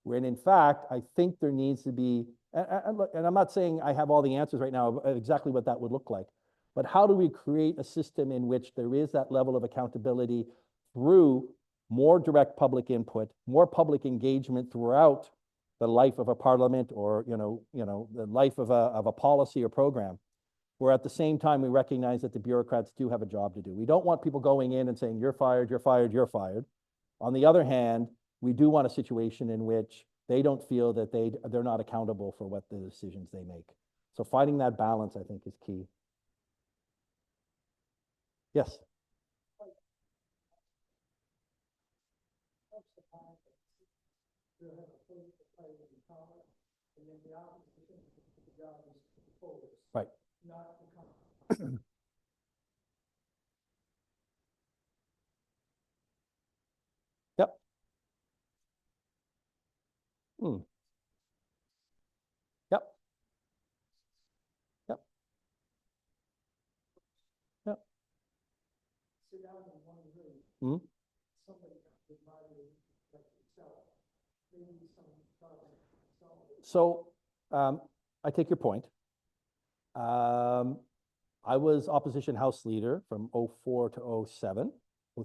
When in fact, I think there needs to be, and I'm not saying I have all the answers right now of exactly what that would look like, but how do we create a system in which there is that level of accountability through more direct public input, more public engagement throughout the life of a parliament, or the life of a policy or program, where at the same time we recognize that the bureaucrats do have a job to do. We don't want people going in and saying, you're fired, you're fired, you're fired. On the other hand, we do want a situation in which they don't feel that they're not accountable for what the decisions they make. So finding that balance, I think, is key. Yes. Right. Yep. Yep. Yep. Yep. Hmm? So I take your point. I was opposition House leader from 04 to 07,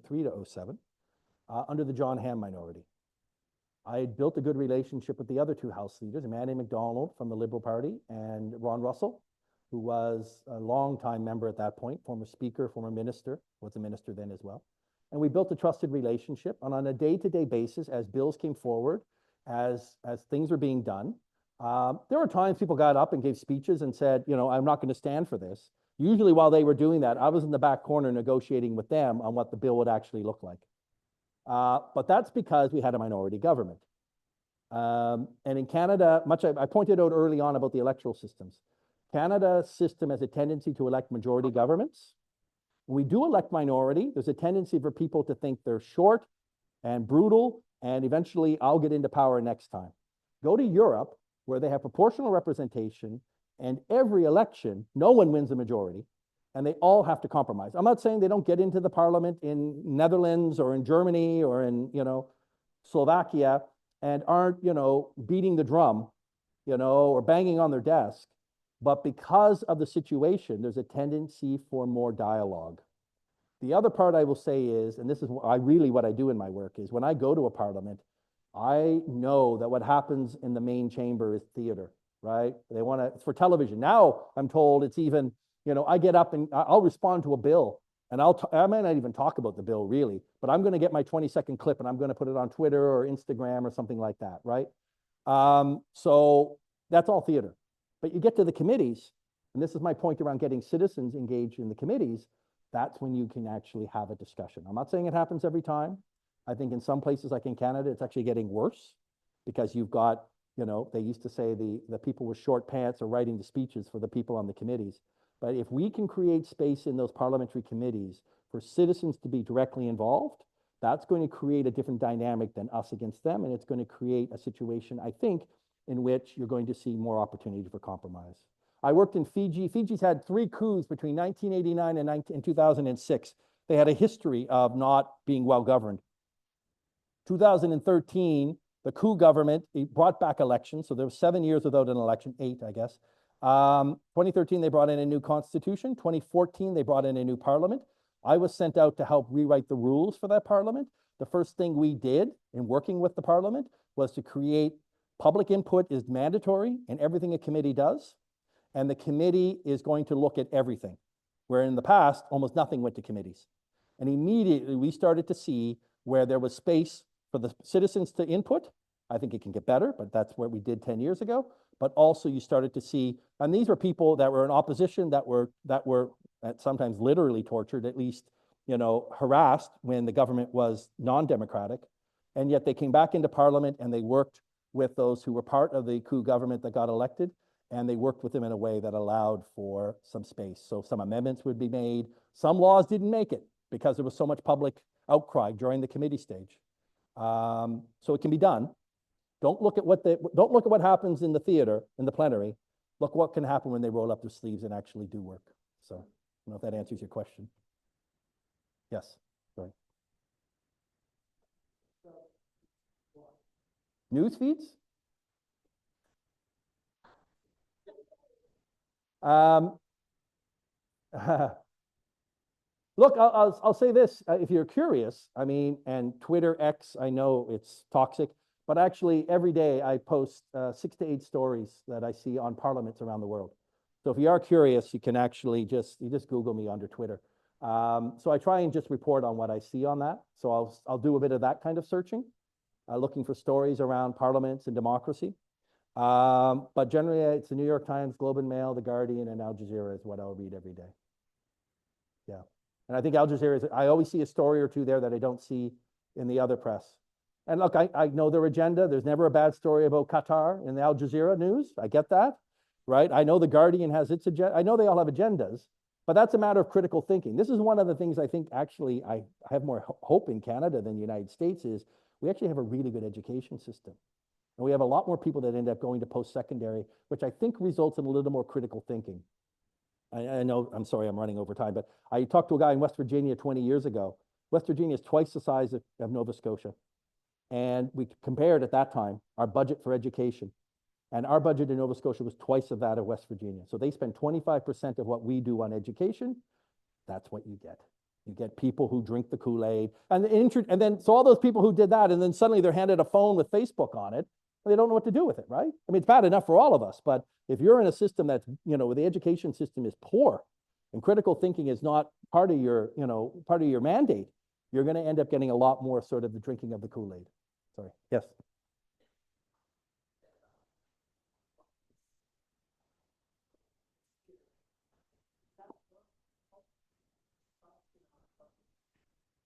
03 to 07, under the John Hamm minority. I had built a good relationship with the other two House leaders, Amanda MacDonald from the Liberal Party and Ron Russell, who was a longtime member at that point, former speaker, former minister, was a minister then as well. And we built a trusted relationship. And on a day-to-day basis, as bills came forward, as things were being done, there were times people got up and gave speeches and said, you know, I'm not going to stand for this. Usually while they were doing that, I was in the back corner negotiating with them on what the bill would actually look like. But that's because we had a minority government. And in Canada, I pointed out early on about the electoral systems. Canada's system has a tendency to elect majority governments. When we do elect minority, there's a tendency for people to think they're short and brutal, and eventually I'll get into power next time. Go to Europe, where they have proportional representation, and every election, no one wins a majority, and they all have to compromise. I'm not saying they don't get into the parliament in Netherlands or in Germany or in, you know, Slovakia and aren't, you know, beating the drum, you know, or banging on their desk. But because of the situation, there's a tendency for more dialogue. The other part I will say is, and this is what I do in my work, is when I go to a parliament, I know that what happens in the main chamber is theater, right? They want to, it's for television. Now I'm told it's even, you know, I get up and I'll respond to a bill and I might not even talk about the bill really, but I'm going to get my 20-second clip and I'm going to put it on Twitter or Instagram or something like that, right? So that's all theater. But you get to the committees, and this is my point around getting citizens engaged in the committees, that's when you can actually have a discussion. I'm not saying it happens every time. I think in some places like in Canada, it's actually getting worse because you've got, you know, they used to say the people with short pants are writing the speeches for the people on the committees. But if we can create space in those parliamentary committees for citizens to be directly involved, that's going to create a different dynamic than us against them. And it's going to create a situation, I think, in which you're going to see more opportunity for compromise. I worked in Fiji. Fiji's had 3 coups between 1989 and 2006. They had a history of not being well governed. 2013, the coup government brought back elections. So there was 7 years without an election, 8, I guess. 2013, they brought in a new constitution. 2014, they brought in a new parliament. I was sent out to help rewrite the rules for that parliament. The first thing we did in working with the parliament was to create public input is mandatory in everything a committee does. And the committee is going to look at everything, where in the past, almost nothing went to committees. And immediately we started to see where there was space for the citizens to input. I think it can get better, but that's what we did 10 years ago. But also you started to see, and these were people that were in opposition that were sometimes literally tortured, at least, you know, harassed when the government was non-democratic. And yet they came back into parliament and they worked with those who were part of the coup government that got elected, and they worked with them in a way that allowed for some space. So some amendments would be made. Some laws didn't make it because there was so much public outcry during the committee stage. So it can be done. Don't look at what happens in the theater, in the plenary. Look what can happen when they roll up their sleeves and actually do work. So I don't know if that answers your question. Yes, sorry. News feeds? Look, I'll say this, if you're curious, I mean, and Twitter, X, I know it's toxic, but actually every day I post 6 to 8 stories that I see on parliaments around the world. So if you are curious, you can actually just Google me under Twitter. So I try and just report on what I see on that. So I'll do a bit of that kind of searching, looking for stories around parliaments and democracy. But generally it's the New York Times, Globe and Mail, The Guardian, and Al Jazeera is what I'll read every day. Yeah. And I think Al Jazeera I always see a story or two there that I don't see in the other press. And look, I know their agenda. There's never a bad story about Qatar in the Al Jazeera news. I get that, right? I know The Guardian has its agenda. I know they all have agendas, but that's a matter of critical thinking. This is one of the things I think actually I have more hope in Canada than the United States is we actually have a really good education system. And we have a lot more people that end up going to post-secondary, which I think results in a little more critical thinking. I know, I'm sorry, I'm running over time, but I talked to a guy in West Virginia 20 years ago, West Virginia is twice the size of Nova Scotia. And we compared at that time our budget for education. And our budget in Nova Scotia was twice of that of West Virginia. So they spend 25% of what we do on education. That's what you get. You get people who drink the Kool-Aid. And then, so all those people who did that, and then suddenly they're handed a phone with Facebook on it, they don't know what to do with it, right? I mean, it's bad enough for all of us, but if you're in a system that's, where the education system is poor and critical thinking is not part of your, part of your mandate, you're going to end up getting a lot more sort of the drinking of the Kool-Aid. Sorry. Yes.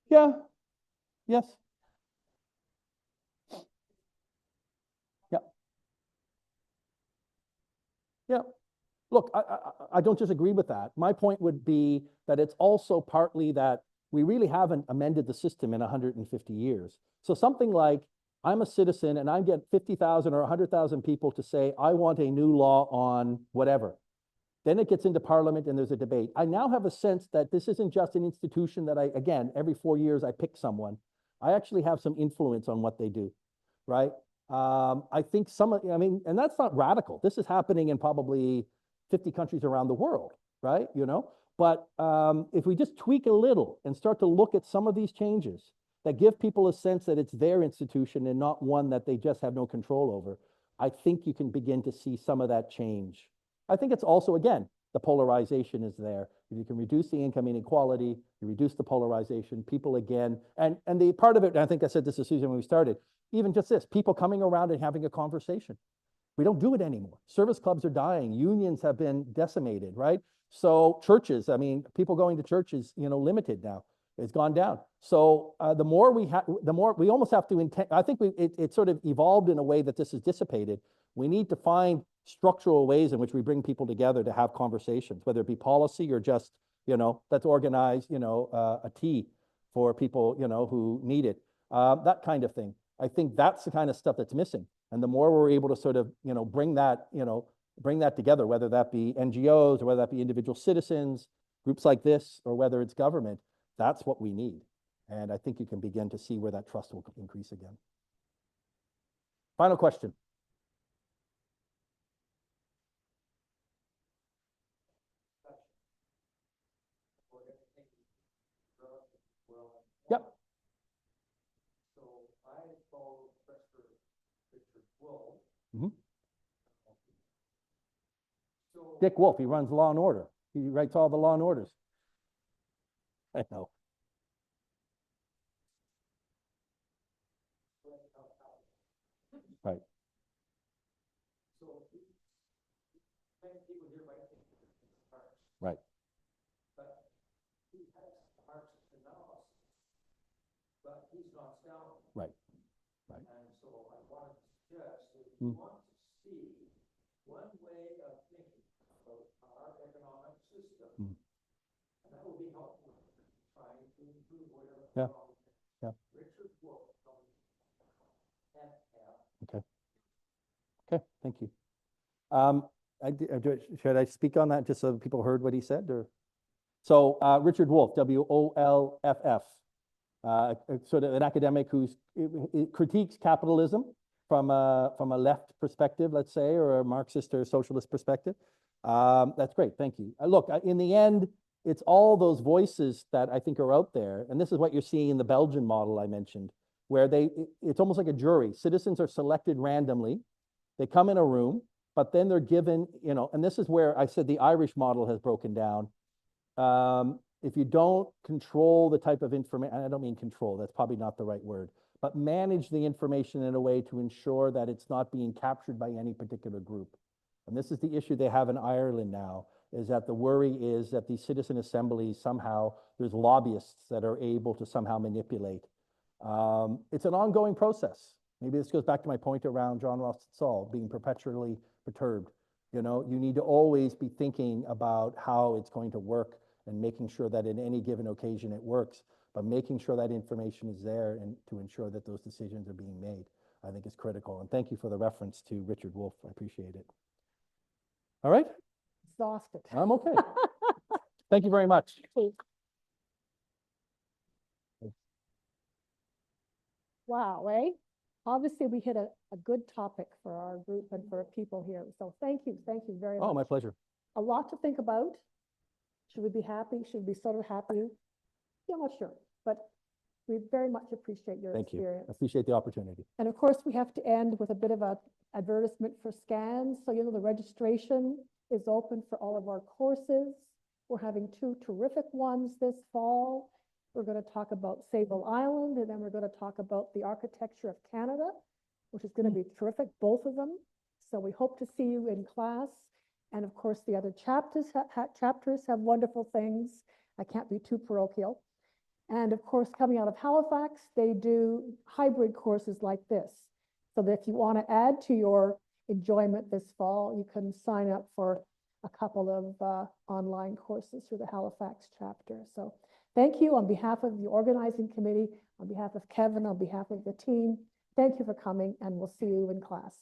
Yeah. Yes. Yeah. Yeah. Look, I don't disagree with that. My point would be that it's also partly that we really haven't amended the system in 150 years. So something like, I'm a citizen and I get 50,000 or 100,000 people to say, I want a new law on whatever. Then it gets into Parliament and there's a debate. I now have a sense that this isn't just an institution that again, every 4 years I pick someone. I actually have some influence on what they do, right? I think and that's not radical. This is happening in probably 50 countries around the world, right? But if we just tweak a little and start to look at some of these changes that give people a sense that it's their institution and not one that they just have no control over, I think you can begin to see some of that change. I think it's also, again, the polarization is there. If you can reduce the income inequality, you reduce the polarization, people again, and the part of it, and I think I said this to Susan when we started, even just this, people coming around and having a conversation. We don't do it anymore. Service clubs are dying. Unions have been decimated, right? So churches, I mean, people going to church is, limited now. It's gone down. So the more we almost have to, I think it sort of evolved in a way that this is dissipated. We need to find structural ways in which we bring people together to have conversations, whether it be policy or just, let's organize, a tea for people, who need it, that kind of thing. I think that's the kind of stuff that's missing. And the more we're able to sort of, bring that together, whether that be NGOs or whether that be individual citizens, groups like this, or whether it's government, that's what we need. And I think you can begin to see where that trust will increase again. Final question. Yep. So I follow Professor Richard Wolf. Mm-hmm. Dick Wolf, he runs Law and Order. He writes all the Law and Orders. I know. Right. Right. But he's not sound. Right. Right. And so I wanted to suggest that if you want to see one way of thinking about our economic system, and that will be helpful in trying to improve whatever. Yeah. Yeah. Richard Wolf. Okay. Okay. Thank you. Should I speak on that just so people heard what he said? Or so Richard Wolf, W-O-L-F-F. Sort of an academic who critiques capitalism from a left perspective, let's say, or a Marxist or socialist perspective. That's great, thank you. Look, in the end, it's all those voices that I think are out there, and this is what you're seeing in the Belgian model I mentioned, where it's almost like a jury. Citizens are selected randomly. They come in a room, but then they're given, and this is where I said the Irish model has broken down. If you don't control the type of information, I don't mean control, that's probably not the right word, but manage the information in a way to ensure that it's not being captured by any particular group. And this is the issue they have in Ireland now, is that the worry is that these citizen assemblies somehow, there's lobbyists that are able to somehow manipulate. It's an ongoing process. Maybe this goes back to my point around John Ross Saul being perpetually perturbed. You need to always be thinking about how it's going to work and making sure that in any given occasion it works, but making sure that information is there and to ensure that those decisions are being made, I think is critical. And thank you for the reference to Richard Wolf. I appreciate it. All right. Exhausted. I'm okay. Thank you very much. Please. Wow, eh? Obviously, we hit a good topic for our group and for people here. So thank you very much. Oh, my pleasure. A lot to think about. Should we be happy? Should we be sort of happy? Yeah, I'm not sure, but we very much appreciate your Thank you. experience. I appreciate the opportunity. And of course, we have to end with a bit of a advertisement for scans. So, the registration is open for all of our courses. We're having 2 terrific ones this fall. We're going to talk about Sable Island, and then we're going to talk about the architecture of Canada, which is going to be terrific, both of them. So we hope to see you in class. And of course, the other chapters have wonderful things. I can't be too parochial. And of course, coming out of Halifax, they do hybrid courses like this. So that if you want to add to your enjoyment this fall, you can sign up for a couple of online courses through the Halifax chapter. So thank you on behalf of the organizing committee, on behalf of Kevin, on behalf of the team. Thank you for coming, and we'll see you in class.